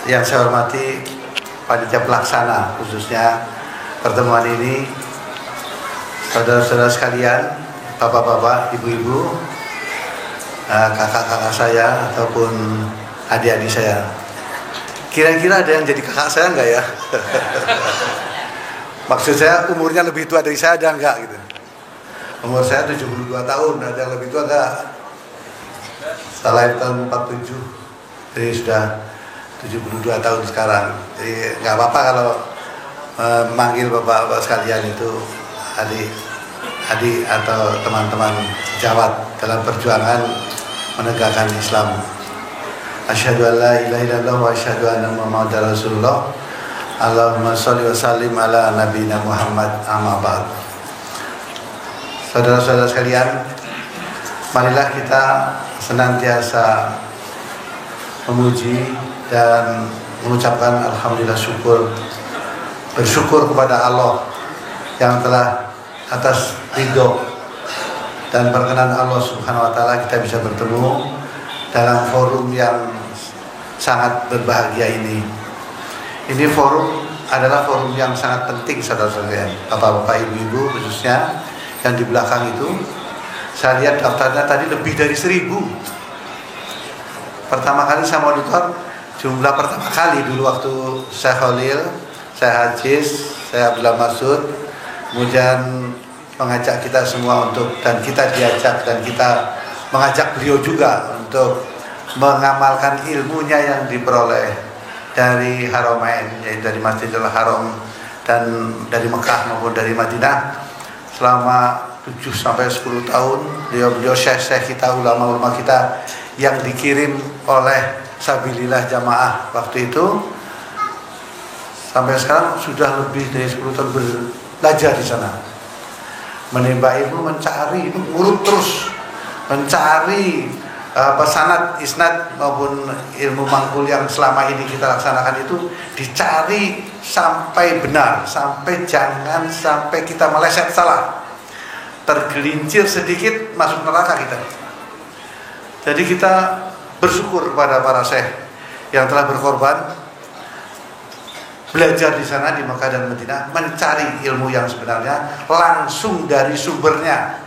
Yang saya hormati panitia pelaksana, khususnya pertemuan ini, saudara-saudara sekalian, bapak-bapak, ibu-ibu, kakak-kakak saya ataupun adik-adik saya. Kira-kira ada yang jadi kakak saya enggak ya? Maksud saya umurnya lebih tua dari saya ada enggak gitu. Umur saya 72 tahun, ada yang lebih tua enggak? Saya lahir tahun 47, jadi sudah 72 tahun sekarang. Jadi nggak apa-apa kalau memanggil bapak-bapak sekalian itu adik atau teman-teman sejawat dalam perjuangan menegakkan Islam. Asyhadu an la ilaha illallah wa asyhadu anna Muhammadar Rasulullah. Allahumma sholli wa sallim ala nabiyina Muhammad, amma ba'd. Saudara-saudara sekalian, marilah kita senantiasa memuji dan mengucapkan alhamdulillah, bersyukur kepada Allah yang telah atas ridho dan perkenan Allah Subhanahu wa taala kita bisa bertemu dalam forum yang sangat berbahagia ini. Ini forum adalah forum yang sangat penting, saudara-saudara, bapak-bapak, ibu-ibu khususnya yang di belakang itu. Saya lihat daftarnya tadi lebih dari 1000. Pertama kali saya monitor jumlah pertama kali dulu waktu saya Khalil, saya Hajiz, saya Abdullah Masud, kemudian mengajak kita semua untuk, dan kita diajak dan kita mengajak beliau juga untuk mengamalkan ilmunya yang diperoleh dari Haramain, yaitu dari Masjidil Haram dan dari Mekah maupun dari Madinah selama 7-10 tahun. Beliau syekh-syekh kita, ulama-ulama kita yang dikirim oleh Sabilillah Jamaah waktu itu, sampai sekarang sudah lebih dari 10 tahun belajar di sana, menimba ilmu, mencari, urut terus mencari pesanad, isnad maupun ilmu mangkul yang selama ini kita laksanakan itu dicari sampai benar, sampai jangan sampai kita meleset salah, tergelincir sedikit masuk neraka kita. Jadi kita bersyukur kepada para syekh yang telah berkorban belajar di sana di Mekah dan Madinah, mencari ilmu yang sebenarnya langsung dari sumbernya,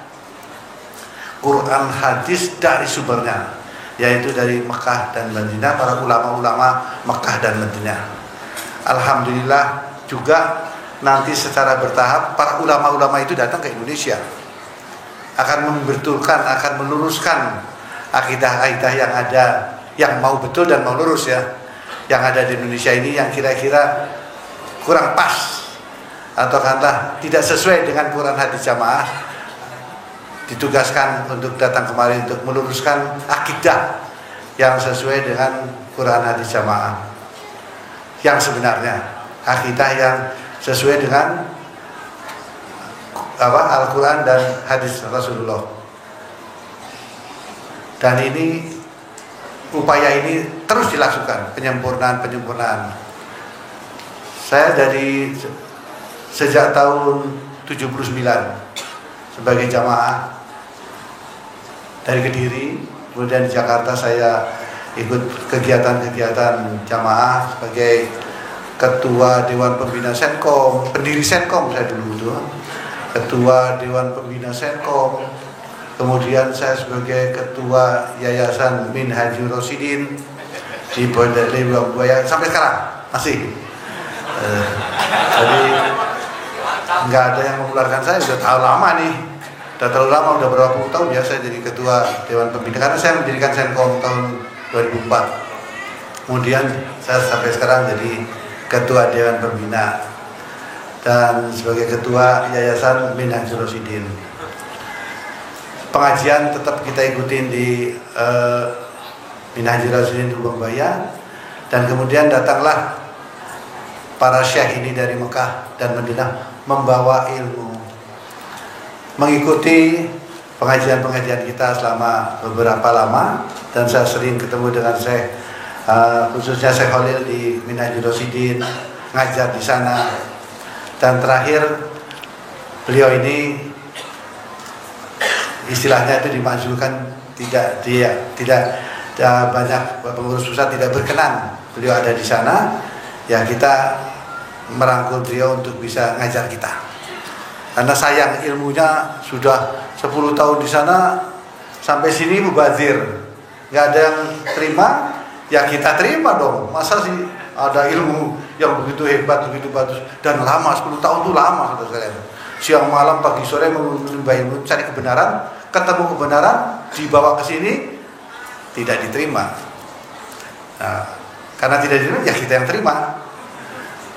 Quran hadis dari sumbernya, yaitu dari Mekah dan Madinah, para ulama-ulama Mekah dan Madinah. Alhamdulillah juga nanti secara bertahap para ulama-ulama itu datang ke Indonesia, akan membetulkan, akan meluruskan akidah-akidah yang ada, yang mau betul dan mau lurus ya, yang ada di Indonesia ini yang kira-kira kurang pas atau katakanlah tidak sesuai dengan Quran hadis jamaah, ditugaskan untuk datang kemari untuk meluruskan akidah yang sesuai dengan Quran hadis jamaah yang sebenarnya, akidah yang sesuai dengan Al-Quran dan hadis Rasulullah. Dan ini, upaya ini terus dilakukan, penyempurnaan. Saya dari sejak tahun 79 sebagai jamaah dari Kediri, kemudian di Jakarta saya ikut kegiatan-kegiatan jamaah sebagai ketua Dewan Pembina Senkom, pendiri Senkom saya dulu itu, ketua Dewan Pembina Senkom. Kemudian saya sebagai ketua Yayasan Minhajul Rosidin di Buaya sampai sekarang masih. Jadi nggak ada yang mengeluarkan saya, sudah terlalu lama nih, sudah terlalu lama, udah berapa puluh tahun ya saya jadi ketua Dewan Pembina, karena saya mendirikan Senkom tahun 2004. Kemudian saya sampai sekarang jadi ketua Dewan Pembina dan sebagai ketua Yayasan Minhajul Rosidin. Pengajian tetap kita ikutin di Minhajul Rosidin Lubang Buaya, dan kemudian datanglah para syekh ini dari Mekah dan Madinah membawa ilmu, mengikuti pengajian-pengajian kita selama beberapa lama, dan saya sering ketemu dengan syekh, khususnya Syekh Khalil di Minhajul Rosidin, ngajar di sana. Dan terakhir beliau ini istilahnya itu dimajukan, tidak banyak pengurus pusat tidak berkenan beliau ada di sana, ya kita merangkul beliau untuk bisa ngajar kita. Karena sayang ilmunya sudah 10 tahun di sana, sampai sini mubazir, nggak ada yang terima, ya kita terima dong. Masa sih ada ilmu yang begitu hebat, begitu bagus, dan lama, 10 tahun itu lama, saudara sekalian. Siang malam, pagi sore menimba ilmu, cari kebenaran, ketemu kebenaran, dibawa ke sini, tidak diterima. Nah, karena tidak diterima, ya kita yang terima.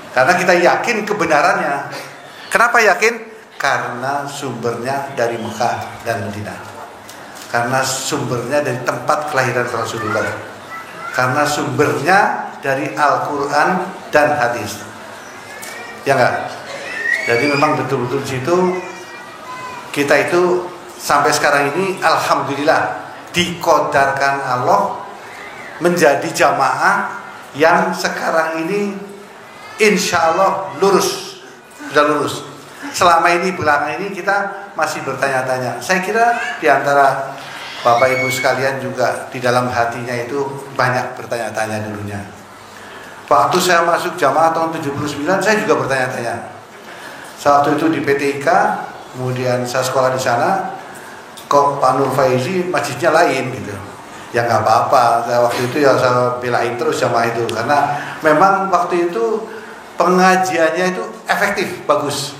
Karena kita yakin kebenarannya. Kenapa yakin? Karena sumbernya dari Mekah dan Madinah. Karena sumbernya dari tempat kelahiran Rasulullah. Karena sumbernya dari Al-Quran dan hadis. Ya enggak? Jadi memang betul-betul di situ kita itu sampai sekarang ini alhamdulillah dikodarkan Allah menjadi jamaah yang sekarang ini insya Allah lurus, sudah lurus. Selama ini belakangan ini kita masih bertanya-tanya. Saya kira di antara Bapak Ibu sekalian juga di dalam hatinya itu banyak bertanya-tanya dulunya. Waktu saya masuk jamaah tahun 79 saya juga bertanya-tanya. Waktu itu di PTIK, kemudian saya sekolah di sana, kok Pak Nur Faizi masjidnya lain gitu. Ya nggak apa-apa, saya waktu itu ya saya belain terus jamaah itu, karena memang waktu itu pengajiannya itu efektif, bagus.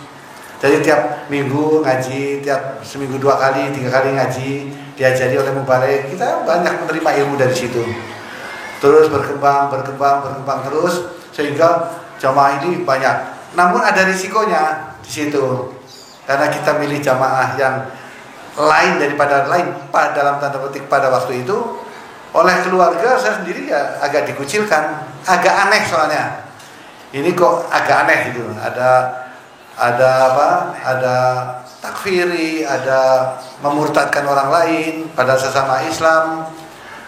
Jadi tiap minggu ngaji, tiap seminggu 2 kali, 3 kali ngaji, diajari oleh mubarik, kita banyak menerima ilmu dari situ. Terus berkembang terus, sehingga jamaah ini banyak. Namun ada risikonya di situ, karena kita milih jamaah yang lain daripada lain dalam tanda petik pada waktu itu, oleh keluarga saya sendiri ya agak dikucilkan, agak aneh soalnya. Ini kok agak aneh gitu. Ada takfiri, ada memurtadkan orang lain pada sesama Islam,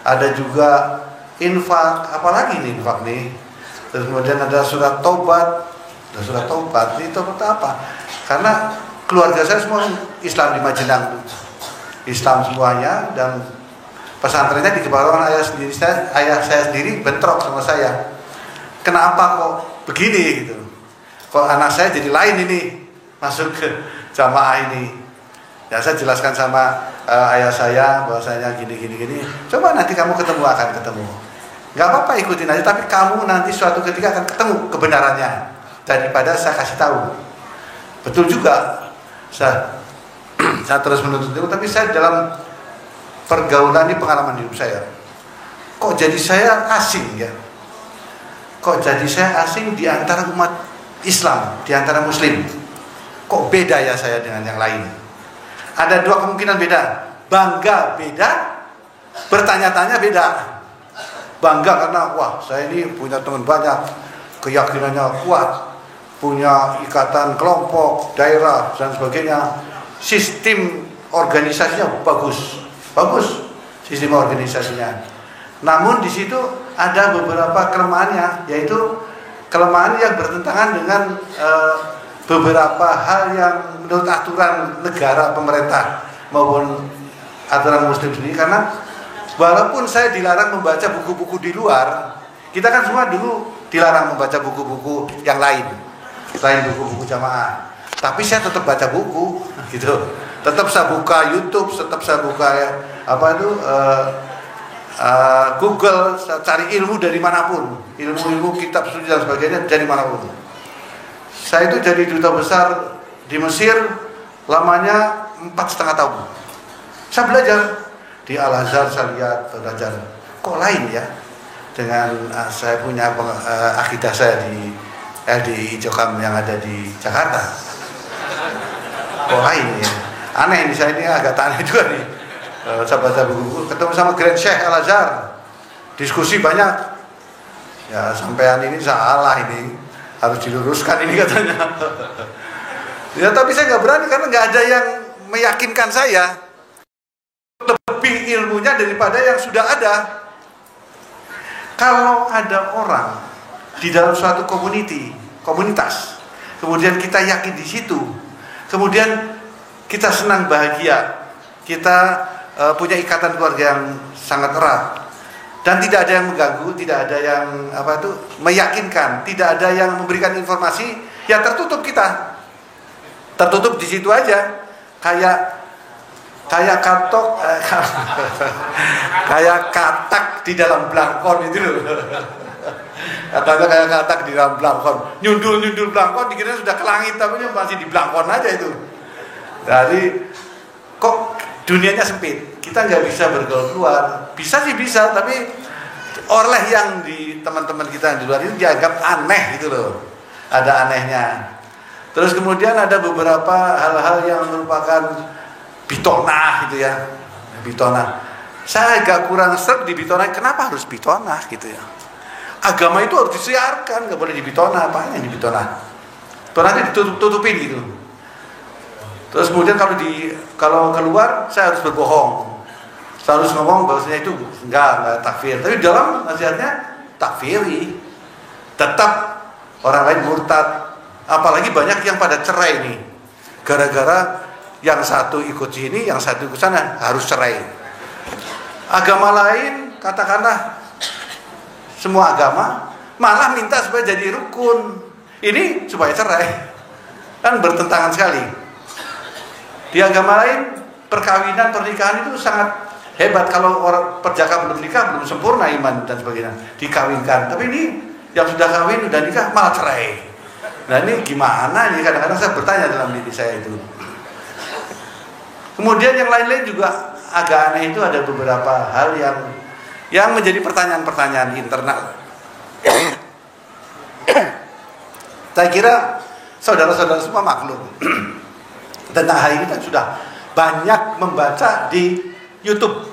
ada juga infak, apalagi ini infak nih. Terus kemudian ada surat taubat. Surat taubat itu apa? Karena keluarga saya semua Islam di Majenang, Islam semuanya, dan pesantrennya di kepala ayah saya sendiri bentrok sama saya. Kenapa kok begini gitu? Kok anak saya jadi lain ini masuk ke jamaah ini? Ya saya jelaskan sama ayah saya bahwasanya gini. Coba nanti kamu akan ketemu. Nggak apa-apa ikutin aja, tapi kamu nanti suatu ketika akan ketemu kebenarannya. Daripada saya kasih tahu. Betul juga, saya terus menuntut ilmu, tapi saya dalam pergaulan ini pengalaman hidup saya. Kok jadi saya asing ya? Kok jadi saya asing di antara umat Islam, di antara Muslim? Kok beda ya saya dengan yang lain? Ada 2 kemungkinan beda. Bangga beda, bertanya-tanya beda. Bangga karena wah saya ini punya teman banyak, keyakinannya kuat, punya ikatan kelompok, daerah dan sebagainya. Sistem organisasinya bagus sistem organisasinya. Namun di situ ada beberapa kelemahannya, yaitu kelemahan yang bertentangan dengan beberapa hal yang menurut aturan negara, pemerintah maupun aturan Muslim sendiri. Karena walaupun saya dilarang membaca buku-buku di luar, kita kan semua dulu dilarang membaca buku-buku yang lain selain buku-buku jamaah. Tapi saya tetap baca buku, gitu. Tetap saya buka YouTube, tetap saya buka Google, saya cari ilmu dari manapun, ilmu kitab studi dan sebagainya dari manapun. Saya itu jadi duta besar di Mesir, lamanya 4,5 tahun. Saya belajar di Al-Azhar, saya lihat belajar. Kok lain ya dengan saya punya akidah saya di LDI Jokam yang ada di Jakarta. Kok lain ya? Aneh ini, saya ini agak aneh juga nih. Saya baca buku, ketemu sama Grand Sheikh Al-Azhar, diskusi banyak. Ya sampean ini salah, ini harus diluruskan ini katanya. Ya tapi saya nggak berani karena nggak ada yang meyakinkan saya lebih ilmunya daripada yang sudah ada. Kalau ada orang di dalam suatu komunitas, kemudian kita yakin di situ, kemudian kita senang bahagia, kita punya ikatan keluarga yang sangat erat, dan tidak ada yang mengganggu, tidak ada yang meyakinkan, tidak ada yang memberikan informasi, ya tertutup kita, tertutup di situ aja, kayak katok, kayak katak di dalam belangkon itu loh. Katanya kayak katak di dalam belangkon, nyundul belangkon, dikira sudah ke langit, tapi masih di belangkon aja itu. Jadi kok dunianya sempit, kita nggak bisa bergaul keluar. Bisa sih bisa, tapi oleh yang di teman-teman kita di luar itu dianggap aneh gitu loh, ada anehnya. Terus kemudian ada beberapa hal-hal yang merupakan bitonah gitu ya, bitonah. Saya agak kurang serg di bitonah. Kenapa harus bitonah gitu ya? Agama itu harus disiarkan, nggak boleh dibitonah. Apanya yang dibitonah? Bitonahnya ditutup-tutupin gitu. Terus kemudian kalau keluar saya harus berbohong. Saya harus ngomong bahwasanya itu enggak takfir. Tapi dalam nasihatnya takfiri. Tetap orang lain murtad. Apalagi banyak yang pada cerai nih. Gara-gara yang satu ikut sini, yang satu ikut sana, harus cerai. Agama lain, katakanlah semua agama malah minta supaya jadi rukun. Ini supaya cerai. Kan bertentangan sekali. Di agama lain perkawinan, pernikahan itu sangat hebat. Kalau orang perjaka belum nikah, belum sempurna iman dan sebagainya, dikawinkan. Tapi ini yang sudah kawin, sudah nikah malah cerai. Nah ini gimana? Ini kadang-kadang saya bertanya dalam diri saya itu. Kemudian yang lain-lain juga agak aneh, itu ada beberapa hal yang menjadi pertanyaan-pertanyaan internal. Saya kira saudara-saudara semua maklum tentang hal ini kan sudah banyak membaca di YouTube.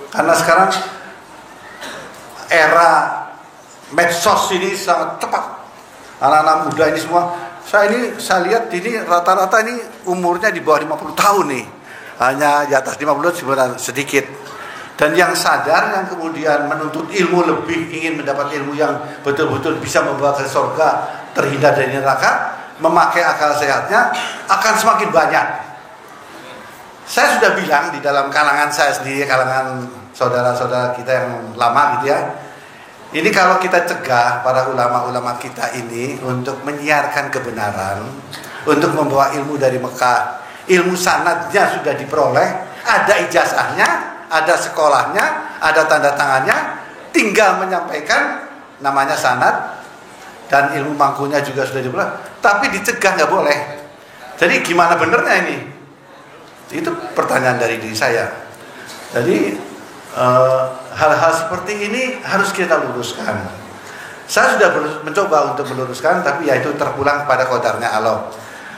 Karena sekarang era medsos ini sangat cepat. Anak-anak muda ini semua, saya lihat ini rata-rata ini umurnya di bawah 50 tahun nih. Hanya di atas 50 sebenarnya sedikit. Dan yang sadar, yang kemudian menuntut ilmu lebih, ingin mendapat ilmu yang betul-betul bisa membawa ke surga, terhindar dari neraka, memakai akal sehatnya, akan semakin banyak. Saya sudah bilang di dalam kalangan saya sendiri, kalangan saudara-saudara kita yang lama gitu ya, ini kalau kita cegah para ulama-ulama kita ini untuk menyiarkan kebenaran, untuk membawa ilmu dari Mekah, ilmu sanadnya sudah diperoleh, ada ijazahnya, ada sekolahnya, ada tanda tangannya, tinggal menyampaikan, namanya sanad, dan ilmu mangkunya juga sudah diperoleh, tapi dicegah nggak boleh. Jadi gimana benernya ini? Itu pertanyaan dari diri saya. Jadi hal-hal seperti ini harus kita luruskan. Saya sudah mencoba untuk meluruskan, tapi ya itu terpulang pada qadarnya Allah.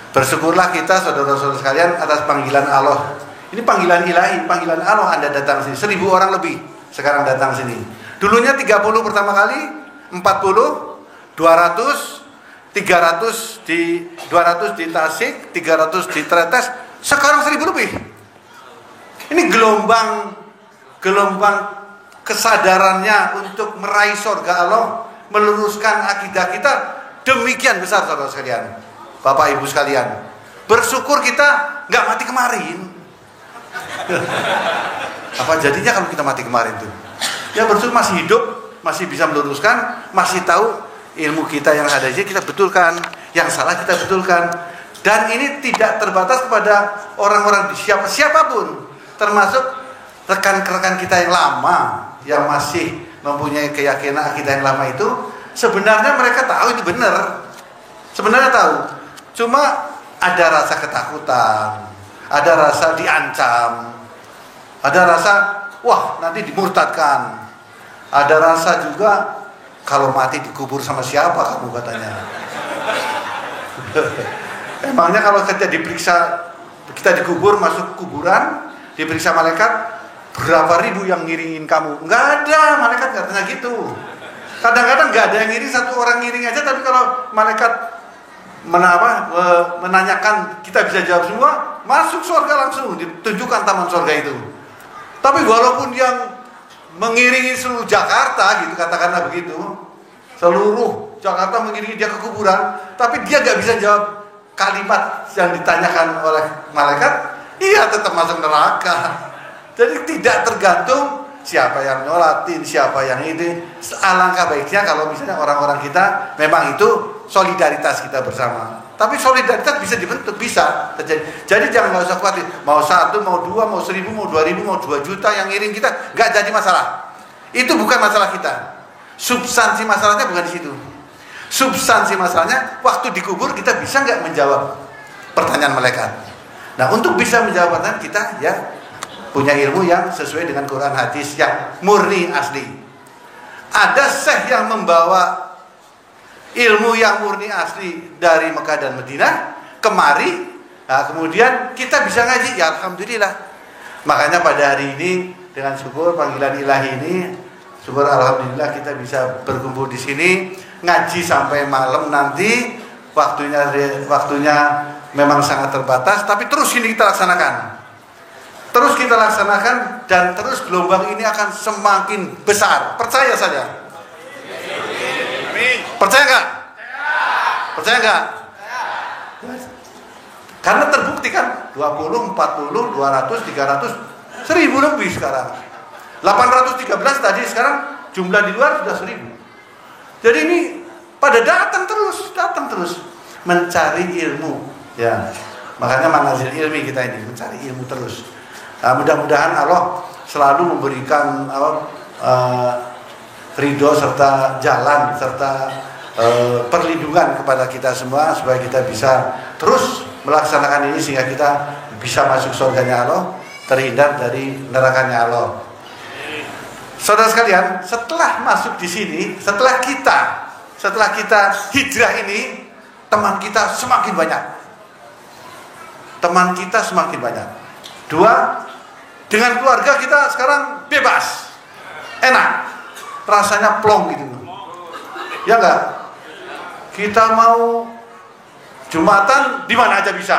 Bersyukurlah kita saudara-saudara sekalian atas panggilan Allah. Ini panggilan ilahi, panggilan Allah. Anda datang sini, 1000 orang lebih sekarang datang sini. Dulunya 30 pertama kali, 40, 200, 300 di Tasik, 300 di Tretes, sekarang 1000 lebih. Ini gelombang kesadarannya untuk meraih surga Allah, meluruskan akidah kita demikian besar saudara sekalian, Bapak Ibu sekalian. Bersyukur kita nggak mati kemarin. Apa jadinya kalau kita mati kemarin tuh? Ya bersyukur masih hidup, masih bisa meluruskan, masih tahu ilmu kita yang ada di sini kita betulkan, yang salah kita betulkan. Dan ini tidak terbatas kepada orang-orang siapapun, termasuk rekan-rekan kita yang lama, yang masih mempunyai keyakinan akidah yang lama itu, sebenarnya mereka tahu itu benar. Sebenarnya tahu. Cuma ada rasa ketakutan, ada rasa diancam, ada rasa wah nanti dimurtadkan, ada rasa juga kalau mati dikubur sama siapa kamu katanya. Emangnya kalau kita diperiksa, kita dikubur masuk kuburan, diperiksa malaikat, berapa ribu yang ngiringin kamu? Nggak ada, malaikat nggak tanya gitu. Kadang-kadang nggak ada yang ngiring, satu orang ngiring aja, tapi kalau malaikat menanyakan, kita bisa jawab semua, masuk surga langsung, ditunjukkan taman surga itu. Tapi walaupun yang mengiringi seluruh Jakarta, gitu katakanlah begitu, seluruh Jakarta mengiringi dia ke kuburan, tapi dia nggak bisa jawab kalimat yang ditanyakan oleh malaikat, iya tetap masuk neraka. Jadi tidak tergantung siapa yang nyolatin, siapa yang ini. Alangkah baiknya kalau misalnya orang-orang kita memang itu solidaritas kita bersama. Tapi solidaritas bisa dibentuk, bisa terjadi. Jadi jangan nggak usah khawatir. Mau 1, mau 2, mau 1000, mau 2000, mau 2 juta yang ngiring kita, nggak jadi masalah. Itu bukan masalah kita. Substansi masalahnya bukan di situ. Substansi masalahnya waktu dikubur kita bisa nggak menjawab pertanyaan malaikat. Nah, untuk bisa menjawab pertanyaan kita ya punya ilmu yang sesuai dengan Quran hadis yang murni asli. Ada syekh yang membawa ilmu yang murni asli dari Mekah dan Madinah kemari, nah, kemudian kita bisa ngaji, ya alhamdulillah. Makanya pada hari ini dengan syukur panggilan ilahi ini, syukur alhamdulillah kita bisa berkumpul di sini ngaji sampai malam nanti. Waktunya memang sangat terbatas, tapi terus ini kita laksanakan. Terus kita laksanakan dan terus gelombang ini akan semakin besar. Percaya saja. Percaya nggak? Percaya nggak? Karena terbukti kan 20, 40, 200, 300, 1000 lebih sekarang. 813 tadi, sekarang jumlah di luar sudah 1000. Jadi ini pada datang terus mencari ilmu. Ya, makanya manazil ilmi kita ini mencari ilmu terus. Nah, mudah-mudahan Allah selalu memberikan ridho serta jalan serta perlindungan kepada kita semua supaya kita bisa terus melaksanakan ini sehingga kita bisa masuk surganya Allah, terhindar dari nerakanya Allah. Saudara sekalian, setelah masuk di sini, setelah kita hijrah ini, teman kita semakin banyak. Teman kita semakin banyak. 2, dengan keluarga kita sekarang bebas, enak, rasanya plong gitu. Ya enggak? Kita mau Jumatan di mana aja bisa.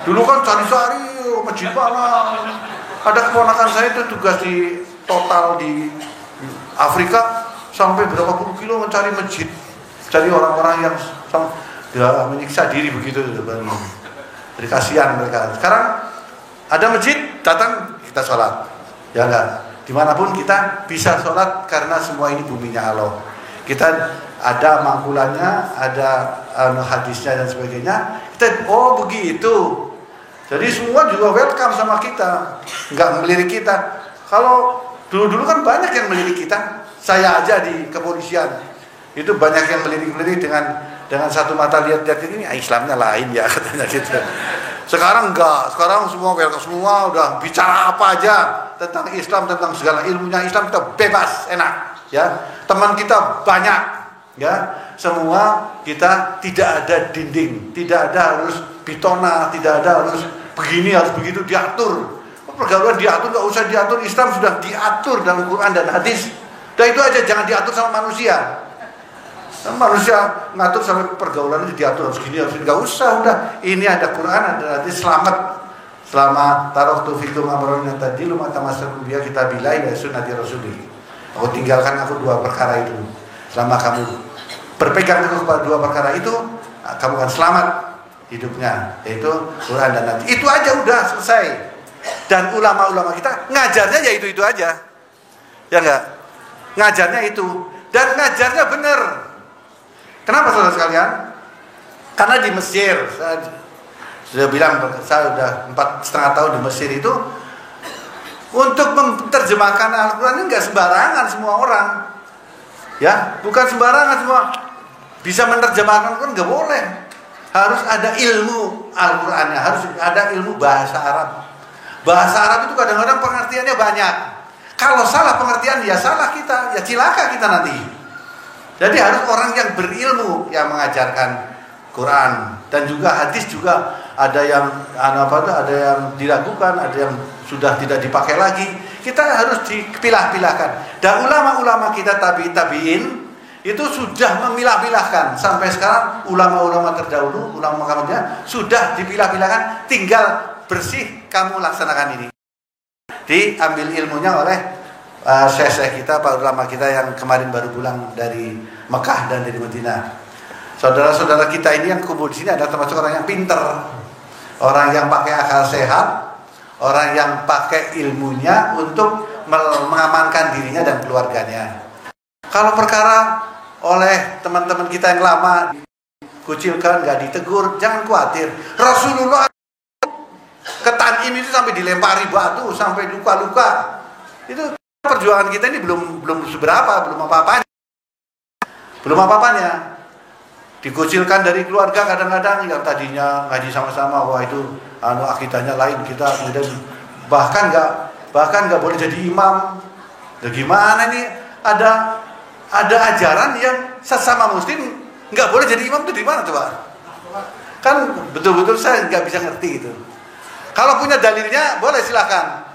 Dulu kan cari-cari masjid mana. Ada keponakan saya itu tugas di total di Afrika sampai berapa puluh kilo mencari masjid, cari orang-orang yang menyiksa diri begitu. Jadi kasihan mereka. Sekarang ada masjid, datang kita sholat. Ya enggak? Dimanapun kita bisa sholat karena semua ini buminya Allah. Kita ada mangkulannya, ada hadisnya dan sebagainya. Kita begitu. Jadi semua juga welcome sama kita, nggak melirik kita. Kalau dulu kan banyak yang melirik kita. Saya aja di kepolisian itu banyak yang melirik-melirik dengan satu mata lihat ini Islamnya lain ya katanya gitu. Sekarang enggak, sekarang semua welcome, semua udah bicara apa aja tentang Islam, tentang segala ilmunya Islam kita bebas, enak, ya. Teman kita banyak, ya. Semua kita tidak ada dinding, tidak ada harus bitona, tidak ada harus begini, harus begitu diatur. Pergaulan diatur, nggak usah diatur. Islam sudah diatur dalam Quran dan hadis. Dan itu aja, jangan diatur sama manusia. Manusia ngatur sampai pergaulan itu diatur harus gini, harus gini. Nggak usah, udah. Ini ada Quran, ada hadis, selamat. Selama taraktu fikum amran tadi lumma tamassakum biha kitabillahi wa sunnati rasulih. Aku tinggalkan aku 2 perkara itu. Selama kamu berpegang teguh kepada 2 perkara itu, kamu akan selamat hidupnya, yaitu Quran dan hadis. Itu aja udah selesai. Dan ulama-ulama kita ngajarnya ya itu aja. Ya enggak? Ngajarnya itu dan ngajarnya benar. Kenapa saudara sekalian? Karena di Mesir, saya sudah bilang, saya sudah 4,5 tahun di Mesir itu, untuk menerjemahkan Al-Quran ini nggak sembarangan semua orang, ya, bukan sembarangan semua bisa menerjemahkan Al-Quran, nggak boleh, harus ada ilmu Al-Qurannya, harus ada ilmu bahasa Arab. Bahasa Arab itu kadang-kadang pengertiannya banyak. Kalau salah pengertian ya salah kita, ya cilaka kita nanti. Jadi harus orang yang berilmu yang mengajarkan Quran dan juga hadis juga ada yang ada yang dilakukan, ada yang sudah tidak dipakai lagi. Kita harus dipilah-pilahkan. Dan ulama-ulama kita tabi'in itu sudah memilah-pilahkan sampai sekarang. Ulama-ulama terdahulu, ulama kemudian sudah dipilah-pilahkan, tinggal bersih kamu laksanakan ini. Diambil ilmunya oleh syekh-syekh kita, para ulama kita yang kemarin baru pulang dari Mekah dan dari Madinah. Saudara-saudara kita ini yang kumpul di sini adalah termasuk orang yang pinter, orang yang pakai akal sehat, Orang yang pakai ilmunya untuk mengamankan dirinya dan keluarganya. Kalau perkara oleh teman-teman kita yang lama dikucilkan, nggak ditegur, jangan khawatir. Rasulullah ke Tanim itu sampai dilempari batu, sampai luka-luka. Itu perjuangan kita ini belum seberapa, belum apa-apanya. Dikucilkan dari keluarga kadang-kadang yang tadinya ngaji sama-sama, wah itu akidahnya lain, kita kemudian bahkan nggak boleh jadi imam. Ya gimana nih, ada ajaran yang sesama muslim nggak boleh jadi imam, itu di mana coba? Kan betul-betul saya nggak bisa ngerti itu. Kalau punya dalilnya boleh silakan.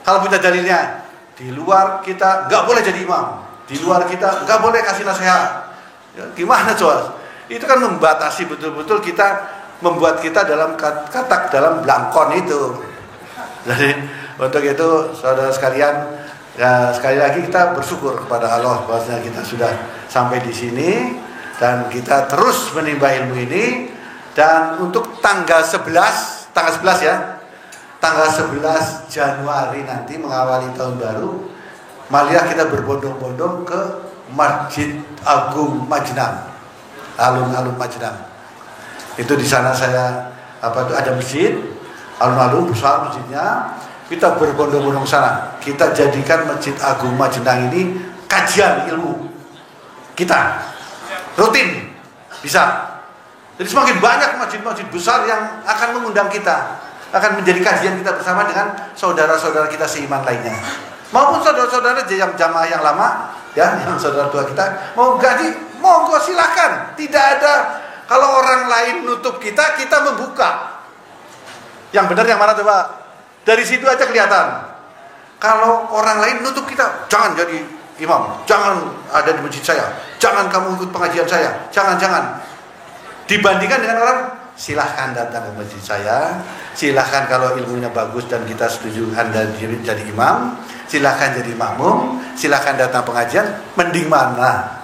Kalau punya dalilnya, di luar kita nggak boleh jadi imam, di luar kita nggak boleh kasih nasihat. Ya, gimana coba? Itu kan membatasi betul-betul kita, membuat kita dalam katak dalam belangkon itu. Jadi untuk itu saudara sekalian, ya, sekali lagi kita bersyukur kepada Allah bahwasanya kita sudah sampai di sini dan kita terus menimba ilmu ini. Dan untuk tanggal 11 ya, tanggal 11 Januari nanti mengawali tahun baru, marilah kita berbondong-bondong ke Masjid Agung Majnang, alun-alun Majnang. Itu di sana saya ada masjid alun-alun besar masjidnya. Kita berbondong-bondong sana. Kita jadikan Masjid Agung Majnang ini kajian ilmu kita rutin bisa. Jadi semakin banyak masjid-masjid besar yang akan mengundang kita, akan menjadi kajian kita bersama dengan saudara-saudara kita seiman lainnya, maupun saudara-saudara yang jamaah yang lama, ya, yang saudara tua kita mau gaji, monggo silakan. Tidak ada, kalau orang lain nutup kita membuka. Yang benar yang mana coba? Dari situ aja kelihatan. Kalau orang lain nutup kita, jangan jadi imam, jangan ada di masjid saya, jangan kamu ikut pengajian saya, jangan. Dibandingkan dengan orang, silahkan datang ke masjid saya, silahkan kalau ilmunya bagus dan kita setuju Anda jadi imam, silahkan jadi makmum, silahkan datang pengajian. Mending mana?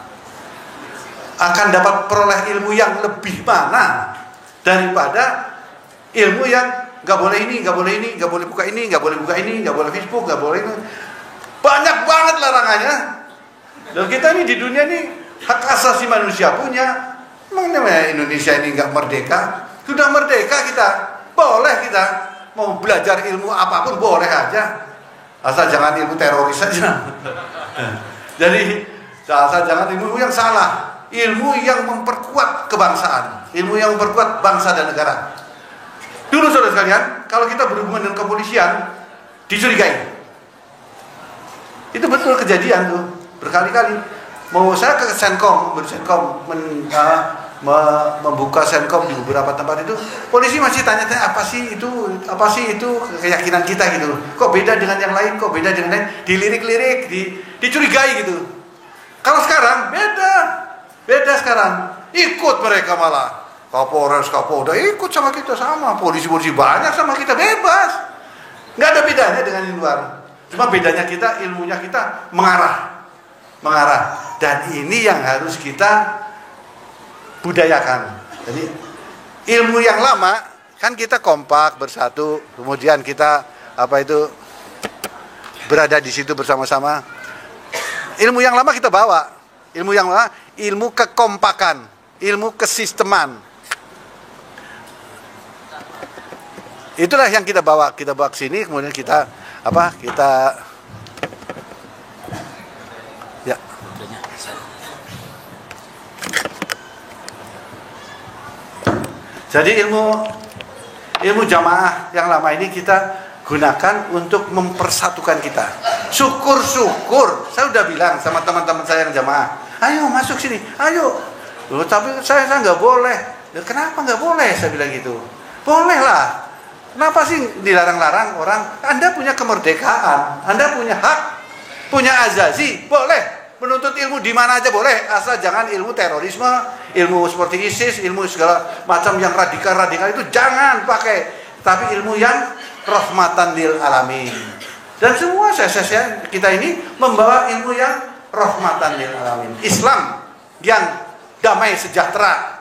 Akan dapat peroleh ilmu yang lebih mana daripada ilmu yang nggak boleh ini, nggak boleh buka ini, nggak boleh Facebook, nggak boleh ini. Banyak banget larangannya. Dan kita ini di dunia ini hak asasi manusia punya. Emang namanya Indonesia ini nggak merdeka? Sudah merdeka kita, boleh kita mau belajar ilmu apapun boleh aja, asal jangan ilmu teroris saja. Jadi asal jangan ilmu yang salah, ilmu yang memperkuat kebangsaan, ilmu yang memperkuat bangsa dan negara. Dulu saudara sekalian, kalau kita berhubungan dengan kepolisian dicurigai, itu betul kejadian tuh berkali-kali. Mau saya ke Senkom, membuka Senkom di beberapa tempat itu, polisi masih tanya-tanya apa sih itu keyakinan kita gitu. Kok beda dengan yang lain? Dilirik-lirik, dicurigai gitu. Kalau sekarang beda sekarang. Ikut mereka malah. Kapolres, Kapolda ikut sama kita, sama polisi banyak sama kita, bebas. Nggak ada bedanya dengan yang luar. Cuma bedanya kita, ilmunya kita mengarah. Dan ini yang harus kita budayakan. Jadi ilmu yang lama kan kita kompak bersatu, kemudian kita berada di situ bersama-sama. Ilmu yang lama kita bawa, ilmu kekompakan, ilmu kesisteman. Itulah yang kita bawa ke sini, kemudian kita ya. Jadi ilmu jamaah yang lama ini kita gunakan untuk mempersatukan kita. Syukur, saya udah bilang sama teman-teman saya yang jamaah, ayo masuk sini, ayo. Loh, tapi saya nggak boleh. Kenapa nggak boleh? Saya bilang gitu. Boleh lah. Kenapa sih dilarang-larang orang? Anda punya kemerdekaan, Anda punya hak, punya azazi, boleh. Menuntut ilmu di mana aja boleh, asal jangan ilmu terorisme, ilmu seperti ISIS, ilmu segala macam yang radikal itu jangan pakai. Tapi ilmu yang rahmatan lil alamin. Dan semua saya kita ini membawa ilmu yang rahmatan lil alamin. Islam yang damai sejahtera.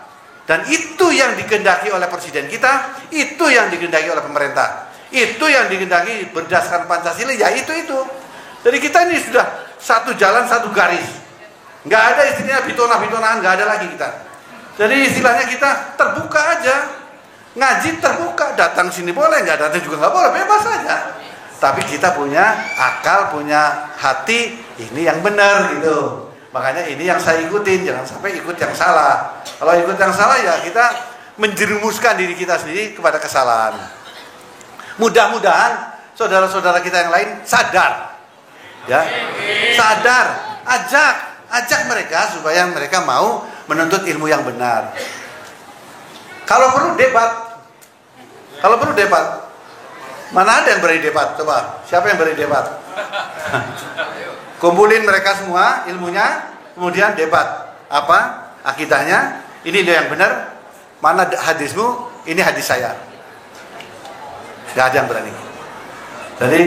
Dan itu yang dikehendaki oleh presiden kita, itu yang dikehendaki oleh pemerintah. Itu yang dikehendaki berdasarkan Pancasila, ya itu. Jadi kita ini sudah satu jalan, satu garis. Nggak ada istilahnya bitona-bitonaan, nggak ada lagi kita. Jadi istilahnya kita terbuka aja. Ngaji terbuka, datang sini boleh, nggak datang juga nggak boleh, bebas aja. Tapi kita punya akal, punya hati, ini yang benar gitu. Makanya ini yang saya ikutin, jangan sampai ikut yang salah. Kalau ikut yang salah ya kita menjerumuskan diri kita sendiri kepada kesalahan. Mudah-mudahan saudara-saudara kita yang lain sadar, ya, sadar, ajak mereka supaya mereka mau menuntut ilmu yang benar. Kalau perlu debat, mana ada yang berani debat? Coba, siapa yang berani debat? Kumpulin mereka semua ilmunya, kemudian debat. Apa akidahnya? Ini dia yang benar. Mana hadismu? Ini hadis saya. Gak ada yang berani. Jadi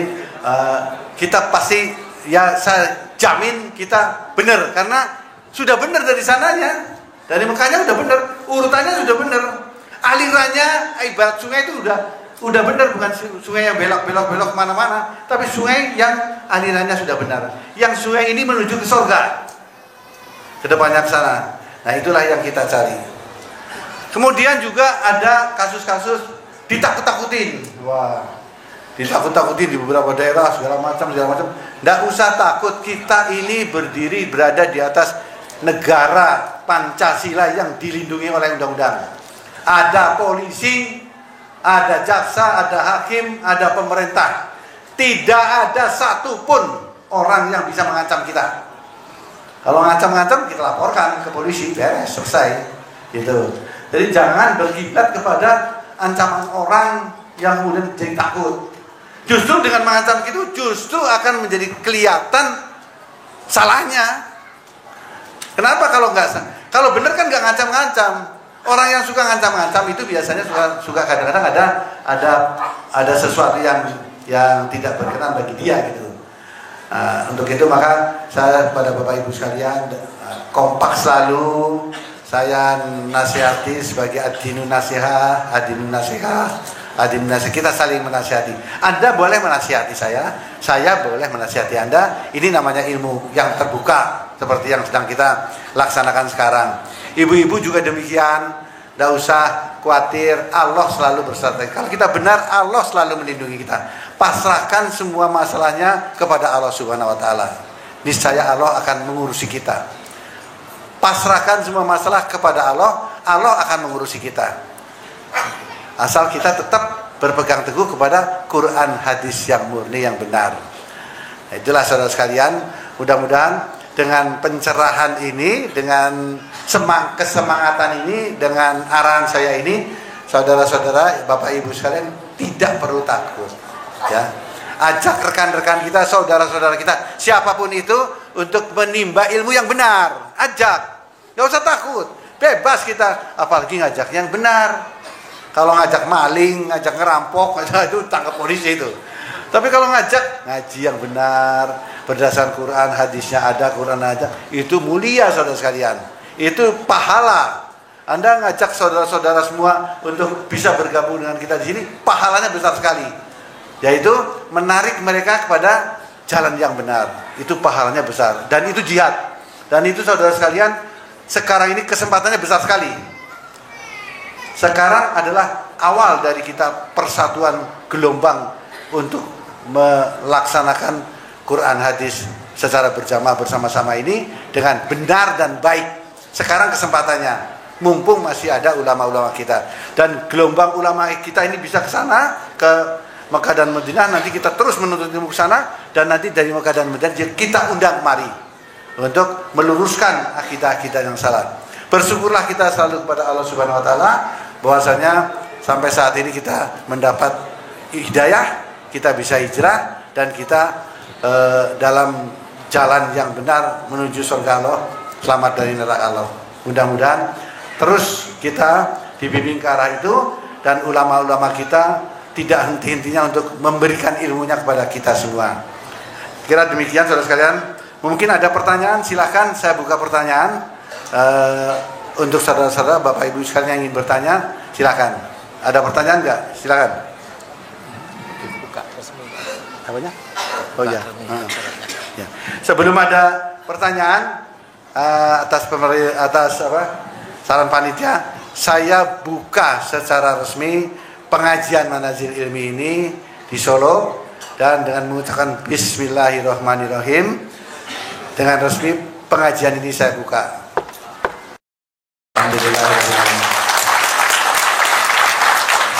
kita pasti, ya saya jamin kita benar, karena sudah benar dari sananya, dari Mekahnya sudah benar, urutannya sudah benar, alirannya ibarat sungai itu udah benar, bukan sungai yang belok kemana-mana, tapi sungai yang alirannya sudah benar, yang sungai ini menuju ke surga, kedepannya ke sana. Nah itulah yang kita cari. Kemudian juga ada kasus-kasus ditakut-takutin. Wah, ditakut-takutin di beberapa daerah segala macam. Nggak usah takut, kita ini berada di atas negara Pancasila yang dilindungi oleh undang-undang. Ada polisi, ada jaksa, ada hakim, ada pemerintah. Tidak ada satupun orang yang bisa mengancam kita. Kalau ngancam-ngancam kita laporkan ke polisi, beres, selesai. Gitu. Jadi jangan berkiblat kepada ancaman orang yang kemudian jadi takut. Justru dengan mengancam itu justru akan menjadi kelihatan salahnya. Kenapa kalau nggak? Kalau benar kan nggak ngancam-ngancam. Orang yang suka ngancam-ngancam itu biasanya suka kadang-kadang ada sesuatu yang tidak berkenan bagi dia gitu. Untuk itu maka saya kepada Bapak Ibu sekalian kompak selalu. Saya nasihati sebagai adinun nasihat, kita saling menasihati. Anda boleh menasihati saya boleh menasihati Anda. Ini namanya ilmu yang terbuka seperti yang sedang kita laksanakan sekarang. Ibu-ibu juga demikian, tidak usah khawatir, Allah selalu bersama. Kalau kita benar, Allah selalu melindungi kita. Pasrahkan semua masalahnya kepada Allah Subhanahu Wa Taala. Niscaya Allah akan mengurusi kita. Pasrahkan semua masalah kepada Allah, Allah akan mengurusi kita. Asal kita tetap berpegang teguh kepada Quran hadis yang murni, yang benar. Nah, itulah saudara sekalian, mudah-mudahan dengan pencerahan ini, dengan kesemangatan ini, dengan arahan saya ini, saudara-saudara, Bapak Ibu sekalian tidak perlu takut. Ya. Ajak rekan-rekan kita, saudara-saudara kita, siapapun itu untuk menimba ilmu yang benar. Ajak, nggak usah takut, bebas kita. Apalagi ngajak yang benar. Kalau ngajak maling, ngajak ngerampok, itu tangkap polisi itu. Tapi kalau ngajak ngaji yang benar, berdasarkan Quran, hadisnya ada, Quran aja, itu mulia saudara sekalian. Itu pahala. Anda ngajak saudara-saudara semua untuk bisa bergabung dengan kita di sini, pahalanya besar sekali. Yaitu menarik mereka kepada jalan yang benar. Itu pahalanya besar. Dan itu jihad. Dan itu saudara sekalian, sekarang ini kesempatannya besar sekali. Sekarang adalah awal dari kita persatuan gelombang untuk melaksanakan Quran hadis secara berjamaah bersama-sama ini dengan benar dan baik. Sekarang kesempatannya. Mumpung masih ada ulama-ulama kita. Dan gelombang ulama kita ini bisa ke sana, ke Mekah dan Madinah, nanti kita terus menuntut ilmu ke sana, dan nanti dari Mekah dan Madinah kita undang kemari untuk meluruskan akidah-akidah yang salah. Bersyukurlah kita selalu kepada Allah Subhanahu Wa Taala bahwasanya sampai saat ini kita mendapat hidayah, kita bisa hijrah, dan kita dalam jalan yang benar menuju surga Allah, selamat dari neraka Allah. Mudah-mudahan terus kita dibimbing ke arah itu, dan ulama-ulama kita tidak henti-hentinya untuk memberikan ilmunya kepada kita semua. Kira demikian saudara sekalian. Mungkin ada pertanyaan, silakan saya buka pertanyaan untuk saudara-saudara, Bapak Ibu sekalian yang ingin bertanya, silakan. Ada pertanyaan enggak? Silakan. apanya? Oh ya. Ya. Sebelum ada pertanyaan atas saran panitia, saya buka secara resmi pengajian Manazil Ilmi ini di Solo, dan dengan mengucapkan Bismillahirrahmanirrahim, dengan resmi pengajian ini saya buka. Alhamdulillah.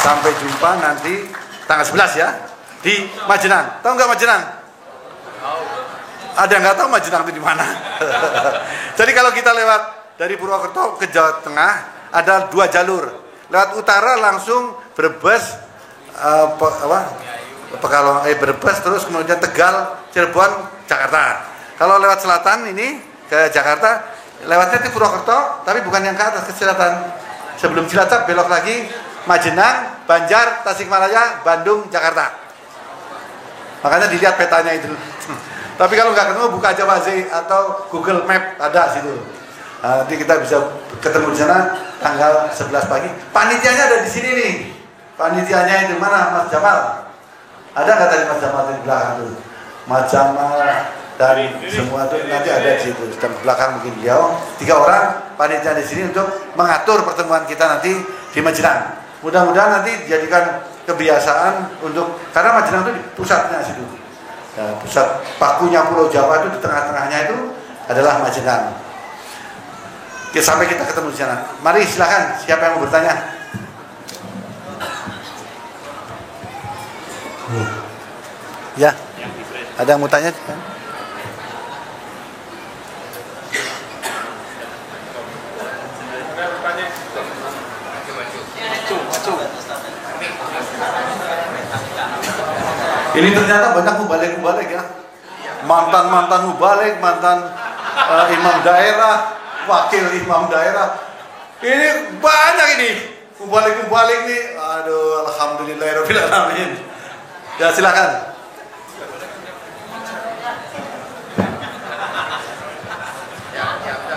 Sampai jumpa nanti tanggal 11 ya di Majenang. Tahu nggak Majenang? Ada yang nggak tahu Majenang itu di mana? Jadi kalau kita lewat dari Purwokerto ke Jawa Tengah ada 2 jalur. Lewat utara langsung Brebes, Brebes, terus kemudian Tegal, Cirebon, Jakarta. Kalau lewat selatan ini ke Jakarta, lewatnya di Purwokerto, tapi bukan yang ke atas, ke selatan. Sebelum Cilacap belok lagi Majenang, Banjar, Tasikmalaya, Bandung, Jakarta. Makanya dilihat petanya itu. Tapi kalau nggak ketemu buka aja Waze atau Google Map, ada situ. Nanti kita bisa ketemu di sana tanggal 11 pagi. Panitianya ada di sini nih. Panitianya itu mana, Mas Jamal? Ada nggak tadi Mas Jamal di belakang itu? Mas Jamal dan semua itu nanti ada di situ. Di belakang mungkin beliau. 3 orang panitia di sini untuk mengatur pertemuan kita nanti di Majenang. Mudah-mudahan nanti dijadikan kebiasaan untuk, karena Majenang itu di pusatnya situ. Nah, pusat pakunya Pulau Jawa itu di tengah-tengahnya itu adalah Majenang. Oke, sampai kita ketemu di sana. Mari silakan, siapa yang mau bertanya? Ya, ada yang mau tanya? Ini ternyata banyak mubalik ya. Mantan mubalik, mantan imam daerah, wakil imam daerah. Ini banyak ini. Mubalik nih. Aduh, alhamdulillahirabbil alamin. Ya, silakan.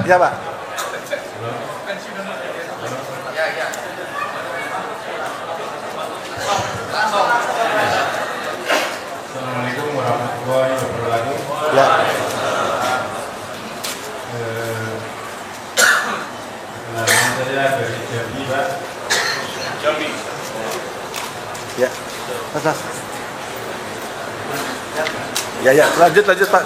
Ya, Pak. Assalamualaikum warahmatullahi wabarakatuh. Ya. Nama saya dari Jambi, Pak. Jambi. Ya. Mas. Ya, lanjut Pak.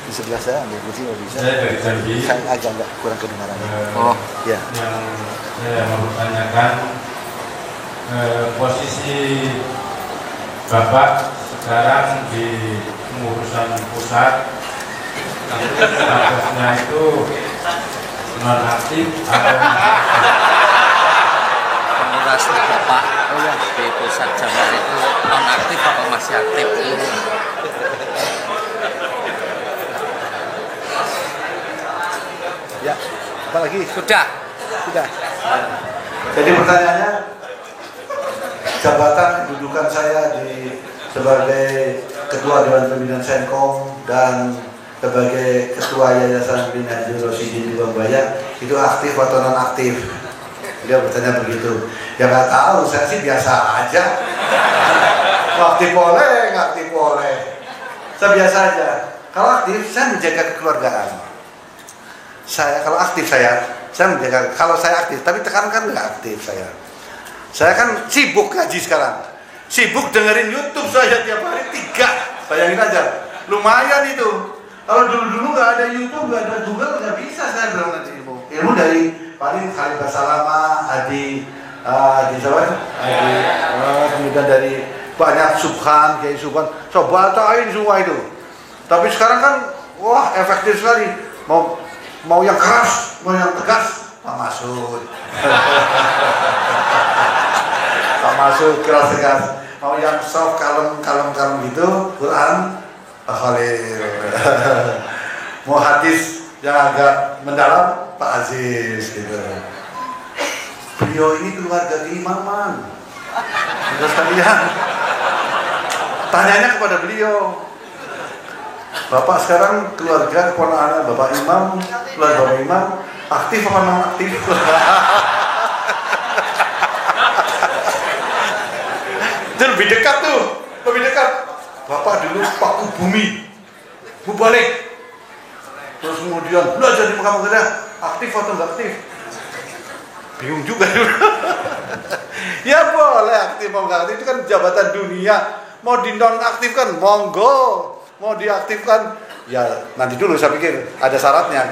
Di sebelah saya ambil kursi nggak bisa. Saya dari Jambi. Saya agak kurang kedengaran. Oh, ya. Yang saya mau tanyakan, posisi Bapak sekarang di pengurusan pusat, statusnya itu nonaktif atau pengurus Bapak di pusat Jamal itu nonaktif atau masih aktif? Ya, apa lagi? Sudah. Jadi pertanyaannya, jabatan kedudukan saya sebagai Ketua Dewan Pembinaan Senkom dan sebagai Ketua Yayasan Bin Haji Rosyidin di Bambaya itu aktif atau non aktif? Dia bertanya begitu. Ya nggak tahu, saya sih biasa aja. Aktif boleh, nggak aktif boleh. Saya biasa aja. Kalau aktif, saya menjaga kekeluargaan. Kalau aktif saya menjaga. Kalau saya aktif, tapi tekankan nggak aktif saya. Saya kan sibuk ngaji sekarang. Sibuk dengerin YouTube saya tiap hari 3. Bayangin aja. Lumayan itu. Kalau dulu nggak ada YouTube, nggak ada Google, nggak bisa saya bilang nanti ilmu. Ilmu dari paling Khalid Basalama, kemudian dari banyak Subhan, Kiai Subhan. Coba bacain semua itu. Tapi sekarang kan, wah efektif sekali. Mau yang keras, mau yang tegas, Pak Masud. Pak Masud keras tegas. Mau yang soft, kalem gitu, Quran, Pak Khalil. Mau hadis yang agak mendalam, Pak Aziz gitu. Beliau ini keluarga keimaman. Terus kalian tanyanya kepada beliau. Bapak sekarang keluarga keponakan Bapak Imam, keluarga Bapak Imam aktif apa non aktif? Itu lebih dekat tuh. lebih dekat. Bapak dulu Paku Bumi, Mubalik. Terus kemudian belajar di Mekah, aktif atau nggak aktif? Bingung juga dulu. Ya boleh aktif mau nggak aktif, itu kan jabatan dunia. Mau dinonaktifkan, monggo. Mau diaktifkan, ya nanti dulu saya pikir ada syaratnya.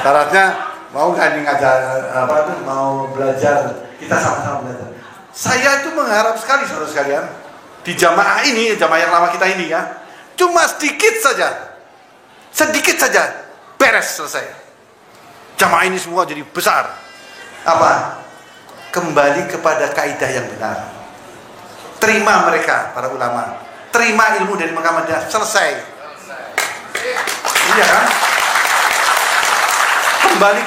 Syaratnya mau nggak nih ngajar apa tuh, mau belajar, kita sama-sama belajar. Saya itu mengharap sekali saudara sekalian di jamaah ini, jamaah yang lama kita ini ya, cuma sedikit saja beres selesai. Jamaah ini semua jadi besar. Apa? Kembali kepada kaidah yang benar. Terima mereka para ulama, terima ilmu dari Mekah Madinah, selesai. Iya kan? Kembali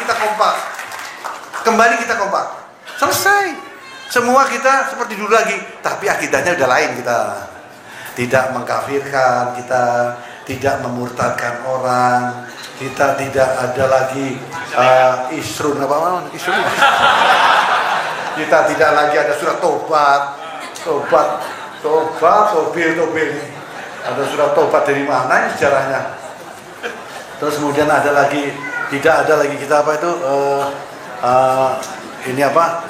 kita kompak, selesai. Semua kita seperti dulu lagi, tapi akidahnya udah lain. Kita tidak mengkafirkan, kita tidak memurtadkan orang, kita tidak ada lagi isrun apa? Isrun. Kita tidak lagi ada surat tobil. Ada surat tobat dari mana ini sejarahnya? Terus kemudian ada lagi, tidak ada lagi kita apa itu? Ini apa?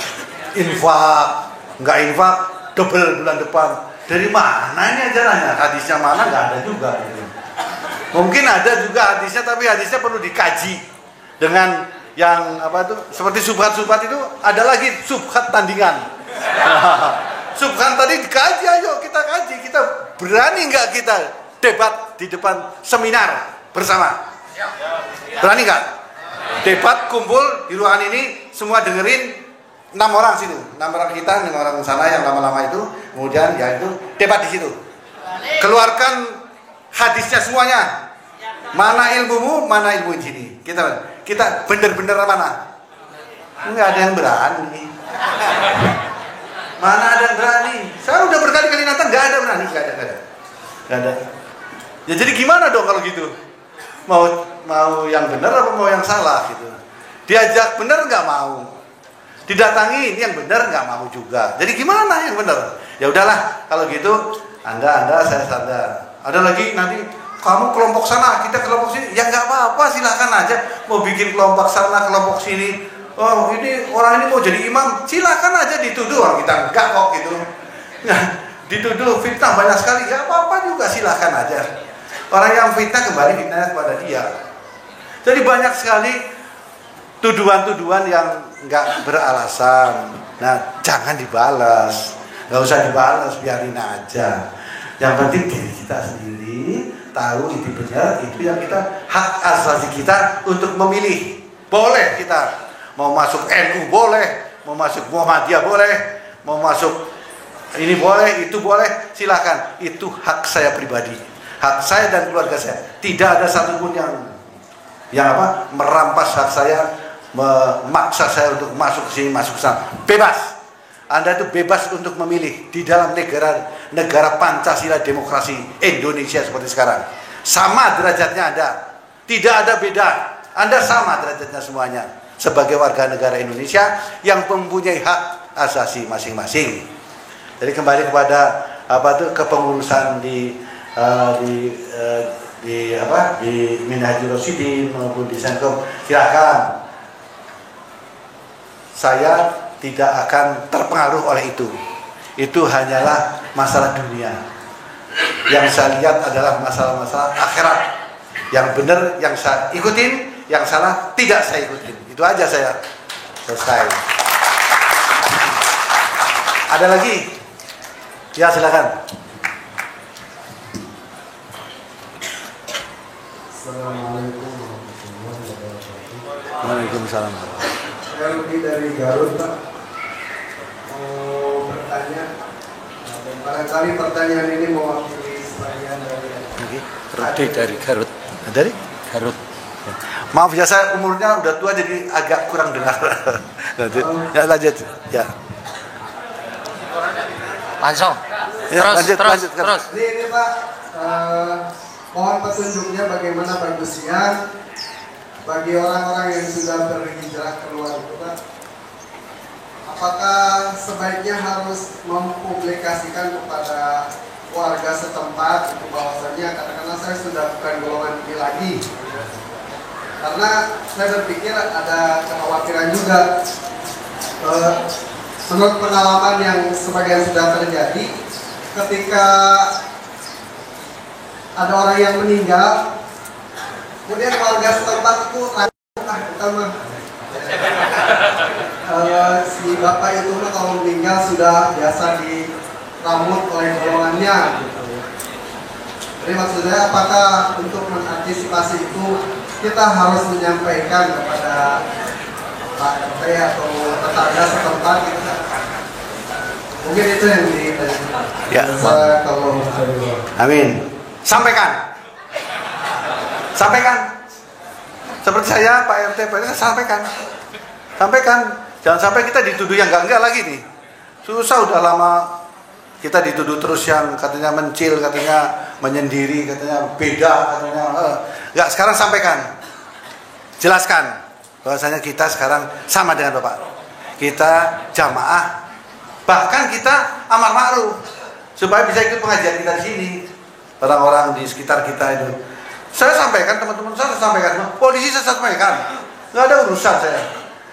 Infak, nggak infak, double bulan depan. Dari mana ini ajarannya? Hadisnya mana? Nggak ada juga. Mungkin ada juga hadisnya, tapi hadisnya perlu dikaji dengan yang apa itu? Seperti subhat itu ada lagi subhat tandingan. Subhat tadi dikaji, ayo kita kaji. Kita berani nggak kita debat di depan seminar bersama? Berani nggak? Debat kumpul di ruangan ini, semua dengerin. 6 orang situ, 6 orang kita, 5 orang sana yang lama-lama itu, kemudian ya itu debat di situ. Keluarkan hadisnya semuanya. Mana ilmumu, mana ilmu di sini. Kita bener-bener mana? Enggak ada yang berani. Mana ada yang berani? Saya udah berkali-kali nonton, enggak ada berani, enggak ada. Ya jadi gimana dong kalau gitu? Mau yang benar apa mau yang salah gitu? Diajak benar nggak mau. Didatangi ini yang benar nggak mau juga. Jadi gimana yang benar? Ya udahlah kalau gitu anda saya sadar. Ada lagi nanti kamu kelompok sana, kita kelompok sini. Ya nggak apa-apa, silakan aja. Mau bikin kelompok sana, kelompok sini. Oh ini orang ini mau jadi imam, silakan aja dituduh. Orang kita enggak kok gitu. Nah, dituduh fitnah banyak sekali. Ya apa-apa juga, silakan aja. Orang yang fitnah kembali fitnahnya kepada dia. Jadi banyak sekali tuduhan-tuduhan yang nggak beralasan. Nah, jangan dibalas, nggak usah dibalas, biarin aja. Yang penting diri kita sendiri tahu itu benar, itu yang kita hak asasi kita untuk memilih. Boleh kita mau masuk NU boleh, mau masuk Muhammadiyah boleh, mau masuk ini boleh, itu boleh, silakan. Itu hak saya pribadi, hak saya dan keluarga saya. Tidak ada satupun yang merampas hak saya, memaksa saya untuk masuk ke sini, masuk ke sana. Bebas. Anda itu bebas untuk memilih di dalam negara Pancasila demokrasi Indonesia seperti sekarang. Sama derajatnya Anda. Tidak ada beda. Anda sama derajatnya semuanya sebagai warga negara Indonesia yang mempunyai hak asasi masing-masing. Jadi kembali kepada kepengurusan di Minhajul Rasyidin maupun di Senkom, silakan. Saya tidak akan terpengaruh oleh itu. Itu hanyalah masalah dunia. Yang saya lihat adalah masalah-masalah akhirat. Yang benar yang saya ikutin, yang salah tidak saya ikutin. Itu aja saya selesai. Ada lagi? Ya silakan. Assalamualaikum warahmatullahi wabarakatuh. Waalaikumsalam. Saya Rudi dari Garut, Pak. Mau bertanya, dan barangkali pertanyaan ini mewakili sebagian dari Rudi dari Garut. Dari? Garut. Maaf ya, saya umurnya udah tua jadi agak kurang dengar. Ya lanjut. Ya. Langsung. Ya, Terus. Ini Pak, mohon petunjuknya bagaimana berwasiat bagi orang-orang yang sudah berhijrah keluar itu, Pak. apakah sebaiknya harus mempublikasikan kepada warga setempat itu bahwasanya katakanlah saya sudah bukan golongan ini lagi, karena saya berpikir ada kekhawatiran juga menurut pengalaman yang sebagian sudah terjadi ketika ada orang yang meninggal, kemudian warga setempat itu si bapak itu kalau meninggal sudah biasa dirambut oleh golongannya gitu. Jadi maksudnya apakah untuk mengantisipasi itu kita harus menyampaikan kepada Pak RT atau tetangga setempat gitu. Mungkin itu yang ditanya. Ya. Kalau Amin. Sampaikan. Seperti saya, Pak RT, Pak RT, sampaikan. Jangan sampai kita dituduh yang enggak lagi nih. Susah udah lama kita dituduh terus yang katanya mencil, katanya menyendiri, katanya beda, katanya enggak. Sekarang sampaikan. Jelaskan bahwasanya kita sekarang sama dengan Bapak. Kita jamaah, bahkan kita amar ma'ruf supaya bisa ikut pengajian kita di sini. Orang-orang di sekitar kita itu. Saya sampaikan, teman-teman saya sampaikan, polisi saya sampaikan. Nggak ada urusan saya.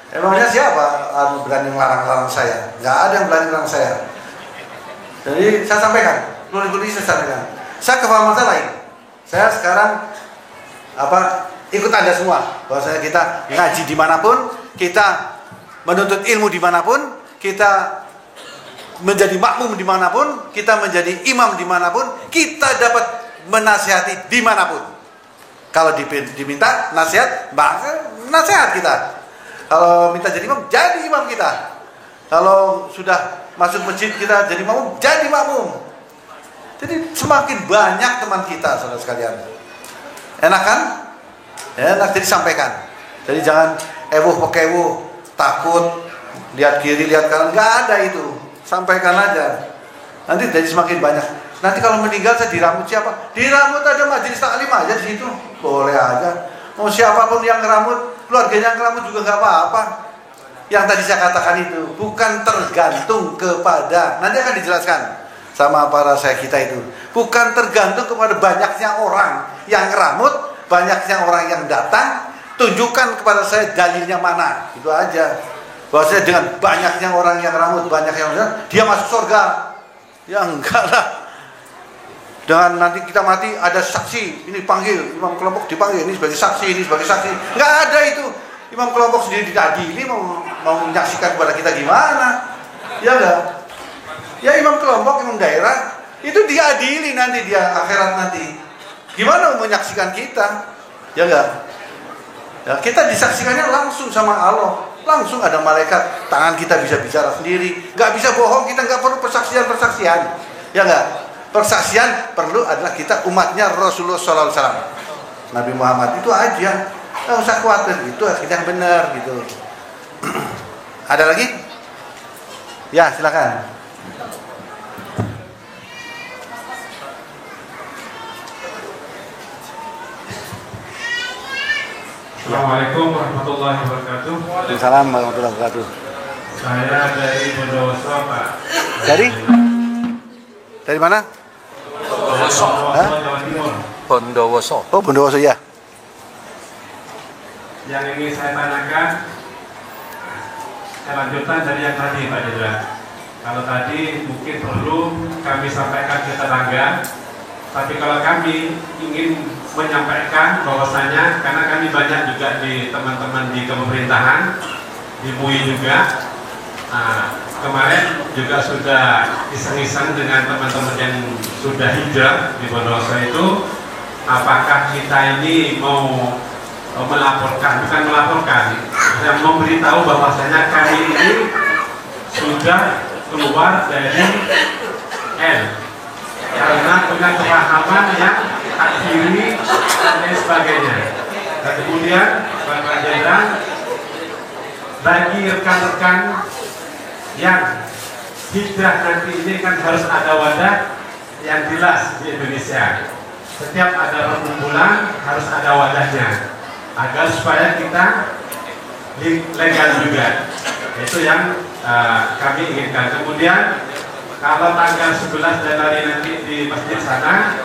Emangnya siapa berani melarang-larang saya? Nggak ada yang berani melarang saya. Jadi saya sampaikan, polisi saya sampaikan. Saya kepahaman saya lain. Saya sekarang ikut Anda semua. Bahwasanya kita ngaji dimanapun, kita menuntut ilmu dimanapun, kita menjadi makmum dimanapun, kita menjadi imam dimanapun, kita dapat menasihati dimanapun. Kalau diminta nasihat, nasihat kita. Kalau minta jadi imam kita. Kalau sudah masuk masjid kita jadi makmum, jadi makmum. Jadi semakin banyak teman kita, saudara sekalian. Enak kan? Enak, jadi sampaikan. Jadi jangan pekewuh, takut, lihat kiri, lihat kanan, nggak ada itu. Sampaikan aja. Nanti jadi semakin banyak. Nanti kalau meninggal saya dirambut siapa? Dirambut ada majelis taklim aja di situ. Boleh aja. Mau siapapun yang ngeramut, keluarganya yang ngeramut juga nggak apa-apa. Yang tadi saya katakan itu bukan tergantung kepada, nanti akan dijelaskan sama para saya kita itu. Bukan tergantung kepada banyaknya orang yang ngeramut, banyaknya orang yang datang. Tunjukkan kepada saya dalilnya mana. Itu aja. Bahwasanya dengan banyaknya orang yang rambut, banyak yang dia masuk surga. Ya enggak lah. Dengan nanti kita mati ada saksi, ini panggil imam kelompok dipanggil, ini sebagai saksi, ini sebagai saksi. Enggak ada itu. Imam kelompok sendiri diadili mau menyaksikan kepada kita gimana? Ya enggak. Ya imam kelompok, imam daerah itu diadili nanti dia akhirat nanti. Gimana mau menyaksikan kita? Ya enggak. Ya, kita disaksikannya langsung sama Allah. Langsung ada malaikat, tangan kita bisa bicara sendiri, nggak bisa bohong, kita nggak perlu persaksian, ya nggak? Persaksian perlu adalah kita umatnya Rasulullah SAW, Nabi Muhammad, itu aja, nggak usah khawatir, itu yang benar gitu. Ada lagi? Ya silakan. Assalamualaikum warahmatullahi wabarakatuh. Waalaikumsalam warahmatullahi wabarakatuh. Saya dari Bondowoso, Pak. Dari mana? Bondowoso. Jawa Timur. Bondowoso. Oh, Bondowoso ya. Yang ingin saya tanyakan, lanjutan dari yang tadi, Pak Jenderal. Kalau tadi mungkin perlu kami sampaikan ke tetangga, tapi kalau kami ingin menyampaikan bahwasanya, karena kami banyak juga di teman-teman di pemerintahan, di MUI juga, kemarin juga sudah iseng-iseng dengan teman-teman yang sudah hijrah di Bondowoso itu, apakah kita ini mau melaporkan, bukan melaporkan, yang memberitahu bahwasanya kami ini sudah keluar dari N karena punya pemahaman yang akhiri dan lain sebagainya. Dan kemudian Bapak Jenderal, bagi rekan-rekan yang hijrah nanti ini kan harus ada wadah yang jelas di Indonesia. Setiap ada perkumpulan harus ada wadahnya agar supaya kita legal juga. Itu yang kami inginkan. Kemudian kalau tanggal 11 Januari nanti di masjid sana,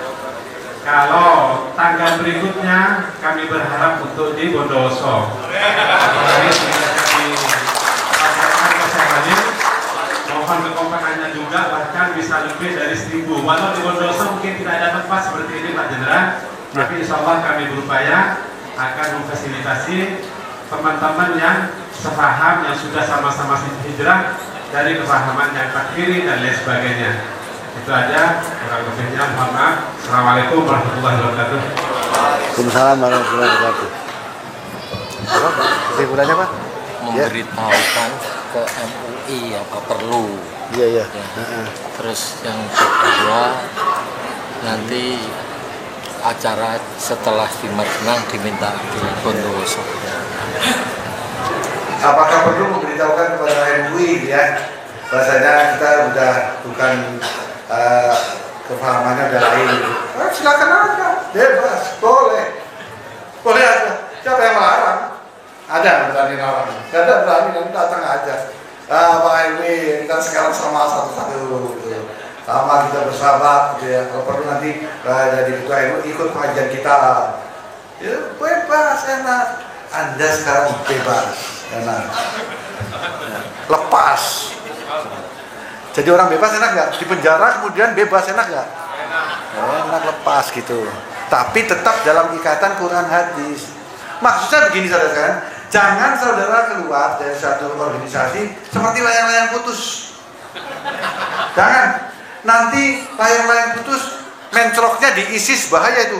kalau tanggal berikutnya kami berharap untuk di Bondowoso. Mohon kekompakannya juga, bahkan bisa lebih dari 1000. Walau di Bondowoso mungkin tidak ada tempat seperti ini Pak Jenderal, tapi insya Allah kami berupaya akan memfasilitasi teman-teman yang sepaham, yang sudah sama-sama hijrah dari kepahaman yang takfiri dan lain sebagainya. Itu aja, kurang lebihnya mohon maaf. Assalamualaikum warahmatullahi wabarakatuh. Waalaikumsalam warahmatullahi wabarakatuh. Apa kesimpulannya Pak? Memberitahukan ke MUI apa perlu. Iya. Ya. Terus yang kedua, nanti acara setelah di Magelang diminta di Bondowoso. Apakah perlu memberitahukan kepada MUI ya, bahasanya kita udah bukan kepahamannya udah lain. Silakan aja, bebas, boleh aja. Siapa yang melarang? Ada berani larang, nggak ada berani, nanti datang aja. Pak MUI, kita sekarang sama satu-satu gitu. Sama kita bersahabat gitu ya. Kalau perlu nanti dari ketua MUI ikut pengajian kita. Ya bebas, enak. Anda sekarang bebas, enak. Lepas. Jadi orang bebas enak nggak? Di penjara kemudian bebas enak nggak? Enak, lepas gitu. Tapi tetap dalam ikatan Quran hadis. Maksudnya begini saudara, jangan saudara keluar dari satu organisasi seperti layang-layang putus. Jangan. Nanti layang-layang putus, mencroknya di ISIS, bahaya itu.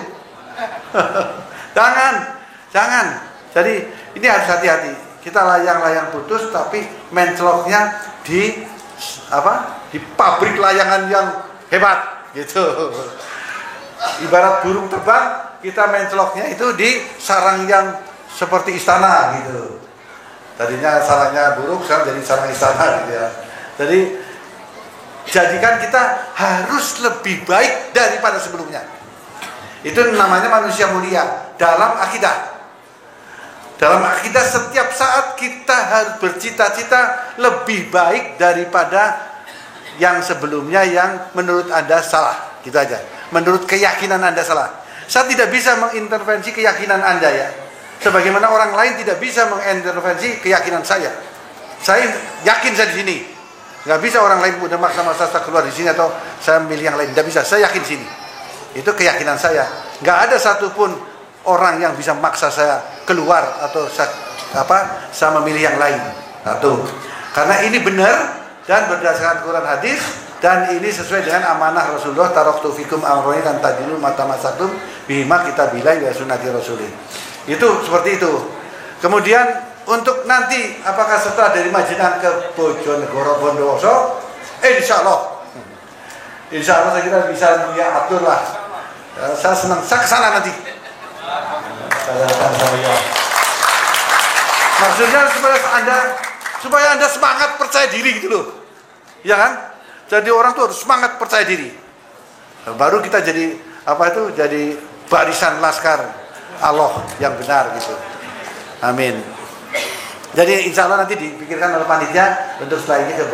Jangan. Jadi ini harus hati-hati. Kita layang-layang putus, tapi mencroknya di pabrik layangan yang hebat, gitu. Ibarat burung terbang, kita mencloknya itu di sarang yang seperti istana gitu. Tadinya sarangnya burung, sekarang jadi sarang istana gitu ya. Jadi jadikan kita harus lebih baik daripada sebelumnya. Itu namanya manusia mulia dalam akidah. Dalam akidah setiap saat kita harus bercita-cita lebih baik daripada yang sebelumnya yang menurut Anda salah. Gitu aja. Menurut keyakinan Anda salah. Saya tidak bisa mengintervensi keyakinan Anda ya. Sebagaimana orang lain tidak bisa mengintervensi keyakinan saya. Saya yakin saya di sini. Nggak bisa orang lain udah maksa-maksa saya keluar di sini atau saya milih yang lain. Nggak bisa. Saya yakin sini. Itu keyakinan saya. Nggak ada satupun orang yang bisa maksa saya keluar atau saya memilih yang lain. Satu. Karena ini benar dan berdasarkan Quran hadis. Dan ini sesuai dengan amanah Rasulullah, taraktu fikum amroni dan tadilul matamasatum bihima kitabillah wa sunnati rasulih. Itu seperti itu. Kemudian untuk nanti apakah setelah dari Majenang ke Bojonegoro Bondowoso, insya Allah saya kira bisa atur lah. Saya senang, saya kesana nanti. Maksudnya supaya anda semangat percaya diri gitu loh, ya kan? Jadi orang tuh harus semangat percaya diri. Baru kita jadi jadi barisan laskar Allah yang benar gitu. Amin. Jadi insya Allah nanti dipikirkan oleh panitia untuk setelah ini ke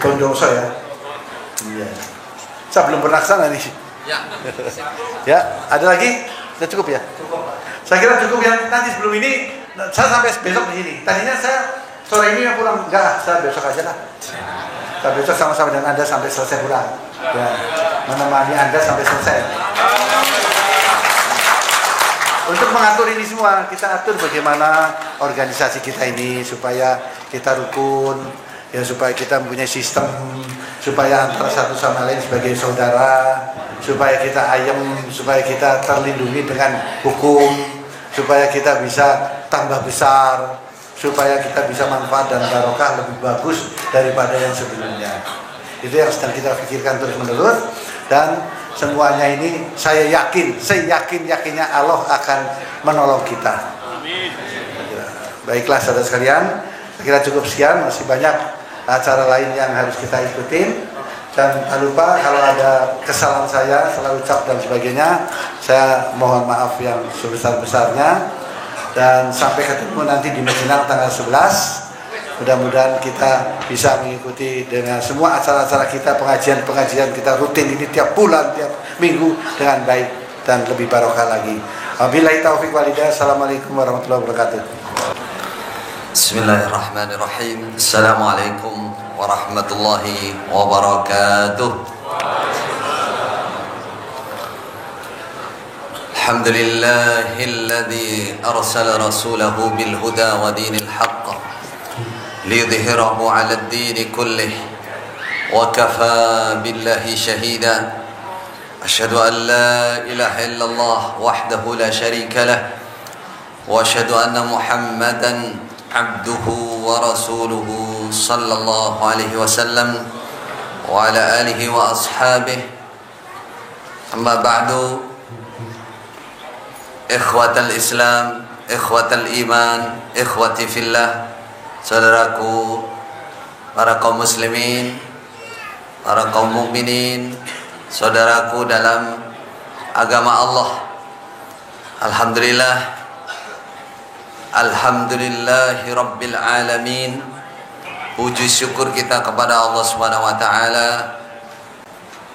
Bondowoso ya. Iya. Saya belum pernah kesana nih. Ya, ada lagi? Sudah cukup ya? Cukup. Saya kira cukup ya. Nanti sebelum ini saya sampai besok di sini. Tadinya saya sore ini pulang, enggak, saya besok aja lah. Saya besok sama-sama dengan Anda sampai selesai pulang. Ya, menemani Anda sampai selesai. Untuk mengatur ini semua, kita atur bagaimana organisasi kita ini supaya kita rukun, ya supaya kita mempunyai sistem, supaya antara satu sama lain sebagai saudara, supaya kita ayem, supaya kita terlindungi dengan hukum, supaya kita bisa tambah besar, supaya kita bisa manfaat dan barokah lebih bagus daripada yang sebelumnya. Itu yang sedang kita pikirkan terus menerus, dan semuanya ini saya yakinnya Allah akan menolong kita. Amin. Baiklah saudara sekalian, saya kira cukup sekian, masih banyak acara lain yang harus kita ikutin. Dan tak lupa kalau ada kesalahan saya, salah ucap dan sebagainya, saya mohon maaf yang sebesar-besarnya. Dan sampai ketemu nanti di Majenang tanggal 11. Mudah-mudahan kita bisa mengikuti dengan semua acara-acara kita, pengajian-pengajian kita rutin ini tiap bulan, tiap minggu dengan baik dan lebih barokah lagi. Wabillahi taufiq wal hidayah. Assalamualaikum warahmatullahi wabarakatuh. Bismillahirrahmanirrahim. Assalamualaikum warahmatullahi wabarakatuh. Alhamdulillahilladzi arsala rasulahu bil huda wa dinil haqq liyudhhirahu 'alad dini kullih wa kafa billahi shahida. Asyhadu an la ilaha illallah wahdahu la syarika lah wa asyhadu anna Muhammadan abduhu wa rasuluhu sallallahu alaihi wasallam wa ala alihi wa ashabihi. Amma ba'du, ikhwatal Islam, ikhwatal iman, ikhwati fillah, saudaraku para kaum muslimin, para kaum mukminin, saudaraku dalam agama Allah. Alhamdulillah, alhamdulillahi rabbil alamin. Puji syukur kita kepada Allah Subhanahu wa taala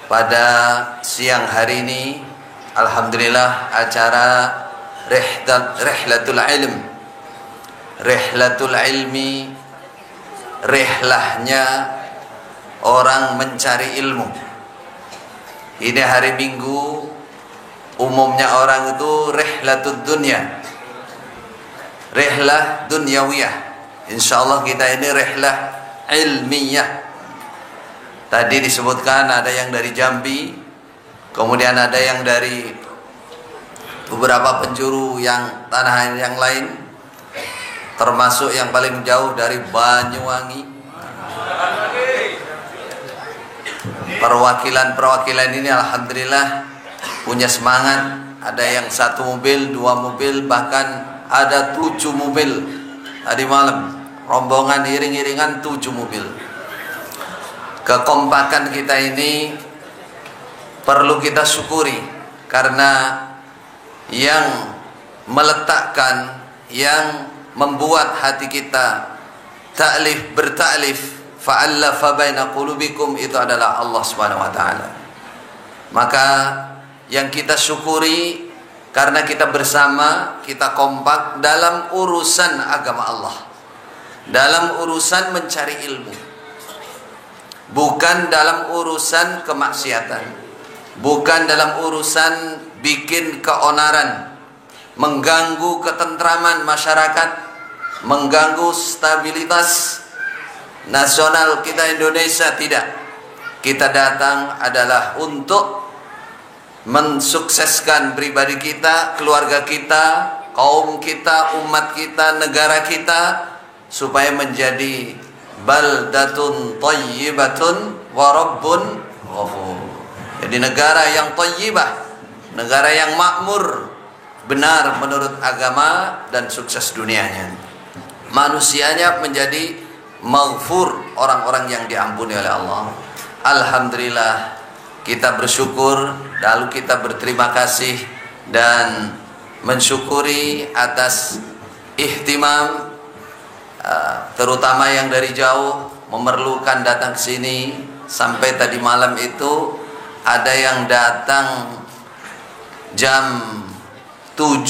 pada siang hari ini. Alhamdulillah, acara Rihlatul Ilm, Rihlatul Ilmi, rihlahnya orang mencari ilmu. Ini hari Minggu, umumnya orang itu rihlatud dunya, rihlah dunyawiyah. Insyaallah kita ini rihlah ilmiyah. Tadi disebutkan ada yang dari Jambi, kemudian ada yang dari beberapa penjuru yang tanah yang lain, termasuk yang paling jauh dari Banyuwangi. Perwakilan ini alhamdulillah punya semangat. Ada yang 1 mobil, 2 mobil, bahkan ada 7 mobil tadi malam. Rombongan iring-iringan 7 mobil. Kekompakan kita ini perlu kita syukuri, karena yang meletakkan, yang membuat hati kita bertaklif, fa'allafa baina qulubikum, itu adalah Allah Subhanahu wa taala. Maka yang kita syukuri karena kita bersama, kita kompak dalam urusan agama Allah, dalam urusan mencari ilmu, bukan dalam urusan kemaksiatan, bukan dalam urusan bikin keonaran, mengganggu ketentraman masyarakat, mengganggu stabilitas nasional kita Indonesia. Tidak. Kita datang adalah untuk mensukseskan pribadi kita, keluarga kita, kaum kita, umat kita, negara kita, supaya menjadi baldatun thayyibatun wa rabbun ghafur. Jadi negara yang thayyibah, negara yang makmur, benar menurut agama, dan sukses dunianya. Manusianya menjadi maghfur, orang-orang yang diampuni oleh Allah. Alhamdulillah, kita bersyukur, lalu kita berterima kasih dan mensyukuri atas ihtimam, terutama yang dari jauh memerlukan datang ke sini. Sampai tadi malam itu ada yang datang jam 7,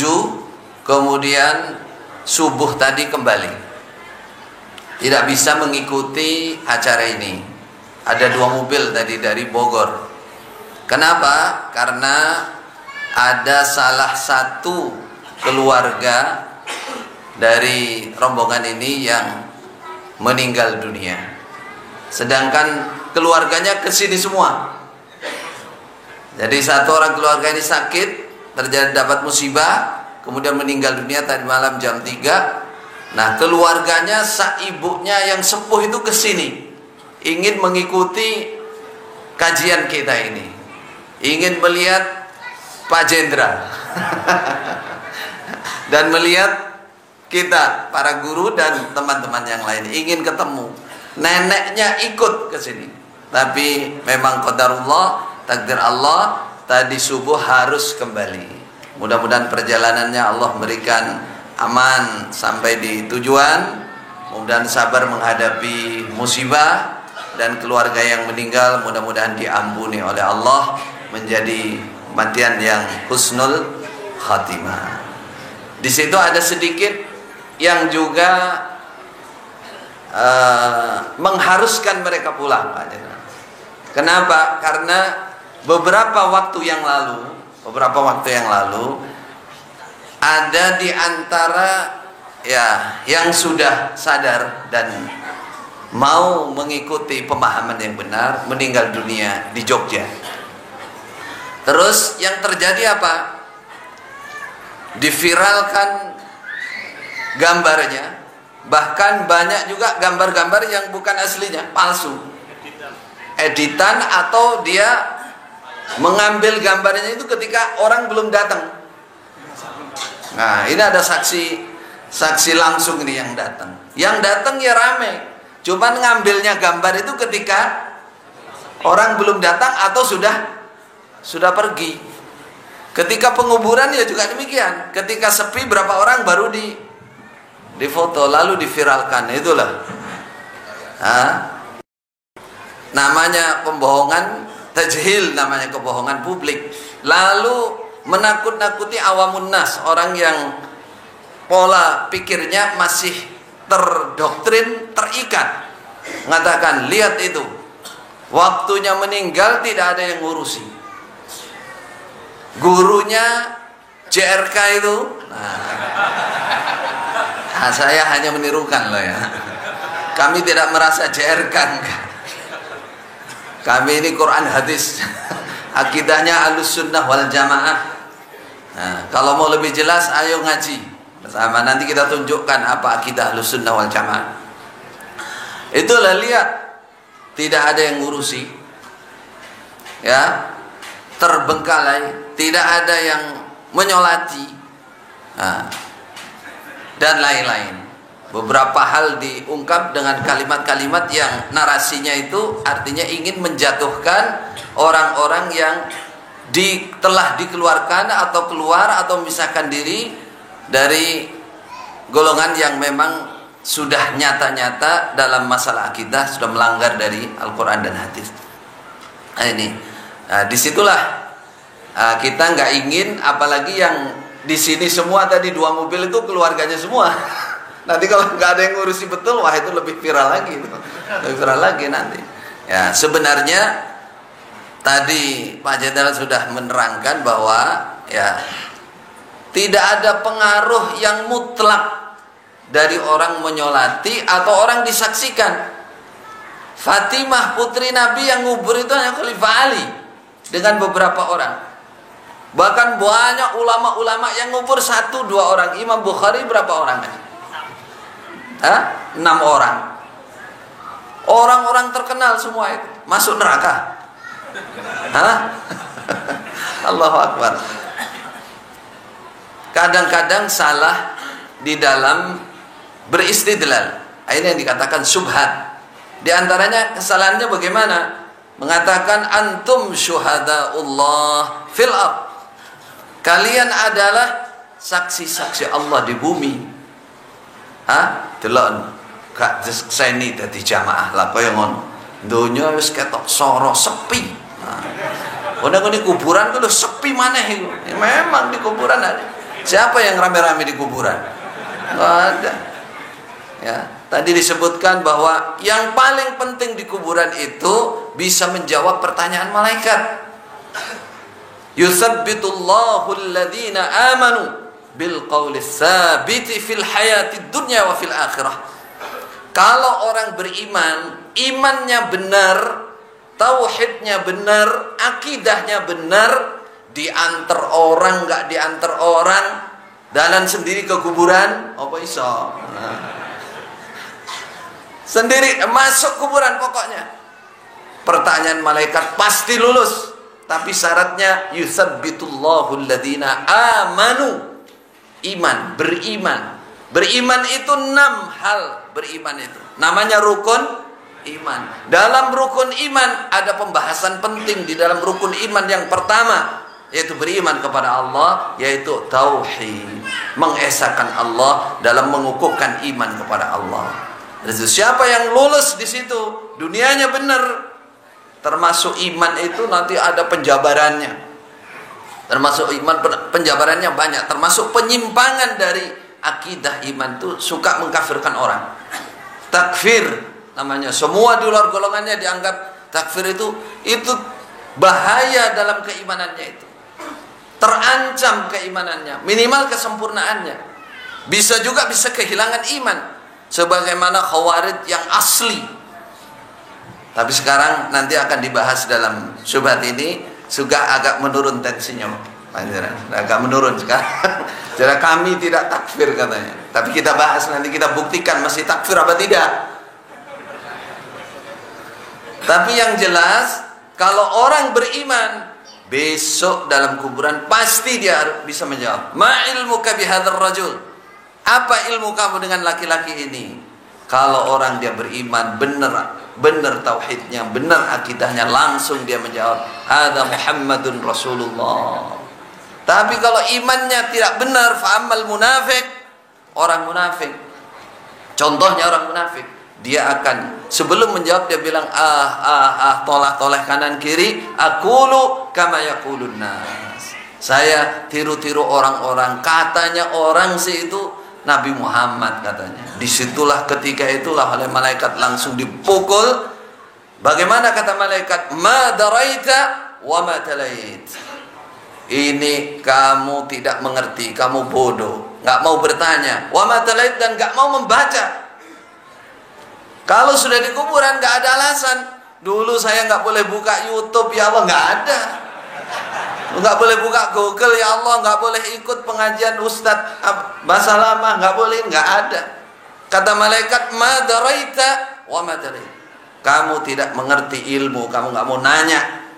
kemudian subuh tadi kembali, tidak bisa mengikuti acara ini. Ada 2 mobil tadi dari Bogor. Kenapa? Karena ada salah satu keluarga dari rombongan ini yang meninggal dunia, sedangkan keluarganya kesini semua. Jadi satu orang keluarga ini sakit, terjadi dapat musibah, kemudian meninggal dunia tadi malam jam 3. Nah, keluarganya, ibunya yang sepuh itu kesini, ingin mengikuti kajian kita ini, ingin melihat Pak Jendra dan melihat kita para guru dan teman-teman yang lain, ingin ketemu. Neneknya ikut ke sini, tapi memang qadarullah, takdir Allah, tadi subuh harus kembali. Mudah-mudahan perjalanannya Allah berikan aman sampai di tujuan, mudah-mudahan sabar menghadapi musibah, dan keluarga yang meninggal mudah-mudahan diampuni oleh Allah menjadi kematian yang husnul khatimah. Di situ ada sedikit yang juga mengharuskan mereka pulang, Pak Jenderal. Kenapa? Karena beberapa waktu yang lalu ada di antara yang sudah sadar dan mau mengikuti pemahaman yang benar meninggal dunia di Jogja. Terus yang terjadi apa? Diviralkan gambarnya, bahkan banyak juga gambar-gambar yang bukan aslinya, palsu, editan, atau dia mengambil gambarnya itu ketika orang belum datang. Nah, ini ada saksi langsung ini yang datang. Yang datang ya rame. Cuman ngambilnya gambar itu ketika orang belum datang atau sudah pergi. Ketika penguburan ya juga demikian. Ketika sepi berapa orang baru difoto lalu diviralkan. Itulah namanya pembohongan, tajhil, namanya kebohongan publik. Lalu menakut-nakuti awamun nas, orang yang pola pikirnya masih terdoktrin, terikat. Mengatakan, lihat itu, waktunya meninggal tidak ada yang ngurusi. Gurunya JRK itu, saya hanya menirukan loh ya. Kami tidak merasa JRK. Kami ini Quran hadis. Akidahnya Ahlussunnah wal Jamaah. Nah, kalau mau lebih jelas, ayo ngaji bersama. Nanti kita tunjukkan apa akidah Ahlussunnah wal Jamaah. Itulah, lihat, tidak ada yang ngurusi, ya, terbengkalai, tidak ada yang menyolati, dan lain-lain. Beberapa hal diungkap dengan kalimat-kalimat yang narasinya itu artinya ingin menjatuhkan orang-orang yang telah dikeluarkan atau keluar atau memisahkan diri dari golongan yang memang sudah nyata-nyata dalam masalah akidah, sudah melanggar dari Al-Quran dan hadis. Disitulah kita nggak ingin, apalagi yang di sini semua tadi 2 mobil itu keluarganya semua. Nanti kalau nggak ada yang ngurusi betul, wah itu lebih viral lagi, lebih viral lagi nanti. Ya, sebenarnya tadi Pak Jenderal sudah menerangkan bahwa ya tidak ada pengaruh yang mutlak dari orang menyolati atau orang disaksikan. Fatimah putri Nabi yang ngubur itu hanya Khalifah Ali dengan beberapa orang. Bahkan banyak ulama-ulama yang ngubur 1-2 orang. Imam Bukhari berapa orang? 6 orang. Orang-orang terkenal semua itu masuk neraka. Allahu Akbar. Kadang-kadang salah di dalam beristidlal. Ini yang dikatakan syubhat. Di antaranya kesalahannya bagaimana? Mengatakan antum syuhadaullah fil ard. Kalian adalah saksi-saksi Allah di bumi. Delon gak seni dadi jamaah lah kaya ngono. Donya wis ketok soro sepi. Ngene kuburan ku sepi maneh iku. Memang di kuburan ada. Siapa yang rame-rame di kuburan? Enggak ada. Ya, tadi disebutkan bahwa yang paling penting di kuburan itu bisa menjawab pertanyaan malaikat. Yutsabbitullahu alladhina amanu bil qawli tsabiti fil hayati dunya wa fil akhirah. Kalau orang beriman, imannya benar, tauhidnya benar, akidahnya benar, diantar orang enggak diantar orang, dalan sendiri ke kuburan, apa iso? Sendiri masuk kuburan pokoknya. Pertanyaan malaikat pasti lulus, tapi syaratnya yutsabbitullahu alladhina amanu. Iman, beriman. Beriman itu 6 hal, beriman itu. Namanya rukun iman. Dalam rukun iman ada pembahasan penting di dalam rukun iman yang pertama, yaitu beriman kepada Allah, yaitu tauhid, mengesahkan Allah dalam mengukuhkan iman kepada Allah. Siapa yang lulus di situ, dunianya benar. Termasuk iman itu nanti ada penjabarannya. Termasuk iman penjabarannya banyak. Termasuk penyimpangan dari akidah iman itu suka mengkafirkan orang. Takfir namanya. Semua di luar golongannya dianggap takfir itu bahaya dalam keimanannya itu. Terancam keimanannya, minimal kesempurnaannya. Bisa juga bisa kehilangan iman. Sebagaimana Khawarij yang asli. Tapi sekarang nanti akan dibahas dalam syubhat ini, juga agak menurun tensinya. Agak menurun sekarang. Jadi kami tidak takfir katanya. Tapi kita bahas nanti, kita buktikan masih takfir apa tidak. Tapi yang jelas, kalau orang beriman, besok dalam kuburan pasti dia bisa menjawab, ma ilmuka bihadzal rajul? Apa ilmu kamu dengan laki-laki ini? Kalau orang dia beriman, benar tauhidnya, benar akidahnya, langsung dia menjawab, hadza Muhammadun Rasulullah. Tapi kalau imannya tidak benar, fa'amal munafik, orang munafik. Contohnya orang munafik, dia akan sebelum menjawab dia bilang toleh kanan kiri, aqulu kama yaqulun nas. Saya tiru-tiru orang-orang, katanya orang sih itu Nabi Muhammad katanya. Disitulah ketika itulah oleh malaikat langsung dipukul. Bagaimana kata malaikat? Ma daraita wa ma talait. Ini kamu tidak mengerti, kamu bodoh, nggak mau bertanya. Wa ma talait, dan nggak mau membaca. Kalau sudah di kuburan nggak ada alasan. Dulu saya nggak boleh buka YouTube, ya Allah, nggak ada. Nggak boleh buka Google, ya Allah, nggak boleh ikut pengajian Ustadz bahasa lama, nggak boleh, nggak ada. Kata malaikat, ma daraita wa ma talait. Kamu tidak mengerti ilmu, kamu nggak mau nanya.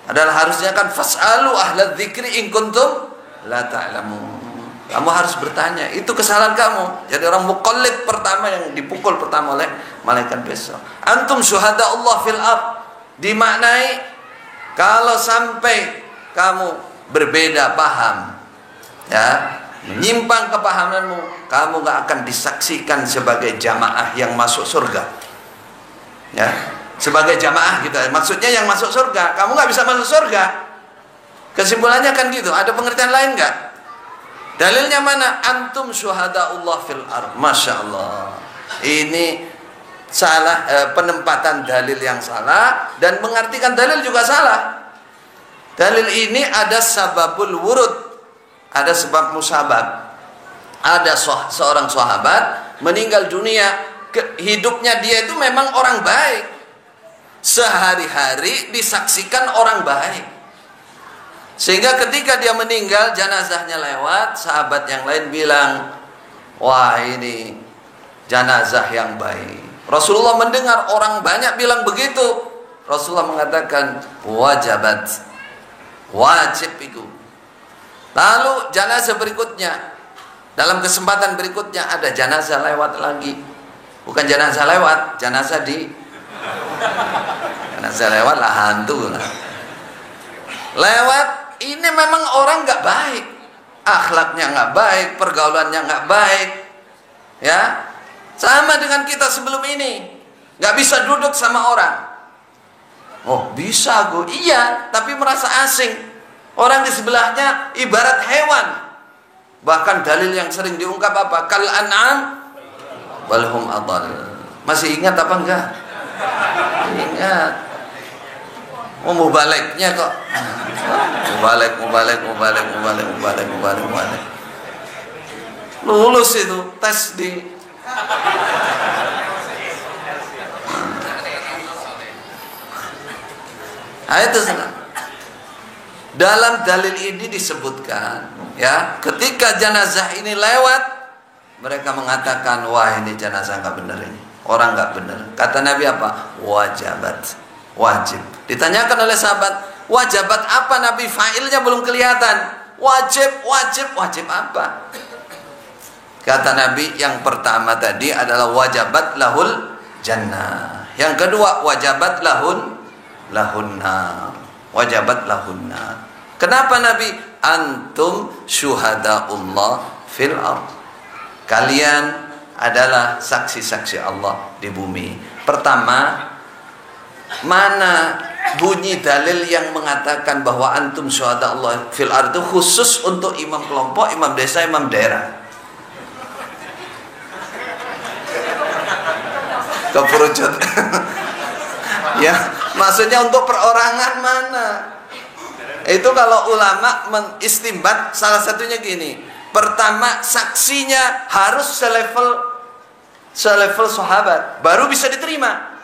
Adalah harusnya kan fas'alu ahla dzikri in kuntum la ta'lamun. Kamu harus bertanya, itu kesalahan kamu. Jadi orang muqallid pertama yang dipukul pertama oleh malaikat besok. Antum syuhada Allah fil ard. Dimaknai kalau sampai kamu berbeda paham, ya, menyimpang kepahamanmu, kamu gak akan disaksikan sebagai jamaah yang masuk surga. Ya, sebagai jamaah gitu. Maksudnya yang masuk surga, kamu gak bisa masuk surga. Kesimpulannya kan gitu. Ada pengertian lain gak? Dalilnya mana? Antum syuhadaullah fil ard. Masya Allah. Ini salah, penempatan dalil yang salah, dan mengartikan dalil juga salah. Dalil ini ada sababul wurud, ada sebab musabab. Ada seorang sahabat meninggal dunia, hidupnya dia itu memang orang baik, sehari-hari disaksikan orang baik, sehingga ketika dia meninggal, jenazahnya lewat, sahabat yang lain bilang, wah ini jenazah yang baik. Rasulullah mendengar orang banyak bilang begitu. Rasulullah mengatakan wajabat, wajib itu. Lalu jenazah berikutnya, dalam kesempatan berikutnya ada jenazah lewat lagi. Bukan jenazah lewat, jenazah lewat lah, hantu lah. Lewat, ini memang orang nggak baik, akhlaknya nggak baik, pergaulannya nggak baik, ya. Sama dengan kita sebelum ini, nggak bisa duduk sama orang. Oh bisa gue, iya, tapi merasa asing. Orang di sebelahnya ibarat hewan. Bahkan dalil yang sering diungkap apa? Kal an'am bal hum adall. Masih ingat apa enggak? Ingat. Mau baliknya kok. Mubalik. Lulus itu tes di itu dalam dalil ini disebutkan, ya, ketika jenazah ini lewat, mereka mengatakan, wah ini jenazah nggak benar, ini orang nggak benar. Kata Nabi apa? Wajabat, wajib. Ditanyakan oleh sahabat, wajabat apa Nabi? Fa'ilnya belum kelihatan. Wajib apa? Kata Nabi, yang pertama tadi adalah wajabat lahul jannah. Yang kedua wajabat lahunna. Wajabat lahunna. Kenapa Nabi? Antum syuhadaullah fil ard. Kalian adalah saksi-saksi Allah di bumi. Pertama, mana bunyi dalil yang mengatakan bahwa antum syuhada Allah fil ardh khusus untuk imam kelompok, imam desa, imam daerah? Keperucut. Ya, maksudnya untuk perorangan mana? Itu kalau ulama mengistimbat salah satunya gini. Pertama, saksinya harus selevel sahabat, baru bisa diterima.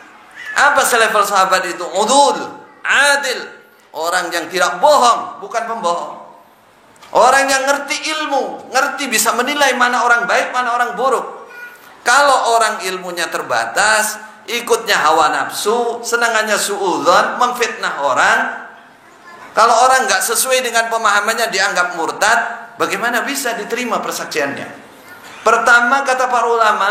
Apa selevel sahabat itu? Udul, adil, orang yang tidak bohong, bukan pembohong. Orang yang ngerti ilmu, ngerti bisa menilai mana orang baik, mana orang buruk. Kalau orang ilmunya terbatas, ikutnya hawa nafsu, senangannya suudzon, memfitnah orang. Kalau orang nggak sesuai dengan pemahamannya dianggap murtad, bagaimana bisa diterima persaksiannya? Pertama, kata para ulama,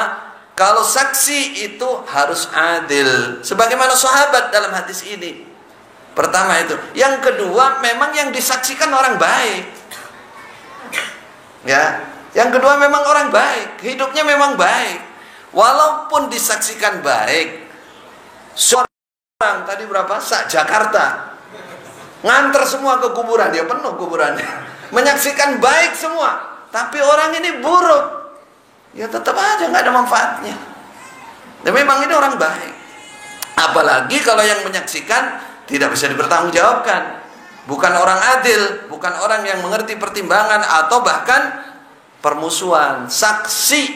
kalau saksi itu harus adil, sebagaimana sahabat dalam hadis ini. Pertama itu. Yang kedua, memang yang disaksikan orang baik. Ya, yang kedua memang orang baik, hidupnya memang baik. Walaupun disaksikan baik, seorang tadi berapa? Jakarta nganter semua ke kuburan, dia penuh kuburannya, menyaksikan baik semua, tapi orang ini buruk, ya tetap aja nggak ada manfaatnya. Dan memang ini orang baik. Apalagi kalau yang menyaksikan tidak bisa dipertanggungjawabkan, bukan orang adil, bukan orang yang mengerti pertimbangan, atau bahkan permusuhan. Saksi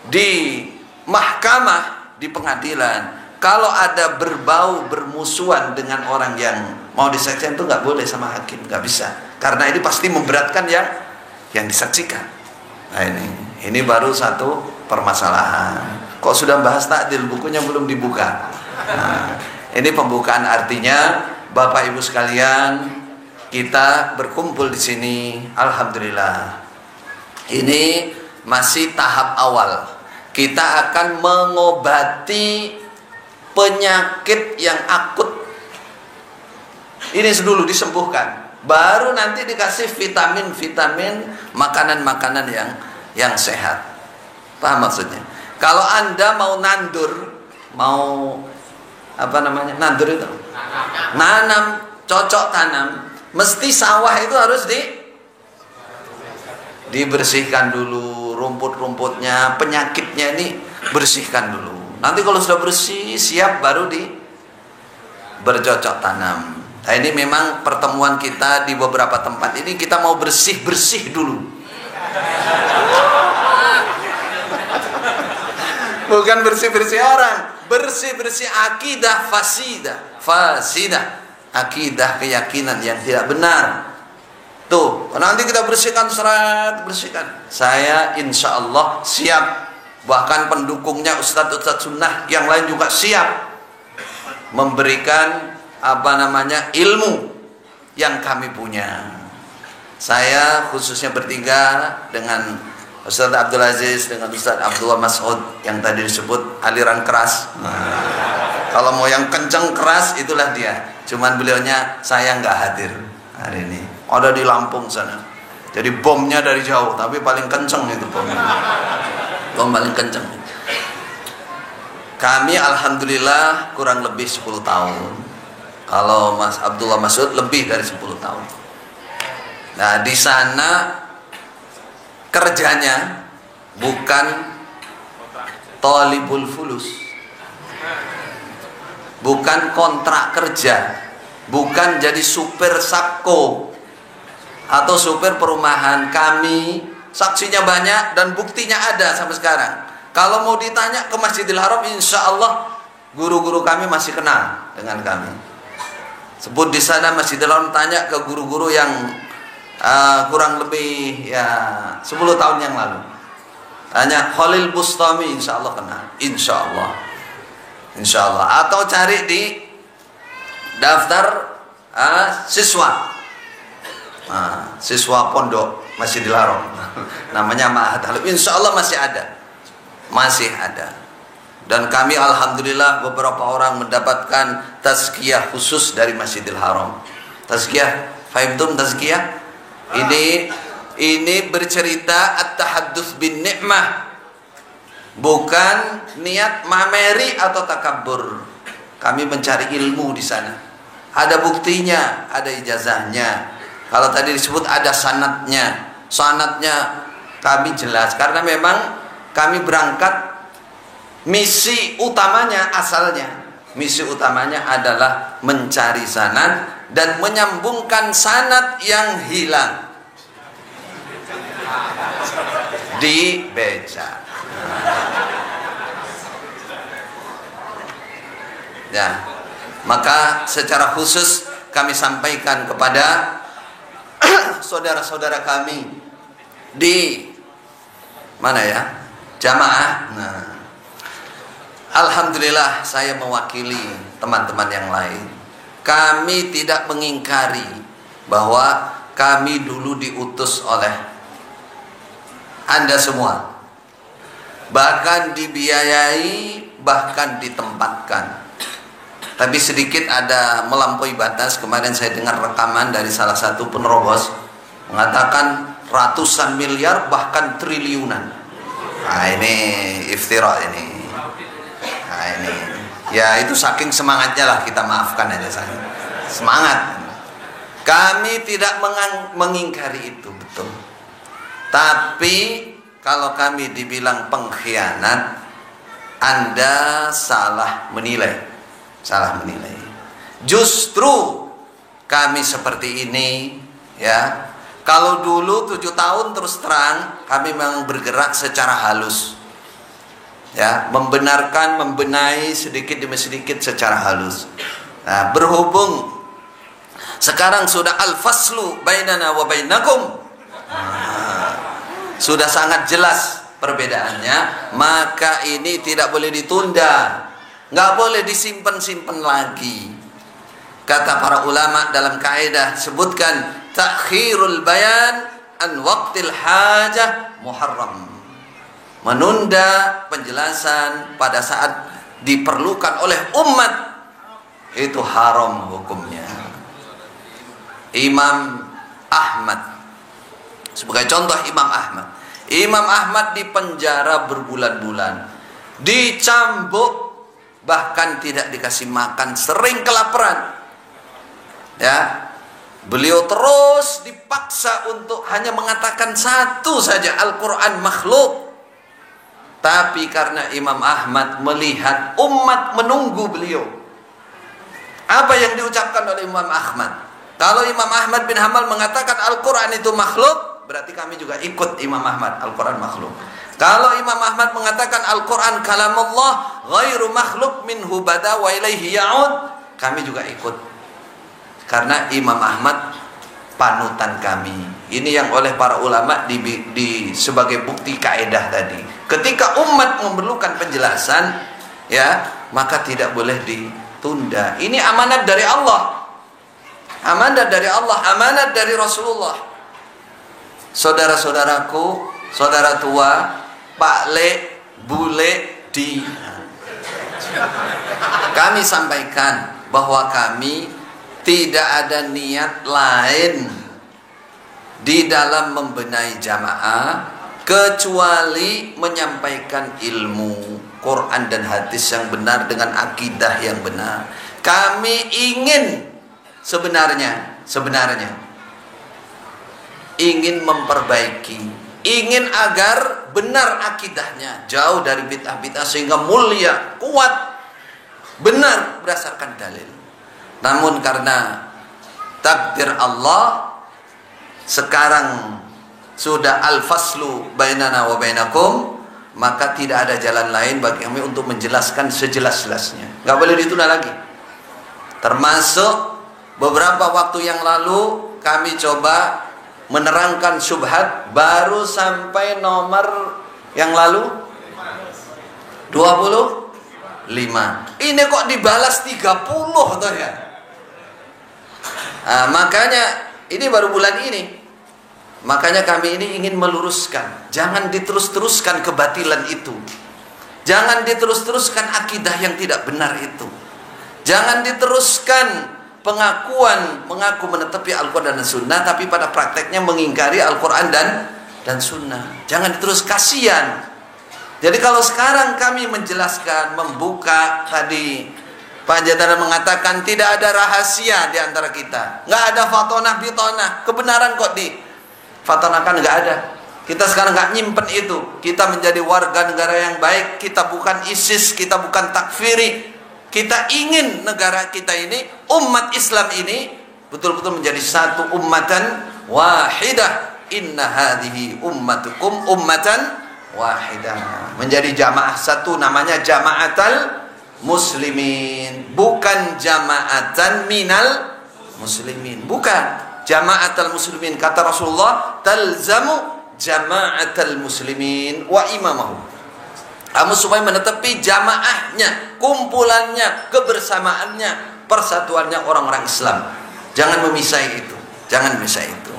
di mahkamah, di pengadilan, kalau ada berbau bermusuhan dengan orang yang mau disaksikan, itu nggak boleh sama hakim, nggak bisa, karena ini pasti memberatkan yang disaksikan. Nah ini baru satu permasalahan. Kok sudah bahas takdil, bukunya belum dibuka. Nah, ini pembukaan, artinya Bapak Ibu sekalian, kita berkumpul di sini, alhamdulillah. Ini masih tahap awal. Kita akan mengobati penyakit yang akut. Ini dulu disembuhkan, baru nanti dikasih vitamin-vitamin, makanan-makanan yang sehat. Paham maksudnya? Kalau Anda mau nandur, mau apa namanya? Nandur itu nanam, cocok tanam, mesti sawah itu harus dibersihkan dulu, rumput-rumputnya, penyakitnya ini bersihkan dulu. Nanti kalau sudah bersih, siap, baru bercocok tanam. Nah ini memang pertemuan kita di beberapa tempat ini, kita mau bersih-bersih dulu. Bukan bersih-bersih orang, bersih-bersih akidah fasidah, akidah keyakinan yang tidak benar. Tuh, nanti kita bersihkan, bersihkan. Saya insya Allah siap, bahkan pendukungnya ustadz-ustadz sunnah yang lain juga siap memberikan ilmu yang kami punya. Saya khususnya bertiga dengan Ustadz Abdul Aziz, dengan Ustadz Abdullah Mas'ud yang tadi disebut aliran keras. Kalau mau yang kenceng keras, itulah dia. Cuman beliaunya saya nggak hadir hari ini, ada di Lampung sana. Jadi bomnya dari jauh, tapi paling kenceng itu bomnya. Bom paling kenceng. Kami alhamdulillah kurang lebih 10 tahun. Kalau Mas Abdullah Mas'ud lebih dari 10 tahun. Nah di sana kerjanya bukan thalibul fulus, bukan kontrak kerja, bukan jadi supir Sabko atau supir perumahan. Kami saksinya banyak dan buktinya ada sampai sekarang. Kalau mau ditanya ke Masjidil Haram, insya Allah guru-guru kami masih kenal dengan kami. Sebut di sana Masjidil Haram, tanya ke guru-guru yang kurang lebih 10 tahun yang lalu. Tanya Khalil Bustami, insya Allah kenal, insya Allah. Atau cari di daftar siswa pondok Masjidil Haram, namanya Ma'had Halim, insya Allah masih ada. Dan kami alhamdulillah beberapa orang mendapatkan tazkiyah khusus dari Masjidil Haram. Tazkiyah, fahimtum tazkiyah? Ini bercerita at-tahadduts bin ni'mah. bukan niat mameri atau takabur. Kami mencari ilmu di sana. Ada buktinya, ada ijazahnya. Kalau tadi disebut ada sanadnya. Sanadnya kami jelas karena memang kami berangkat misi utamanya misi utamanya adalah mencari sanad dan menyambungkan sanad yang hilang di beca. Ya, maka secara khusus kami sampaikan kepada saudara-saudara kami di mana ya? Jamaah. Nah, alhamdulillah saya mewakili teman-teman yang lain. Kami tidak mengingkari bahwa kami dulu diutus oleh Anda semua. Bahkan dibiayai, bahkan ditempatkan. Tapi sedikit ada melampaui batas. Kemarin saya dengar rekaman dari salah satu penerobos mengatakan ratusan miliar bahkan triliunan. Nah ini iftira ini. Nah ini ya itu saking semangatnya lah, kita maafkan aja saya. Semangat. Kami tidak mengingkari itu, betul. Tapi kalau kami dibilang pengkhianat, Anda salah menilai. Justru kami seperti ini ya. Kalau dulu 7 tahun terus terang kami memang bergerak secara halus. Ya, membenahi sedikit demi sedikit secara halus. Nah, berhubung sekarang sudah al-faslu bainana wa bainakum. Sudah sangat jelas perbedaannya, maka ini tidak boleh ditunda. Nggak boleh disimpan-simpan lagi. Kata para ulama dalam kaidah sebutkan takhirul bayan an waqtil hajah muharram. Menunda penjelasan pada saat diperlukan oleh umat itu haram hukumnya. Imam Ahmad sebagai contoh, Imam Ahmad dipenjara berbulan-bulan, dicambuk, bahkan tidak dikasih makan, sering kelaparan. Ya, beliau terus dipaksa untuk hanya mengatakan satu saja, Al-Quran makhluk. Tapi karena Imam Ahmad melihat umat menunggu beliau, apa yang diucapkan oleh Imam Ahmad? Kalau Imam Ahmad bin Hanbal mengatakan Al-Quran itu makhluk, berarti kami juga ikut Imam Ahmad, Al-Quran makhluk. Kalau Imam Ahmad mengatakan Al-Quran kalamullah ghairu makhluk minhu bada wa ilaihi ya'ud, kami juga ikut. Karena Imam Ahmad panutan kami. Ini yang oleh para ulama sebagai bukti kaidah tadi. Ketika umat memerlukan penjelasan, ya, maka tidak boleh ditunda. Ini amanat dari Allah. Amanat dari Allah, amanat dari Rasulullah. Saudara-saudaraku, saudara tua, Pak Le, Bule, di kami sampaikan bahwa kami tidak ada niat lain di dalam membenahi jamaah kecuali menyampaikan ilmu Quran dan hadis yang benar dengan akidah yang benar. Kami ingin sebenarnya ingin memperbaiki, ingin agar benar akidahnya, jauh dari bid'ah-bid'ah sehingga mulia, kuat, benar berdasarkan dalil. Namun karena takdir Allah, sekarang sudah al-faslu bainana wa bainakum, maka tidak ada jalan lain bagi kami untuk menjelaskan sejelas-jelasnya. Gak boleh ditunda lagi. Termasuk beberapa waktu yang lalu kami coba menerangkan syubhat, baru sampai nomor yang lalu 25. Ini kok dibalas 30 toh ya. Nah, makanya ini baru bulan ini. Makanya kami ini ingin meluruskan, jangan diterus-teruskan kebatilan itu. Jangan diterus-teruskan akidah yang tidak benar itu. Jangan diteruskan pengakuan mengaku menetapi Al-Quran dan Sunnah, tapi pada prakteknya mengingkari Al-Quran dan Sunnah. Jangan terus, kasihan. Jadi kalau sekarang kami menjelaskan, membuka, tadi Pak Jadara mengatakan tidak ada rahasia di antara kita, nggak ada fatonah bitonah, kebenaran kok di fatonahkan, nggak ada. Kita sekarang nggak nyimpen itu. Kita menjadi warga negara yang baik. Kita bukan ISIS, kita bukan takfiri. Kita ingin negara kita ini, umat Islam ini betul-betul menjadi satu ummatan wahidah. Inna hadhihi ummatukum ummatan wahidah. Menjadi jamaah satu, namanya jama'atal muslimin, bukan jama'atan minal muslimin, bukan jama'atal muslimin. Kata Rasulullah, talzamu jama'atal muslimin wa imamahu. Kamu supaya menetapi jamaahnya, kumpulannya, kebersamaannya, persatuannya orang-orang Islam. Jangan memisah itu, jangan memisah itu.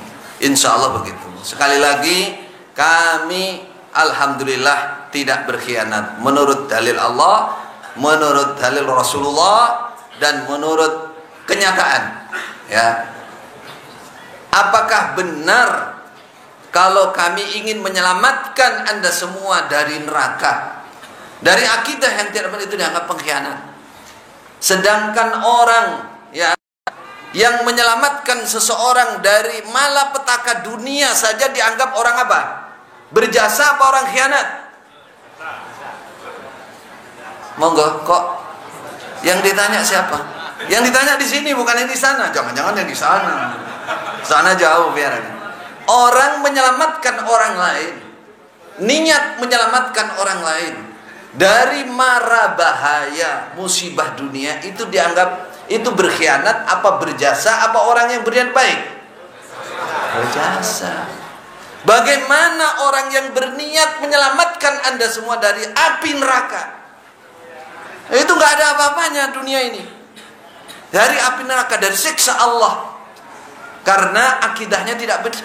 Insya Allah begitu. Sekali lagi, kami alhamdulillah tidak berkhianat menurut dalil Allah, menurut dalil Rasulullah, dan menurut kenyataan. Ya, apakah benar kalau kami ingin menyelamatkan Anda semua dari neraka, dari akidah yang tidak benar, itu dianggap pengkhianat? Sedangkan orang yang menyelamatkan seseorang dari malapetaka dunia saja dianggap orang apa? Berjasa apa orang khianat? Monggo, kok yang ditanya siapa? Yang ditanya di sini, bukan yang di sana. Jangan-jangan yang di sana. Sana jauh biar. Orang menyelamatkan orang lain, niat menyelamatkan orang lain dari mara bahaya musibah dunia, itu dianggap itu berkhianat apa berjasa apa orang yang berniat baik? Berjasa. Bagaimana orang yang berniat menyelamatkan Anda semua dari api neraka? Itu nggak ada apa-apanya dunia ini. Dari api neraka, dari siksa Allah. Karena akidahnya tidak benar.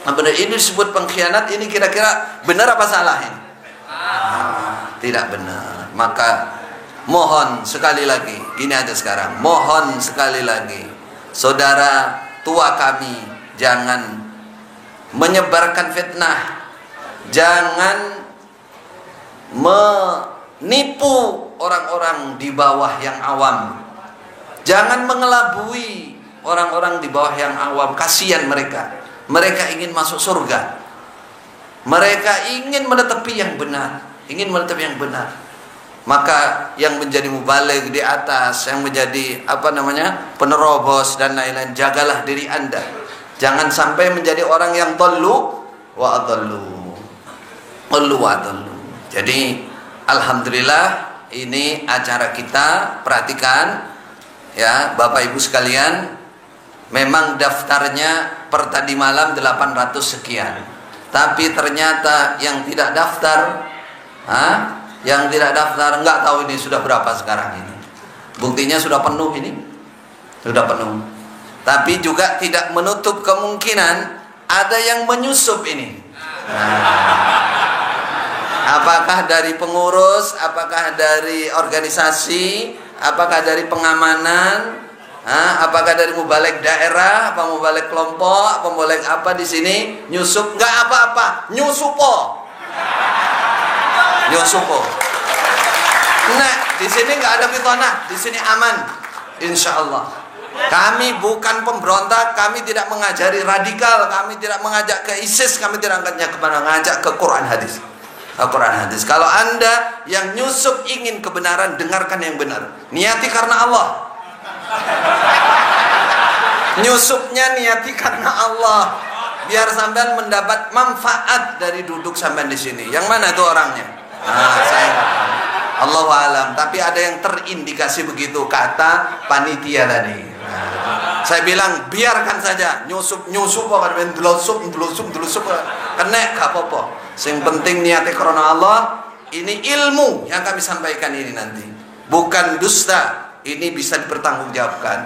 Benar, ini disebut pengkhianat. Ini kira-kira benar apa salah ini? Tidak benar. Maka mohon sekali lagi, gini aja sekarang, mohon sekali lagi, saudara tua kami, jangan menyebarkan fitnah, jangan menipu orang-orang di bawah yang awam, jangan mengelabui orang-orang di bawah yang awam. Kasihan mereka, mereka ingin masuk surga, mereka ingin menetapi yang benar, ingin menetapi yang benar. Maka yang menjadi mubaligh di atas, yang menjadi penerobos dan lain-lain, jagalah diri Anda. Jangan sampai menjadi orang yang dhallu wa adallu. Jadi alhamdulillah ini acara kita, perhatikan ya Bapak Ibu sekalian, memang daftarnya per tadi malam 800 sekian. Tapi ternyata yang tidak daftar, yang tidak daftar nggak tahu ini sudah berapa sekarang ini. Buktinya sudah penuh ini, sudah penuh. Tapi juga tidak menutup kemungkinan ada yang menyusup ini. Apakah dari pengurus, apakah dari organisasi, apakah dari pengamanan, apakah dari mubaligh daerah, apa mubaligh kelompok, apa mubaligh apa di sini nyusup? Nggak apa-apa, nyusupo. Nah, di sini nggak ada fitonah, di sini aman, insya Allah. Kami bukan pemberontak, kami tidak mengajari radikal, kami tidak mengajak ke ISIS, kami tidak mengajak ke Quran hadis. Al-Quran hadis. Kalau Anda yang nyusup ingin kebenaran, dengarkan yang benar. Niati karena Allah. Nyusupnya niati karena Allah. Biar sampean mendapat manfaat dari duduk sampean di sini. Yang mana itu orangnya? Saya Allahu alam. Tapi ada yang terindikasi begitu kata panitia tadi. Saya bilang biarkan saja nyusup kan delusup kena gak apa-apa. Yang penting niatnya karena Allah. Ini ilmu yang kami sampaikan ini nanti, bukan dusta. Ini bisa dipertanggungjawabkan.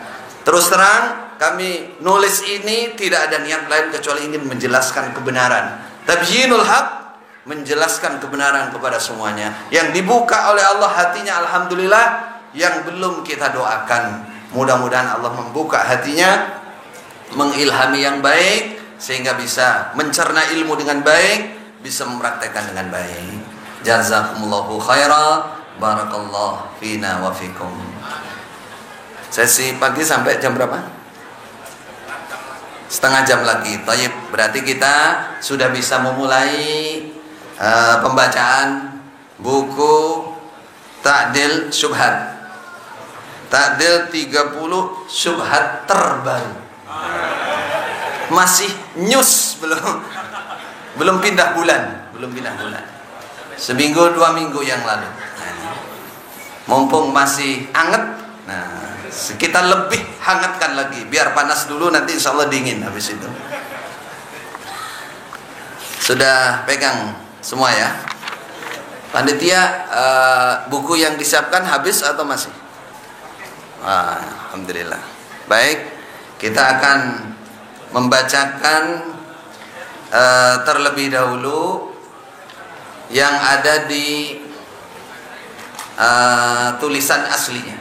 Terus terang, kami nulis ini tidak ada niat lain kecuali ingin menjelaskan kebenaran. Tabyinul haq, menjelaskan kebenaran kepada semuanya. Yang dibuka oleh Allah hatinya, alhamdulillah. Yang belum kita doakan, mudah-mudahan Allah membuka hatinya, mengilhami yang baik, sehingga bisa mencerna ilmu dengan baik, bisa mempraktekkan dengan baik. Jazakumullahu khairan. Barakallahu fina wa fikum. Sesi pagi sampai jam berapa? Setengah jam lagi. Tayyib, berarti kita sudah bisa memulai pembacaan buku Ta'dil Syubhat. Ta'dil 30 syubhat terbaru. Masih news, belum pindah bulan, seminggu 2 minggu yang lalu. Mumpung masih anget, nah kita lebih hangatkan lagi, biar panas dulu, nanti insya Allah dingin habis itu. Sudah pegang semua ya panitia? Buku yang disiapkan habis atau masih? Alhamdulillah. Baik, kita akan membacakan terlebih dahulu yang ada di tulisan aslinya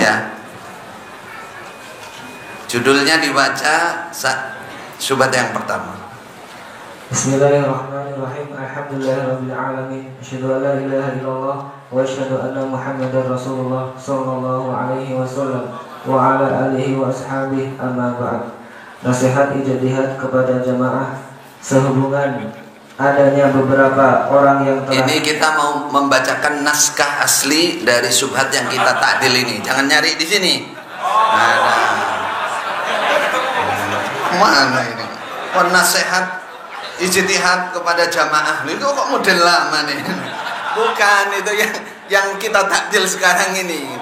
ya. Judulnya dibaca syubhat yang pertama. Bismillahirrahmanirrahim. Alhamdulillahirabbil alamin. Asyhadu an la ilaha illallah wa asyhadu anna Muhammadar Rasulullah sallallahu alaihi wasallam wa ala alihi wa ashabihi, amma ba'd. Nasihat ijtihad kepada jamaah sehubungan adanya beberapa orang yang telah. Ini kita mau membacakan naskah asli dari syubhat yang kita ta'dil ini. Jangan nyari di sini. Mana ini? Nasihat ijtihad kepada jamaah. Itu kok model lama nih? Bukan, itu yang kita ta'dil sekarang ini.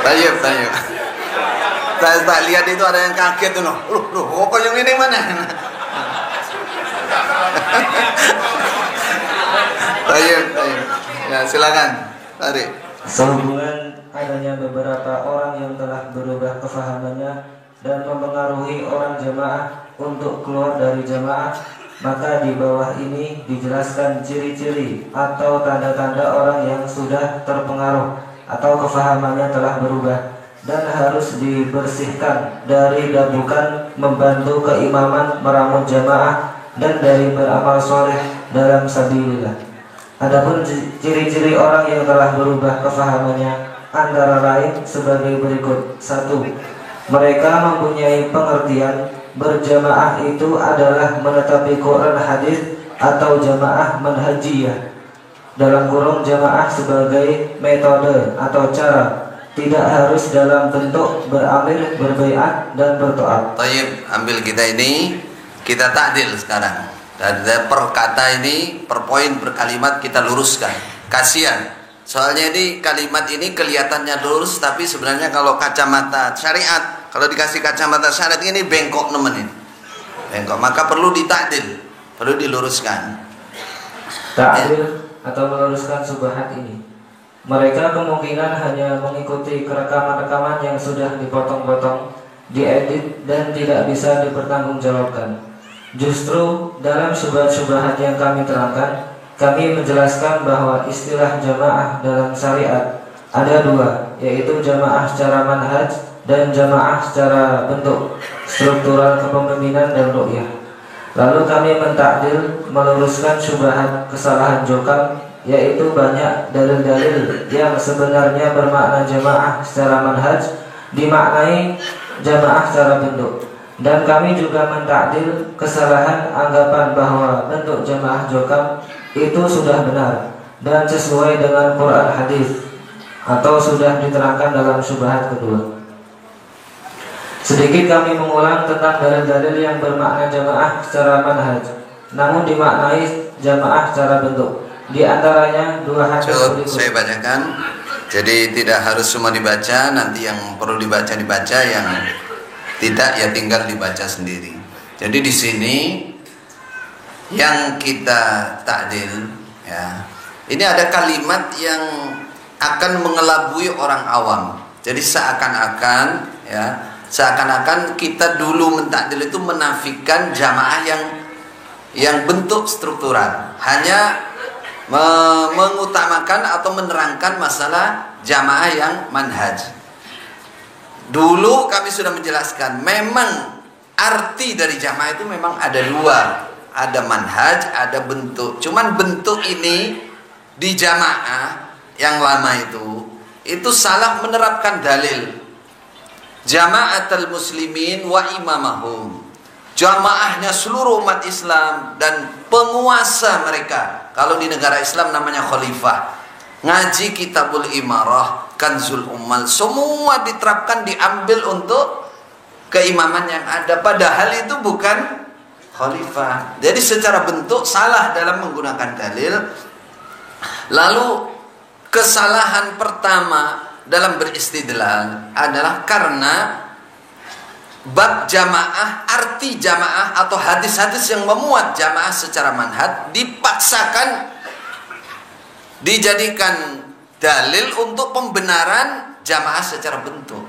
Tayyib. Saya tak lihat itu ada yang kaget tuh, loh, kok yang ini mana? Tayyib. Ya, silakan. Tarik. Sehubungan adanya beberapa orang yang telah berubah kefahamannya dan mempengaruhi orang jamaah untuk keluar dari jamaah, maka di bawah ini dijelaskan ciri-ciri atau tanda-tanda orang yang sudah terpengaruh atau kefahamannya telah berubah dan harus dibersihkan dari bukan membantu keimaman meramu jamaah dan dari beramal soleh dalam sabilillah. Adapun ciri-ciri orang yang telah berubah kefahamannya antara lain sebagai berikut. 1. Mereka mempunyai pengertian berjamaah itu adalah menetapi Quran hadis atau jamaah manhajiyah, dalam kurung jamaah sebagai metode atau cara, tidak harus dalam bentuk beramir, berbaiat dan bertoat. Tayyib, ambil kita ini, kita ta'dil sekarang. Dan per kata ini, per poin, per kalimat kita luruskan. Kasihan, soalnya ini kalimat ini kelihatannya lurus, tapi sebenarnya kalau kacamata syariat, kalau dikasih kacamata syariat ini bengkok nemenin. Bengkok, maka perlu dita'dil, perlu diluruskan. Ta'dil atau meluruskan syubhat ini. Mereka kemungkinan hanya mengikuti rekaman-rekaman yang sudah dipotong-potong, diedit dan tidak bisa dipertanggungjawabkan. Justru dalam syubhat-syubhat yang kami terangkan, kami menjelaskan bahwa istilah jamaah dalam syariat ada 2, yaitu jamaah secara manhaj dan jamaah secara bentuk, struktural kepemimpinan dan ru'yah. Lalu kami mentakdil meluruskan syubhat kesalahan jokam, yaitu banyak dalil-dalil yang sebenarnya bermakna jamaah secara manhaj dimaknai jamaah secara bentuk. Dan kami juga mentakdil kesalahan anggapan bahwa bentuk jamaah jokam itu sudah benar dan sesuai dengan Quran hadis atau sudah diterangkan dalam syubhat kedua. Sedikit kami mengulang tentang dalil-dalil yang bermakna jamaah secara manhaj namun dimaknai jamaah secara bentuk. Di antaranya 2 hadis berikut. Saya bacakan. Jadi tidak harus semua dibaca, nanti yang perlu dibaca, yang tidak ya tinggal dibaca sendiri. Jadi di sini yang kita ta'dil ya. Ini ada kalimat yang akan mengelabui orang awam. Jadi seakan-akan kita dulu mentakdil itu menafikan jamaah yang bentuk struktural, hanya mengutamakan atau menerangkan masalah jamaah yang manhaj. Dulu kami sudah menjelaskan memang arti dari jamaah itu memang ada 2. ada manhaj, ada bentuk. Cuman bentuk ini di jamaah yang lama itu salah menerapkan dalil. Jama'atul muslimin wa imamahum. Jamaahnya seluruh umat Islam dan penguasa mereka. Kalau di negara Islam namanya khalifah. Ngaji Kitabul Imarah, Kanzul Ummal, semua diterapkan, diambil untuk keimaman yang ada. Padahal itu bukan khalifah. Jadi secara bentuk salah dalam menggunakan dalil. Lalu kesalahan pertama dalam beristidlal adalah karena bab jamaah, arti jamaah atau hadis-hadis yang memuat jamaah secara manhaj dipaksakan dijadikan dalil untuk pembenaran jamaah secara bentuk.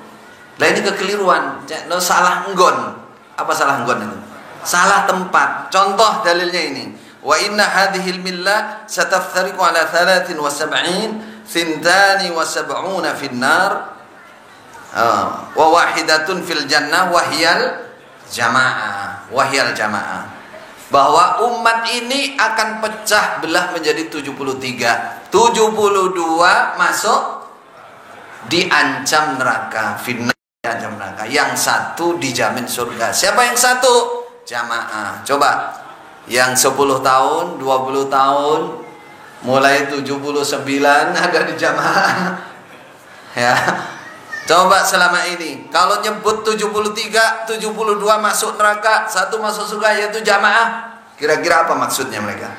Nah ini kekeliruan, salah enggon. Apa salah enggon itu? Salah tempat. Contoh dalilnya ini. Wa inna hadhil millah sataftariqu ala 73 thintani wa sab'una finnar wa wahidatun fil jannah wahyal jamaah, bahwa umat ini akan pecah belah menjadi 73. 72 masuk diancam neraka, finnar, diancam neraka. Yang satu dijamin surga. Siapa yang satu? Jamaah. Coba yang 10 tahun, 20 tahun, mulai 79 ada di jamaah. Ya. Coba selama ini kalau nyebut 73, 72 masuk neraka, satu masuk surga, yaitu jamaah. Kira-kira apa maksudnya mereka?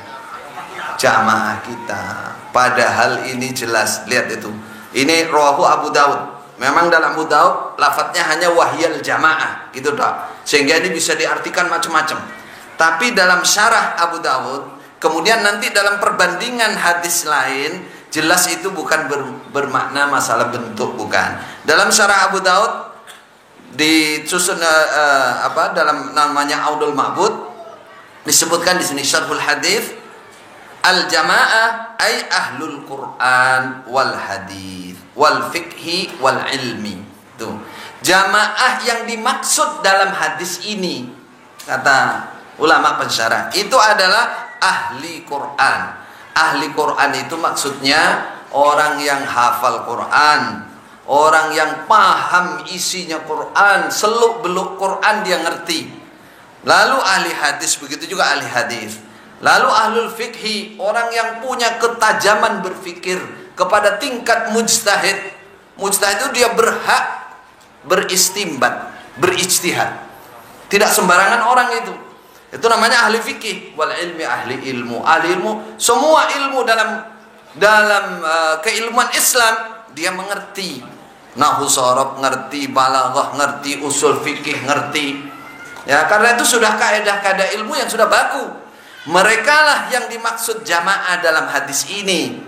Jamaah kita. Padahal ini jelas, lihat itu. Ini rawahu Abu Daud. Memang dalam Abu Daud lafadznya hanya wahyal jamaah, gitu dah. Sehingga ini bisa diartikan macam-macam. Tapi dalam syarah Abu Daud, kemudian nanti dalam perbandingan hadis lain, jelas itu bukan bermakna masalah bentuk, bukan. Dalam syarah Abu Daud disusun dalam namanya Audul Ma'bud disebutkan di sini syarhul hadis al jamaah ay ahlul Quran wal hadis wal fikhi wal ilmi. Tuh. Jamaah yang dimaksud dalam hadis ini, kata ulama pensyarah, itu adalah ahli Quran. Ahli Quran itu maksudnya orang yang hafal Quran, orang yang paham isinya Quran, seluk-beluk Quran dia ngerti. Lalu ahli hadis, begitu juga ahli hadis. Lalu ahlul fikhi, orang yang punya ketajaman berfikir kepada tingkat mujtahid. Mujtahid itu dia berhak beristimbat, berijtihad. Tidak sembarangan orang itu. Itu namanya ahli fikih. Wal ilmi, ahli ilmu. Ahli ilmu, semua ilmu dalam keilmuan Islam dia mengerti. Nahwu sharaf ngerti, balaghah ngerti, usul fikih ngerti. Ya, karena itu sudah kaidah-kaidah ilmu yang sudah baku. Mereka lah yang dimaksud jamaah dalam hadis ini.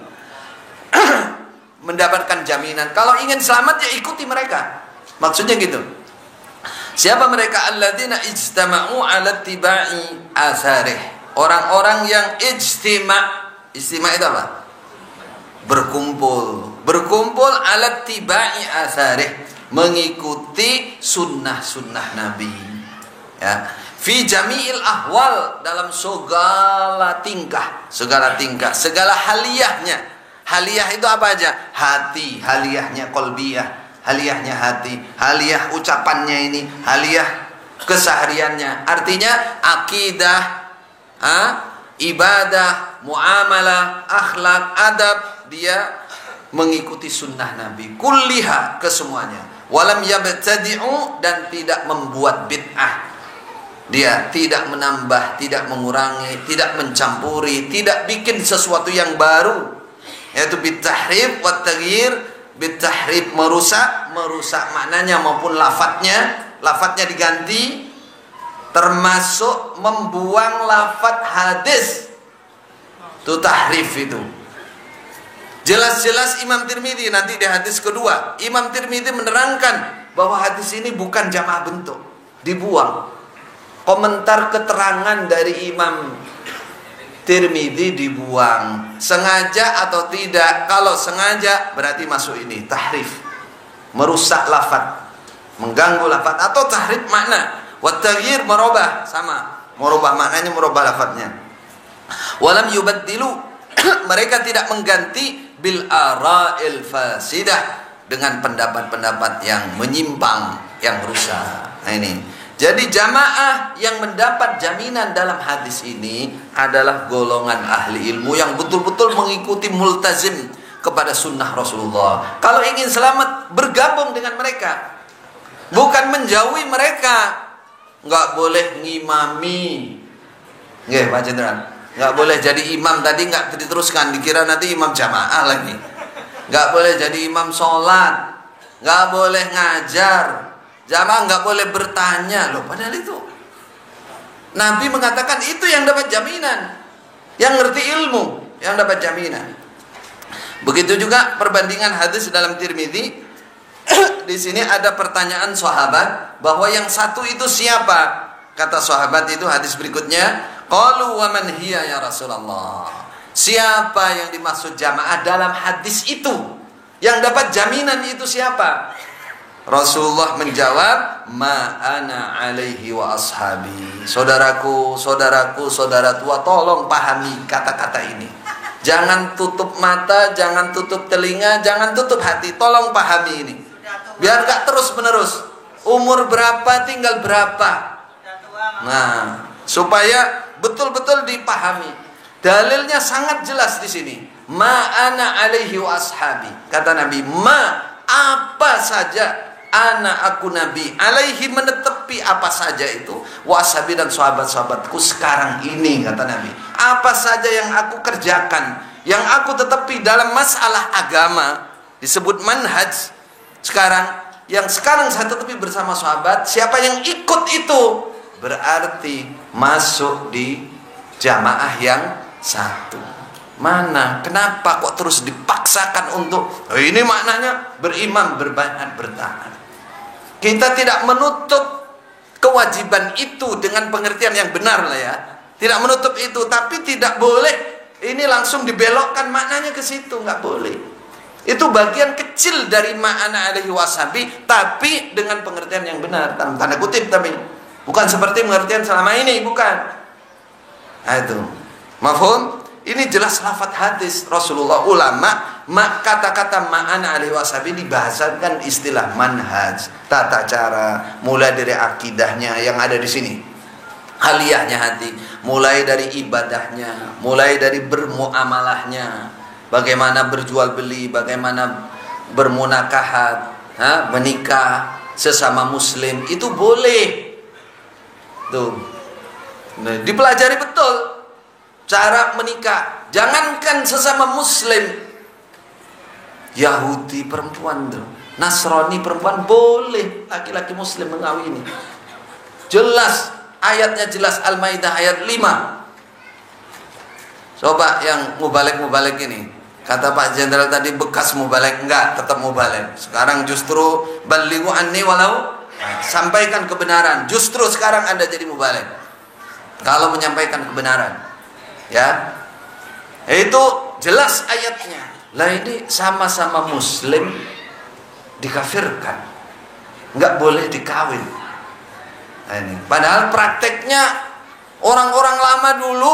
Mendapatkan jaminan. Kalau ingin selamat ya ikuti mereka. Maksudnya gitu. Siapa mereka? Alladzina ijtama'u 'ala tibai atharih. Orang-orang yang ijtima'. Ijtima' itu apa? Berkumpul 'ala tibai atharih, mengikuti sunnah-sunnah Nabi. Ya. Fi jami'il ahwal, dalam segala tingkah, segala haliyahnya. Haliyah itu apa aja? Hati, haliyahnya qalbiyah, haliyahnya hati, haliyah ucapannya ini, haliyah kesehariannya. Artinya akidah, ibadah, muamalah, akhlak, adab, dia mengikuti sunnah Nabi. Kulliha, kesemuanya. Walam yabtadi'u, dan tidak membuat bid'ah. Dia tidak menambah, tidak mengurangi, tidak mencampuri, tidak bikin sesuatu yang baru. Yaitu bitahrif wa taghyir. Bitahrif merusak maknanya maupun lafadznya diganti, termasuk membuang lafadz hadis. Itu tahrif itu. Jelas-jelas Imam Tirmidzi nanti di hadis kedua, Imam Tirmidzi menerangkan bahwa hadis ini bukan jamaah bentuk, dibuang. Komentar keterangan dari Imam Tirmidzi dibuang, sengaja atau tidak. Kalau sengaja berarti masuk ini tahrif, merusak lafadz, mengganggu lafadz, atau tahrif makna. Wa taghyir merubah, sama. Merubah maknanya, merubah lafadznya. Walam yubaddilu mereka tidak mengganti bil ara'il fasidah dengan pendapat-pendapat yang menyimpang, yang rusak. Nah ini. Jadi jamaah yang mendapat jaminan dalam hadis ini adalah golongan ahli ilmu yang betul-betul mengikuti multazim kepada sunnah Rasulullah. Kalau ingin selamat, bergabung dengan mereka, bukan menjauhi mereka. Nggak boleh ngimami. Nggih, Pak Jenderal. Nggak boleh jadi imam, tadi nggak diteruskan, dikira nanti imam jamaah lagi. Nggak boleh jadi imam sholat, nggak boleh ngajar, jamaah nggak boleh bertanya. Loh, padahal itu Nabi mengatakan itu yang dapat jaminan, yang ngerti ilmu, yang dapat jaminan. Begitu juga perbandingan hadis dalam Tirmidzi. Di sini ada pertanyaan sahabat bahwa yang satu itu siapa? Kata sahabat itu hadis berikutnya, qalu wa man hiya ya Rasulullah. Siapa yang dimaksud jamaah dalam hadis itu? Yang dapat jaminan itu siapa? Rasulullah menjawab, ma ana alaihi wa ashabi. Saudaraku, saudaraku, saudara tua, tolong pahami kata-kata ini. Jangan tutup mata, jangan tutup telinga, jangan tutup hati. Tolong pahami ini. Biar gak terus menerus. Umur berapa tinggal berapa. Nah, supaya betul-betul dipahami. Dalilnya sangat jelas di sini. Ma ana alaihi wa ashabi. Kata Nabi, ma apa saja ana aku Nabi alaihi menetepi apa saja itu, wa ashabi dan sahabat-sahabatku sekarang ini, kata Nabi. Apa saja yang aku kerjakan, yang aku tetepi dalam masalah agama, disebut manhaj. Yang sekarang saya tetepi bersama sahabat, siapa yang ikut itu berarti masuk di jamaah yang satu. Mana? Kenapa kok terus dipaksakan untuk ini maknanya beriman, berbaiat, bertaat? Kita tidak menutup kewajiban itu dengan pengertian yang benar lah ya. Tidak menutup itu, tapi tidak boleh ini langsung dibelokkan maknanya ke situ, nggak boleh. Itu bagian kecil dari ma'ana alaihi wasabi, tapi dengan pengertian yang benar, tanda kutip, tapi bukan seperti pengertian selama ini, bukan. Nah itu, mafhum? Ini jelas lafaz hadis Rasulullah. Ulama kata-kata ma'ana alaihi wasabi dibahasakan istilah manhaj, tata cara, mulai dari akidahnya yang ada di sini, aliyahnya hati, mulai dari ibadahnya, mulai dari bermuamalahnya, bagaimana berjual beli, bagaimana bermunakahat, menikah sesama muslim, itu boleh. Tuh. Nah, dipelajari betul cara menikah. Jangankan sesama muslim, Yahudi perempuan tuh, Nasrani perempuan boleh laki-laki muslim mengawini. Jelas, ayatnya jelas, Al-Maidah ayat 5. Coba yang mubalek ini. Kata Pak Jenderal tadi bekas mubalek, enggak, tetap mubalek. Sekarang justru balighu anni walau, sampaikan kebenaran. Justru sekarang Anda jadi mubalek kalau menyampaikan kebenaran. Ya. Itu jelas ayatnya. Lah ini sama-sama muslim dikafirkan. Enggak boleh dikawin. Nah, ini. Padahal prakteknya orang-orang lama dulu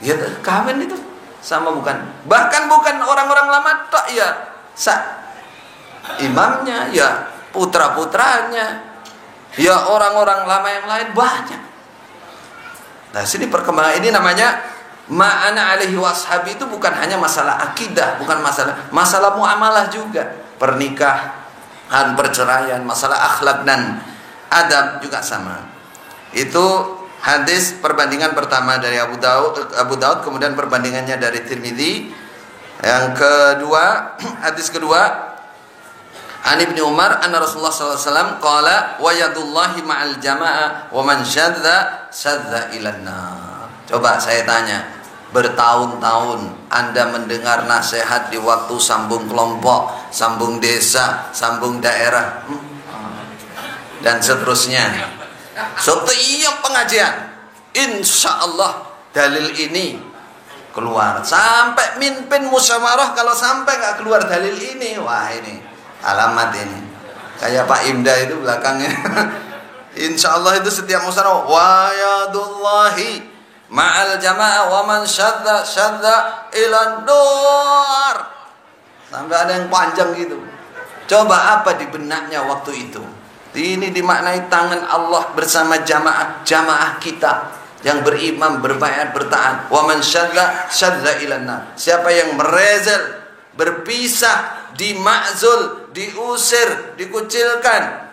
ya kawin itu sama bukan, bahkan bukan orang-orang lama tak ya, imamnya ya, putra-putranya ya, orang-orang lama yang lain banyak. Nah sini perkembangan ini namanya ma'ana alaihi washabi, itu bukan hanya masalah akidah, bukan masalah muamalah juga, pernikahan, perceraian, masalah akhlak dan adab juga sama. Itu hadis perbandingan pertama dari Abu Daud, kemudian perbandingannya dari Tirmidzi. Yang kedua, hadis kedua, An Ibnu Umar anna Rasulullah sallallahu alaihi wasallam qala wa yadullahi ma'al jamaah wa man syadza ilan nar. Coba saya tanya, bertahun-tahun Anda mendengar nasihat di waktu sambung kelompok, sambung desa, sambung daerah, dan seterusnya. Setiap pengajian, insya Allah dalil ini keluar. Sampai mimpin musyawarah, kalau sampai nggak keluar dalil ini, wah ini alamat ini. Kayak Pak Imda itu belakangnya Insya Allah itu setiap musyawarah wa yadullahi ma'al jamaah wa man syadda ilan dur. Sampai ada yang panjang gitu. Coba apa di benaknya waktu itu? Ini dimaknai tangan Allah bersama jamaah kita yang beriman, berbaiat, bertaat. Wa man syadda ilan nar. Siapa yang merezel, berpisah, dimakzul, diusir, dikucilkan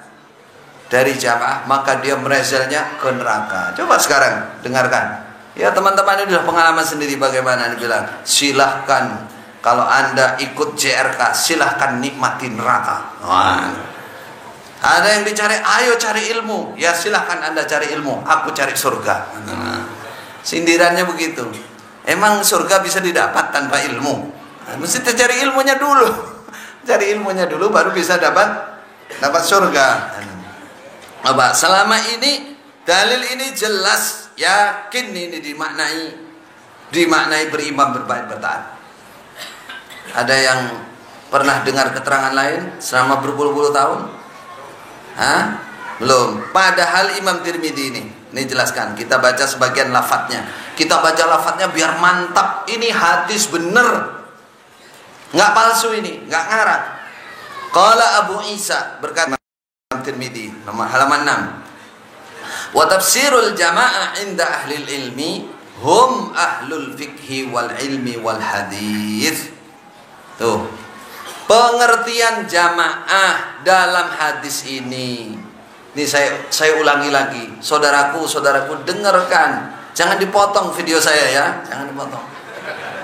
dari jamaah, maka dia merezelnya ke neraka. Coba sekarang dengarkan. Ya teman-teman, ini adalah pengalaman sendiri bagaimana dibilang. Silahkan kalau Anda ikut JRK, silahkan nikmati neraka. Wah. Ada yang dicari, ayo cari ilmu. Ya silahkan Anda cari ilmu, aku cari surga. Sindirannya begitu. Emang surga bisa didapat tanpa ilmu? Mesti cari ilmunya dulu. Cari ilmunya dulu baru bisa dapat surga. Apa? Selama ini dalil ini jelas, yakin ini dimaknai beriman, berbaik, bertaat. Ada yang pernah dengar keterangan lain selama berpuluh-puluh tahun? Hah? Belum. Padahal Imam Tirmidzi ini jelaskan. Kita baca sebagian lafadznya. Kita baca lafadznya biar mantap. Ini hadis bener, nggak palsu ini, nggak ngarang. Qala Abu Isa, berkata Tirmidzi, halaman 6. Wa tafsirul jamaah inda ahlil ilmi hum ahlul fikhi wal ilmi wal hadis. Tuh, pengertian jamaah dalam hadis ini saya ulangi lagi, saudaraku dengarkan, jangan dipotong video saya ya, jangan dipotong.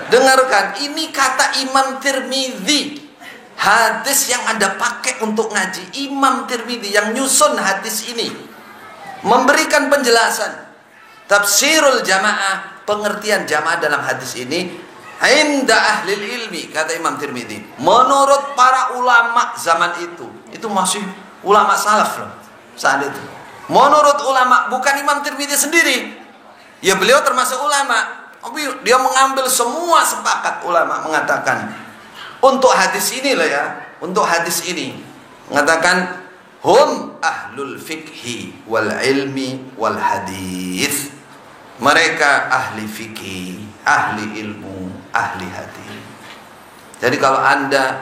Dengarkan, ini kata Imam Tirmidzi. Hadis yang Anda pakai untuk ngaji, Imam Tirmidzi yang nyusun hadis ini memberikan penjelasan tafsirul jamaah, pengertian jamaah dalam hadis ini inda ahlil ilmi, kata Imam Tirmidzi, menurut para ulama zaman itu masih ulama salaf loh saat itu. Menurut ulama, bukan Imam Tirmidzi sendiri. Ya beliau termasuk ulama, dia mengambil semua sepakat ulama mengatakan untuk hadis ini lah ya, untuk hadis ini mengatakan hum ahlul fikhi wal ilmi wal hadis. Mereka ahli fikih, ahli ilmu, ahli hadis. Jadi kalau Anda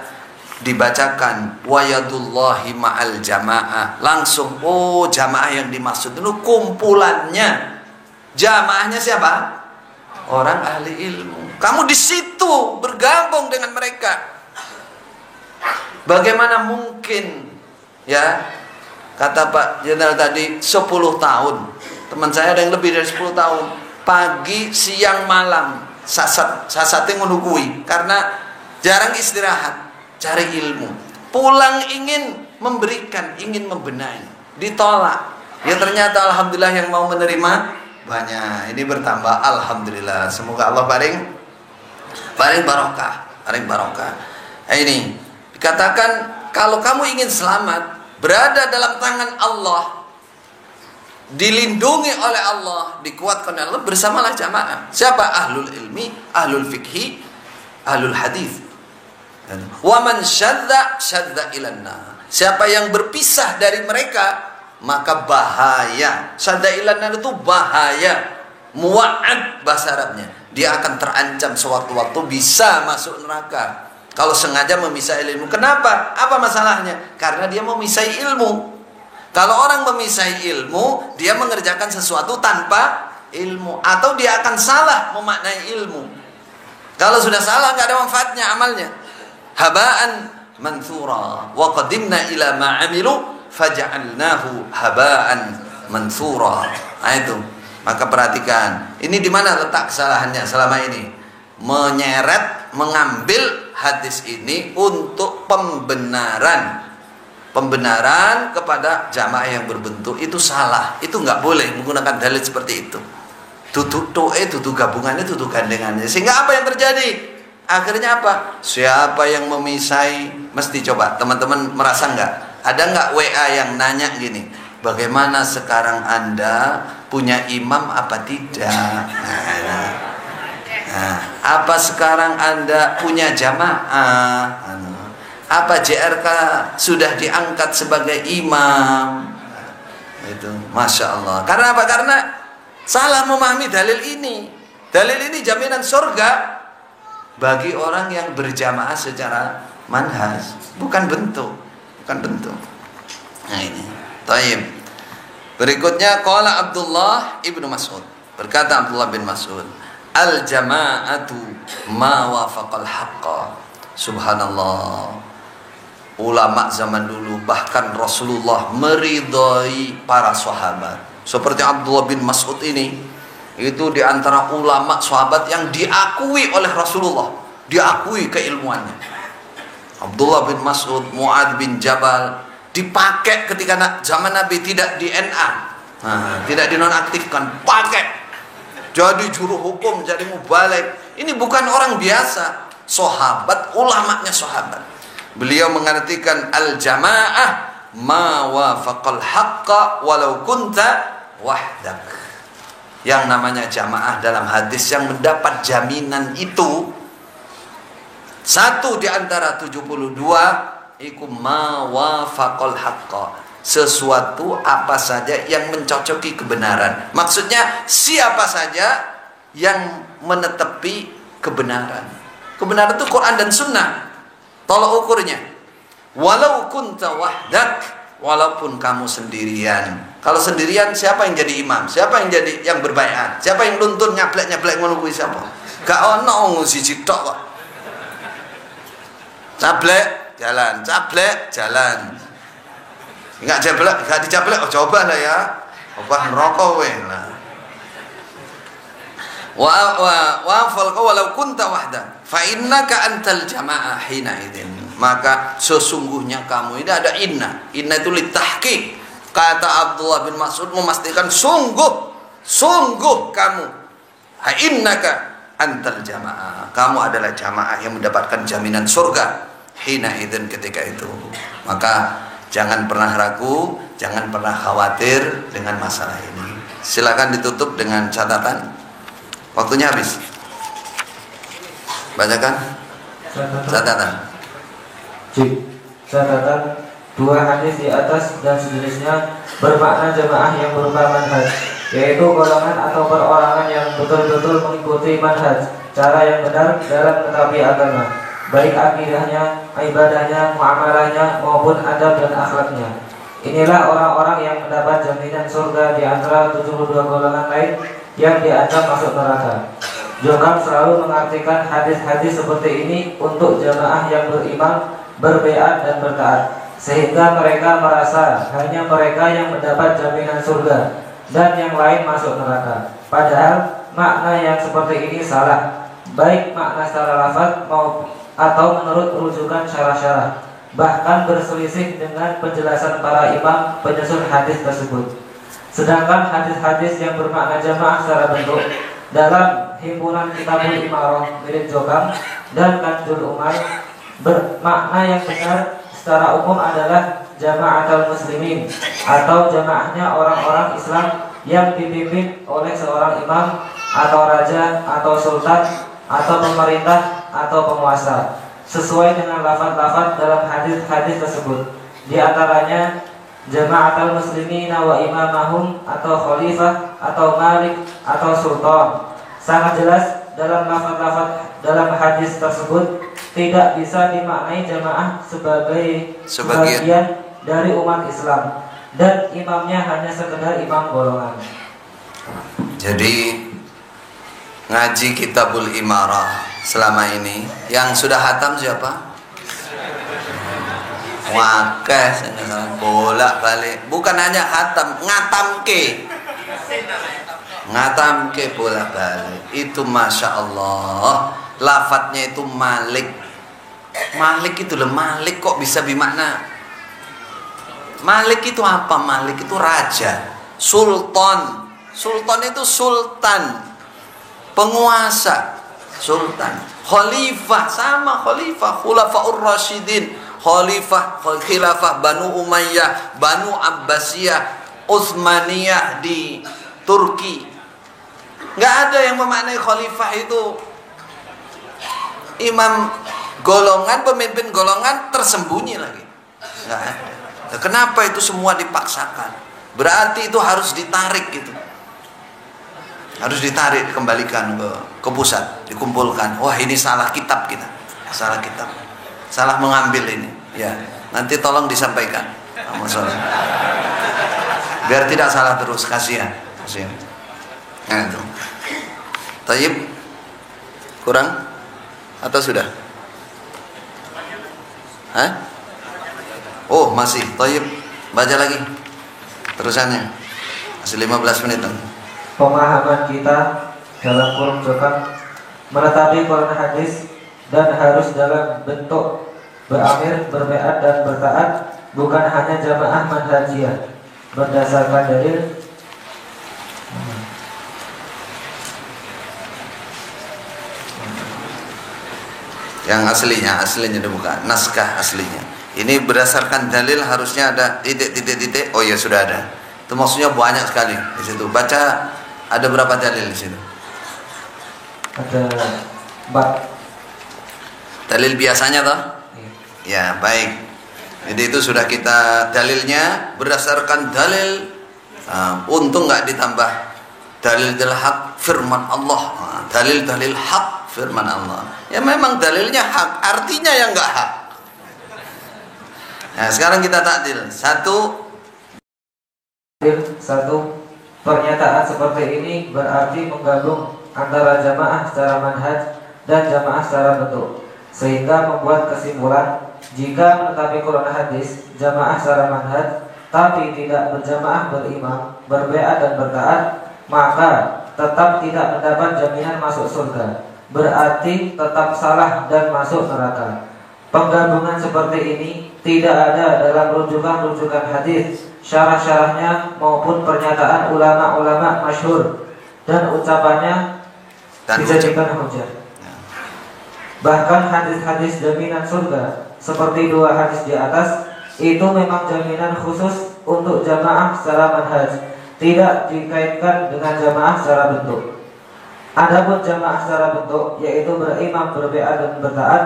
dibacakan wayadullahi ma'al jamaah, langsung jamaah yang dimaksud itu kumpulannya. Jamaahnya siapa? Orang ahli ilmu. Kamu di situ bergabung dengan mereka. Bagaimana mungkin ya? Kata Pak Jenderal tadi 10 tahun. Teman saya ada yang lebih dari 10 tahun. Pagi, siang, malam sasate menungui karena jarang istirahat, cari ilmu. Pulang ingin memberikan, ingin membenahi, ditolak. Ya ternyata alhamdulillah yang mau menerima banyak. Ini bertambah, alhamdulillah. Semoga Allah paling barokah. Ini dikatakan kalau kamu ingin selamat, berada dalam tangan Allah, dilindungi oleh Allah, dikuatkan oleh Allah, bersamalah jamaah. Siapa? Ahlul ilmi, ahlul fikhi, ahlul hadis. Wa man syadda ilan nar. Siapa yang berpisah dari mereka, maka bahaya. Syadda ilan nar itu bahaya. Mu'ad bahasa Arabnya. Dia akan terancam sewaktu-waktu bisa masuk neraka kalau sengaja memisahkan ilmu. Kenapa? Apa masalahnya? Karena dia memisahkan ilmu. Kalau orang memisahkan ilmu, dia mengerjakan sesuatu tanpa ilmu, atau dia akan salah memaknai ilmu. Kalau sudah salah, nggak ada manfaatnya amalnya. Haba'an manthura. Wa qadimna ila ma'amilu faja'alnahu haba'an manthura. Nah itu. Maka perhatikan, ini di mana letak kesalahannya selama ini? Menyeret, mengambil hadis ini untuk pembenaran kepada jamaah yang berbentuk itu salah. Itu nggak boleh menggunakan dalil seperti itu. Tutu gabungannya, tutu gandengannya. Sehingga apa yang terjadi? Akhirnya apa? Siapa yang memisahi? Mesti coba teman-teman merasa nggak? Ada nggak WA yang nanya gini, bagaimana sekarang Anda punya imam apa tidak? Apa sekarang Anda punya jamaah? Apa JRK sudah diangkat sebagai imam? Itu Masya Allah. Karena apa? Karena salah memahami dalil ini. Dalil ini jaminan surga bagi orang yang berjamaah secara manhaj, bukan bentuk. Nah ini. Taib. Berikutnya qala Abdullah ibnu Mas'ud. Berkata Abdullah bin Mas'ud, al jama'atu ma wafaqal haqqa. Subhanallah. Ulama zaman dulu, bahkan Rasulullah meridhai para sahabat. Seperti Abdullah bin Mas'ud ini, itu di antara ulama sahabat yang diakui oleh Rasulullah, diakui keilmuannya. Abdullah bin Mas'ud, Mu'adz bin Jabal dipakai ketika zaman Nabi tidak di NA, tidak dinonaktifkan, pakai jadi juru hukum, jadi mubalik. Ini bukan orang biasa, sahabat, ulamanya sahabat. Beliau mengartikan al-jamaah ma wafaqal haqqa walau kunta wahdak. Yang namanya jamaah dalam hadis yang mendapat jaminan itu satu di antara 72 iku ma wafaqal haqqa. Sesuatu apa saja yang mencocoki kebenaran. Maksudnya siapa saja yang menetepi kebenaran. Kebenaran itu Quran dan Sunnah. Tolak ukurnya. Walau kunta wahdak, walaupun kamu sendirian. Kalau sendirian siapa yang jadi imam? Siapa yang jadi yang berbaiat? Siapa yang nuntun nyablek-nyablek ngono kuwi siapa? Gak ono wong siji tok kok. Cablek jalan, cablek jalan. Enggak jablek, enggak dicablek, oh coba lah ya. Obah neraka we lah. Wa falqa walau kunta wahda fa innaka antal jamaah hina idzin. Maka sesungguhnya kamu ini ada inna itu litahqiq. Kata Abdullah bin Mas'ud memastikan sungguh kamu ha innaka antal jamaah, kamu adalah jamaah yang mendapatkan jaminan surga hina idzin, ketika itu. Maka jangan pernah ragu, jangan pernah khawatir dengan masalah ini. Silakan ditutup dengan catatan. Waktunya habis. Bacakan catatan. Catatan, dua hadis di atas dan sejenisnya bermakna jamaah yang berupa manhaj, yaitu golongan atau perorangan yang betul-betul mengikuti manhaj, cara yang benar dalam menetapi agama, baik akidahnya, ibadahnya, muamalahnya maupun adab dan akhlaknya. Inilah orang-orang yang mendapat jaminan surga di antara 72 golongan lain yang diancam masuk neraka. Jokam selalu mengartikan hadis-hadis seperti ini untuk jamaah yang beriman, berbeat dan bertaat, sehingga mereka merasa hanya mereka yang mendapat jaminan surga dan yang lain masuk neraka. Padahal makna yang seperti ini salah, baik makna secara lafaz atau menurut rujukan syarah-syarah, bahkan berselisih dengan penjelasan para imam penyusun hadis tersebut. Sedangkan hadis-hadis yang bermakna jamaah secara bentuk dalam himpunan Kitabul Imarah milik Jokam dan Kanjul Umar bermakna yang benar secara umum adalah jama'atul muslimin, atau jamaahnya orang-orang Islam yang dipimpin oleh seorang imam atau raja atau sultan atau pemerintah atau penguasa, sesuai dengan lafaz-lafaz dalam hadis-hadis tersebut. Di antaranya jama'atul muslimin wa imamahum, atau khalifah, atau malik, atau sultan. Sangat jelas dalam lafaz-lafaz dalam hadis tersebut tidak bisa dimaknai jamaah sebagai sebagian dari umat Islam dan imamnya hanya sekedar imam golongan. Jadi ngaji Kitabul Imarah selama ini yang sudah hatam siapa? Wakeh, bolak balik, bukan hanya hatam, ngatamke bolak balik. Itu masya Allah, lafadznya itu malik. Malik itu loh, malik kok bisa bermakna. Malik itu apa? Malik itu raja, sultan. Sultan itu sultan, penguasa, sultan. Khalifah sama khalifah, khulafaur rasyidin, khalifah, khilafah Banu Umayyah, Banu Abbasiyah, Utsmaniyah di Turki. Nggak ada yang memaknai khalifah itu imam golongan, pemimpin golongan tersembunyi lagi. Nggak ada. Nah, kenapa itu semua dipaksakan? Berarti itu harus ditarik gitu. Harus ditarik, kembalikan ke pusat, dikumpulkan. Wah, ini salah kitab kita. Salah kitab. Salah mengambil ini. Ya, nanti tolong disampaikan. Biar tidak salah terus, kasihan. Nah, itu. Tayyib, kurang atau sudah? Hah? Oh, masih. Tayyib, baca lagi terusannya. Masih 15 menit. Pemahaman kita dalam kurung jokam menetapi Quran hadis dan harus dalam bentuk beramir, berbeat dan bertaat, bukan hanya jamaah manhajiyah berdasarkan dalil yang aslinya itu bukan naskah aslinya. Ini berdasarkan dalil, harusnya ada titik. Oh ya, sudah ada. Itu maksudnya banyak sekali di situ. Baca, ada berapa dalil di situ? ada 4 dalil biasanya toh? Ya, baik. Jadi itu sudah kita dalilnya berdasarkan dalil. Untung nggak ditambah dalil hak firman Allah. Dalil hak firman Allah. Ya memang dalilnya hak, artinya yang nggak hak. Nah, sekarang kita takdil. Satu, pernyataan seperti ini berarti menggabung antara jamaah secara manhaj dan jamaah secara bentuk, sehingga membuat kesimpulan jika menetapi Quran hadis jamaah secara manhaj tapi tidak berjamaah berimam, berbeat dan bertaat, maka tetap tidak mendapat jaminan masuk surga, berarti tetap salah dan masuk neraka. Penggabungan seperti ini tidak ada dalam rujukan hadis, syarah-syarahnya maupun pernyataan ulama-ulama masyhur dan ucapannya dijadikan hujah. Bahkan hadis-hadis jaminan surga seperti 2 hadis di atas itu memang jaminan khusus untuk jamaah secara manhaj, tidak dikaitkan dengan jamaah secara bentuk. Adapun jamaah secara bentuk, yaitu berimam, berbeat dan bertaat,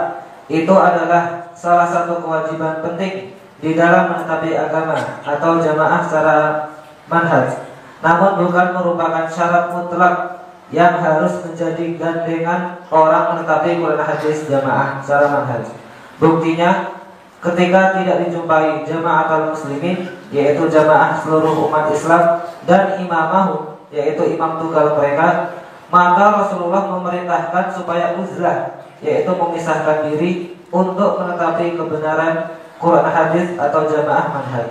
itu adalah salah satu kewajiban penting di dalam menetapi agama atau jamaah secara manhaj, namun bukan merupakan syarat mutlak yang harus menjadi gandengan orang menetapi Quran hadis jamaah secara manhaj. Buktinya, ketika tidak dijumpai jamaatul muslimin, yaitu jamaah seluruh umat Islam, dan imamahu, yaitu imam tunggal mereka, maka Rasulullah memerintahkan supaya uzlah, yaitu memisahkan diri untuk menetapi kebenaran Quran hadis atau jamaah manhaj.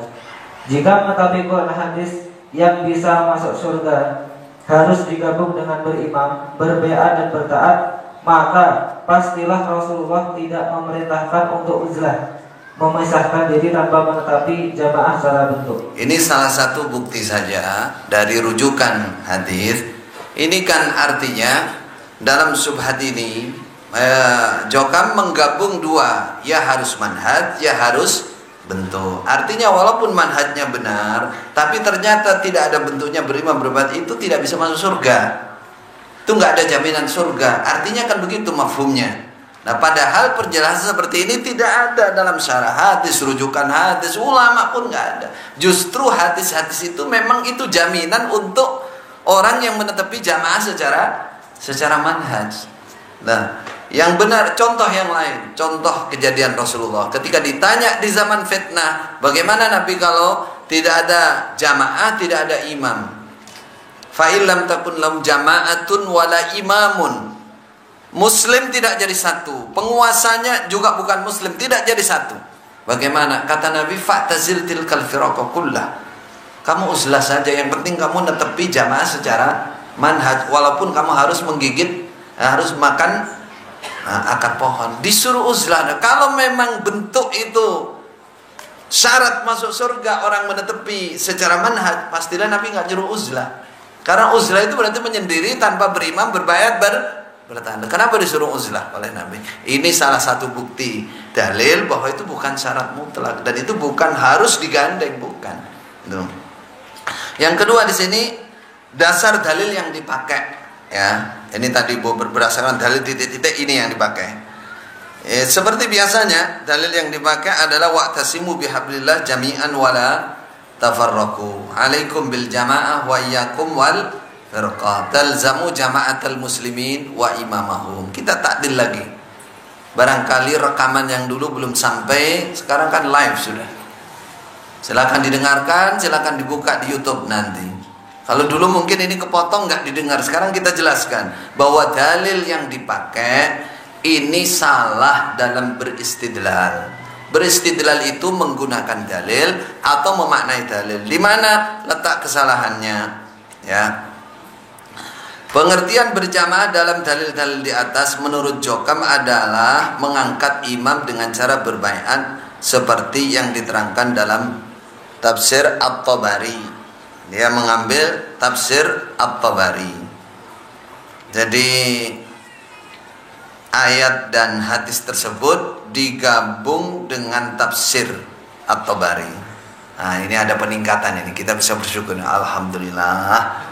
Jika menetapi Quran hadis yang bisa masuk surga harus digabung dengan berimam, berbeat dan bertaat, maka pastilah Rasulullah tidak memerintahkan untuk uzlah, memisahkan diri tanpa menetapi jamaah secara bentuk. Ini salah satu bukti saja dari rujukan hadis. Ini kan artinya dalam subhat ini Jokam menggabung 2, ya harus manhaj, ya harus bentuk. Artinya walaupun manhajnya benar, tapi ternyata tidak ada bentuknya berimam berbat, itu tidak bisa masuk surga. Itu nggak ada jaminan surga. Artinya kan begitu mafhumnya. Nah, padahal penjelasan seperti ini tidak ada dalam syarah hadis, rujukan hadis, ulama pun nggak ada. Justru hadis-hadis itu memang itu jaminan untuk orang yang menetapi jamaah secara manhaj. Nah, yang benar, contoh yang lain, contoh kejadian Rasulullah ketika ditanya di zaman fitnah, bagaimana Nabi kalau tidak ada jamaah, tidak ada imam? Fa illam takun lahum jama'atun wala imamun. Muslim tidak jadi satu, penguasanya juga bukan muslim, tidak jadi satu. Bagaimana? Kata Nabi, fa'tazil tilkal firaqa kullah. Kamu uzlah saja, yang penting kamu netepi jamaah secara manhaj, walaupun kamu harus menggigit, harus makan akar pohon, disuruh uzlah. Kalau memang bentuk itu syarat masuk surga, orang menetepi secara manhaj, pastilah Nabi nggak nyuruh uzlah. Karena uzlah itu berarti menyendiri tanpa berimam, berbayat, bertanda. Kenapa disuruh uzlah oleh Nabi? Ini salah satu bukti dalil bahwa itu bukan syarat mutlak dan itu bukan harus digandeng, bukan. Yang kedua di sini dasar dalil yang dipakai. Ya, ini tadi berdasarkan dalil titik-titik ini yang dipakai. Seperti biasanya dalil yang dipakai adalah wa'tasimu bihablillah jami'an wala tafarraqu. Alaikum bil jamaah wa iyyakum wal firqah. Talzamu jama'atal muslimin wa imamahum. Kita takdil lagi. Barangkali rekaman yang dulu belum sampai, sekarang kan live sudah. Silakan didengarkan, silakan dibuka di YouTube nanti. Kalau dulu mungkin ini kepotong nggak didengar, sekarang kita jelaskan bahwa dalil yang dipakai ini salah dalam beristidlal. Beristidlal itu menggunakan dalil atau memaknai dalil. Di mana letak kesalahannya? Ya. Pengertian berjamaah dalam dalil-dalil di atas menurut Jokam adalah mengangkat imam dengan cara berbaiat seperti yang diterangkan dalam tafsir At-Tabari. Dia mengambil tafsir At-Tabari. Jadi ayat dan hadis tersebut digabung dengan tafsir At-Tabari. Nah, ini ada peningkatan ini. Kita bisa bersyukur. Alhamdulillah.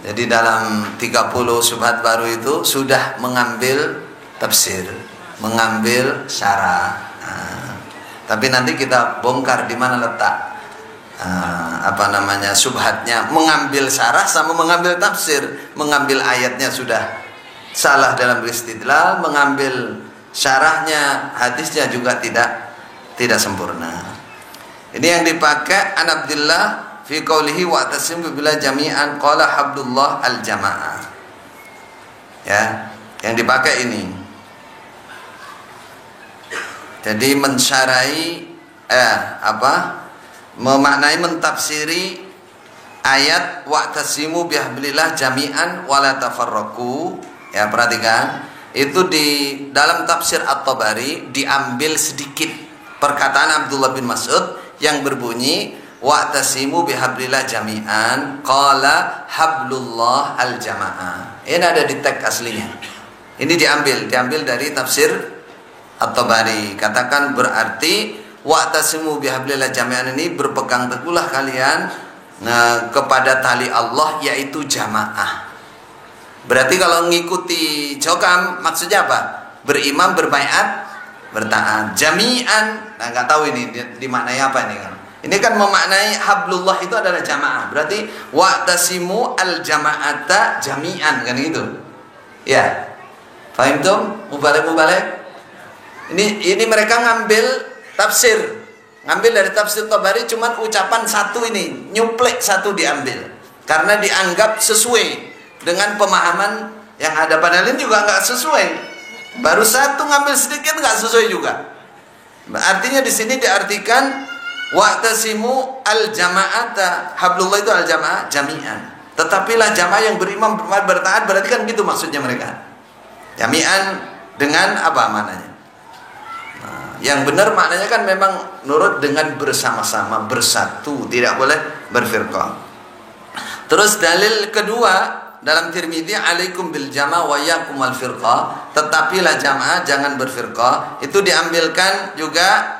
Jadi dalam 30 syubhat baru itu sudah mengambil tafsir, mengambil syarah. Nah, tapi nanti kita bongkar di mana letak syubhatnya, mengambil syarah sama mengambil tafsir. Mengambil ayatnya sudah salah dalam beristidlal, mengambil syarahnya, hadisnya juga tidak sempurna. Ini yang dipakai an Abdullah fi qaulihi wa tasim bila jami'an qala hablullah al jamaah. Ya, yang dipakai ini. Jadi mensyarahi memaknai, mentafsiri ayat wa'tasimu bihablillah jami'an wala tafarraqu. Ya, perhatikan, itu di dalam tafsir At-Tabari diambil sedikit perkataan Abdullah bin Mas'ud yang berbunyi wa'tasimu bihablillah jami'an qala hablullah al-jamaah. Ini ada di teks aslinya. Ini diambil dari tafsir At-Tabari. Katakan berarti wa'tasimu bihablillah jami'an ini berpegang teguhlah kalian kepada tali Allah, yaitu jamaah. Berarti kalau mengikuti Jokam maksudnya apa? Berimam, berbaiat, bertaat. Jami'an, nah nggak tahu ini dimaknai apa ini kan? Ini kan memaknai hablullah itu adalah jamaah. Berarti wa'tasimu al jama'ata jami'an, kan gitu. Ya. Fahim tum? Mubalik. Ini mereka ngambil tafsir, ngambil dari tafsir Tabari, cuman ucapan satu ini, nyuplek satu diambil karena dianggap sesuai dengan pemahaman yang ada. Padahal ini juga nggak sesuai, baru satu ngambil sedikit nggak sesuai juga. Artinya di sini diartikan wa'tasimu al jama'ata, hablullah itu al jamaah jami'an. Tetapilah jamaah yang berimam bertaat, berarti kan gitu maksudnya mereka. Jami'an dengan apa maknanya? Yang benar maknanya kan memang nurut dengan bersama-sama, bersatu, tidak boleh berfirqah. Terus dalil kedua dalam Tirmidzi, alaikum bil jamaah wa iyyakum wal firqah, tetapilah jamaah jangan berfirqah. Itu diambilkan juga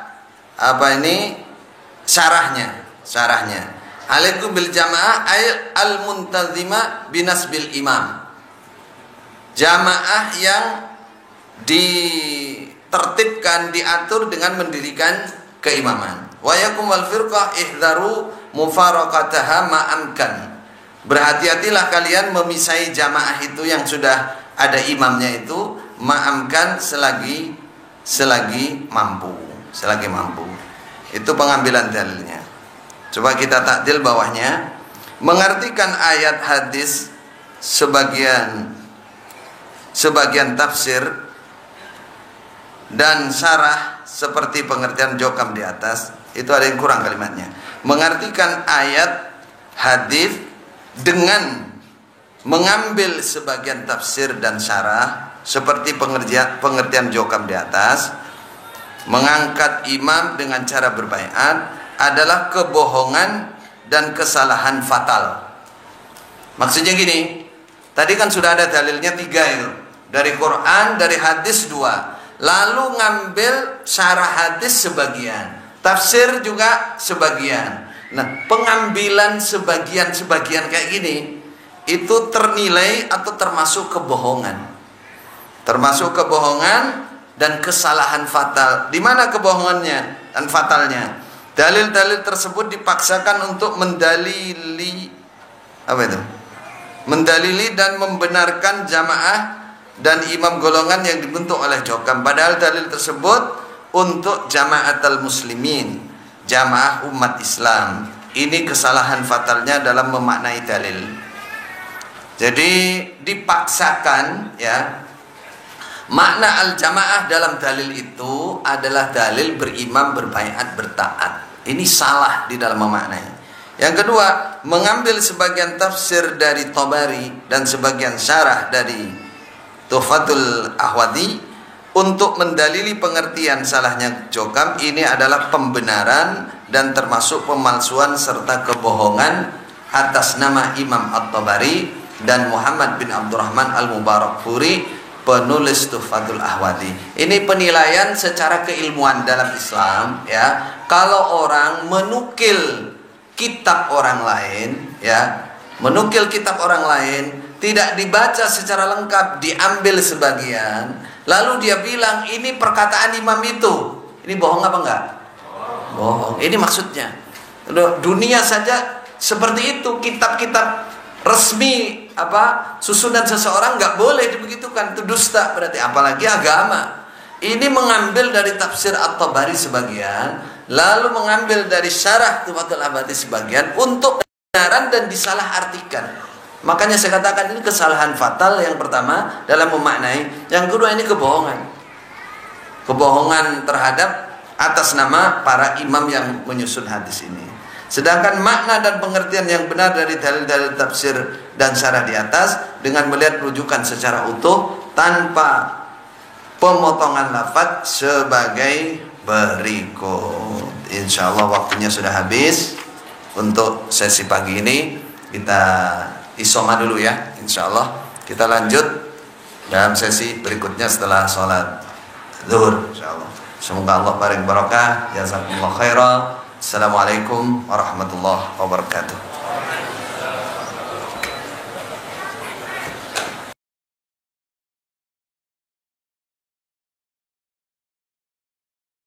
syarahnya. Alaikum bil jamaah ay al muntazima binasbil imam. Jamaah yang ditertibkan, diatur dengan mendirikan keimaman. Wa yakum wal firqah ihdharu mufaraqataha ma'amkan. Berhati-hatilah kalian memisai jamaah itu yang sudah ada imamnya itu, ma'amkan selagi mampu. Itu pengambilan dalilnya. Coba kita takdil bawahnya. Mengartikan ayat hadis sebagian tafsir dan syarah seperti pengertian Jokam di atas, itu ada yang kurang kalimatnya. Mengartikan ayat hadis dengan mengambil sebagian tafsir dan syarah seperti pengertian Jokam di atas, mengangkat imam dengan cara berbaiat adalah kebohongan dan kesalahan fatal. Maksudnya gini, tadi kan sudah ada dalilnya 3 itu, dari Quran, dari hadis 2. Lalu ngambil syarah hadis sebagian, tafsir juga sebagian. Nah, pengambilan sebagian kayak gini itu ternilai atau termasuk kebohongan. Termasuk kebohongan dan kesalahan fatal. Di mana kebohongannya dan fatalnya? Dalil-dalil tersebut dipaksakan untuk mendalili mendalili dan membenarkan jamaah dan imam golongan yang dibentuk oleh Jokam. Padahal dalil tersebut untuk jamaatul muslimin, jamaah umat Islam. Ini kesalahan fatalnya dalam memaknai dalil. Jadi dipaksakan, ya. Makna al-jamaah dalam dalil itu adalah dalil berimam, berbaiat, bertaat. Ini salah di dalam memaknai. Yang kedua, mengambil sebagian tafsir dari Tabari dan sebagian syarah dari Tuhfatul Ahwadi untuk mendalili pengertian salahnya Jokam, ini adalah pembenaran dan termasuk pemalsuan serta kebohongan atas nama Imam At-Tabari dan Muhammad bin Abdurrahman Al-Mubarakfuri, penulis Tuhfatul Ahwadi. Ini penilaian secara keilmuan dalam Islam, ya. Kalau orang menukil kitab orang lain, ya, menukil kitab orang lain, tidak dibaca secara lengkap, diambil sebagian, lalu dia bilang ini perkataan imam itu, ini bohong apa enggak? Bohong. Ini maksudnya. Dunia saja seperti itu, kitab-kitab resmi susunan seseorang nggak boleh dibegitukan, itu dusta berarti, apalagi agama. Ini mengambil dari tafsir At-Tabari sebagian, lalu mengambil dari syarah Tuhfatul Ahwadi sebagian untuk kebenaran dan disalahartikan. Makanya saya katakan ini kesalahan fatal yang pertama dalam memaknai. Yang kedua, ini kebohongan. Kebohongan terhadap atas nama para imam yang menyusun hadis ini. Sedangkan makna dan pengertian yang benar dari dalil-dalil tafsir dan syarah di atas dengan melihat rujukan secara utuh tanpa pemotongan lafaz sebagai berikut. Insyaallah waktunya sudah habis untuk sesi pagi ini. Kita isoma dulu ya. Insyaallah kita lanjut dalam sesi berikutnya setelah sholat zuhur. Insyaallah. Semoga Allah barik barokah. Jazakumullah khairan. Assalamualaikum warahmatullahi wabarakatuh.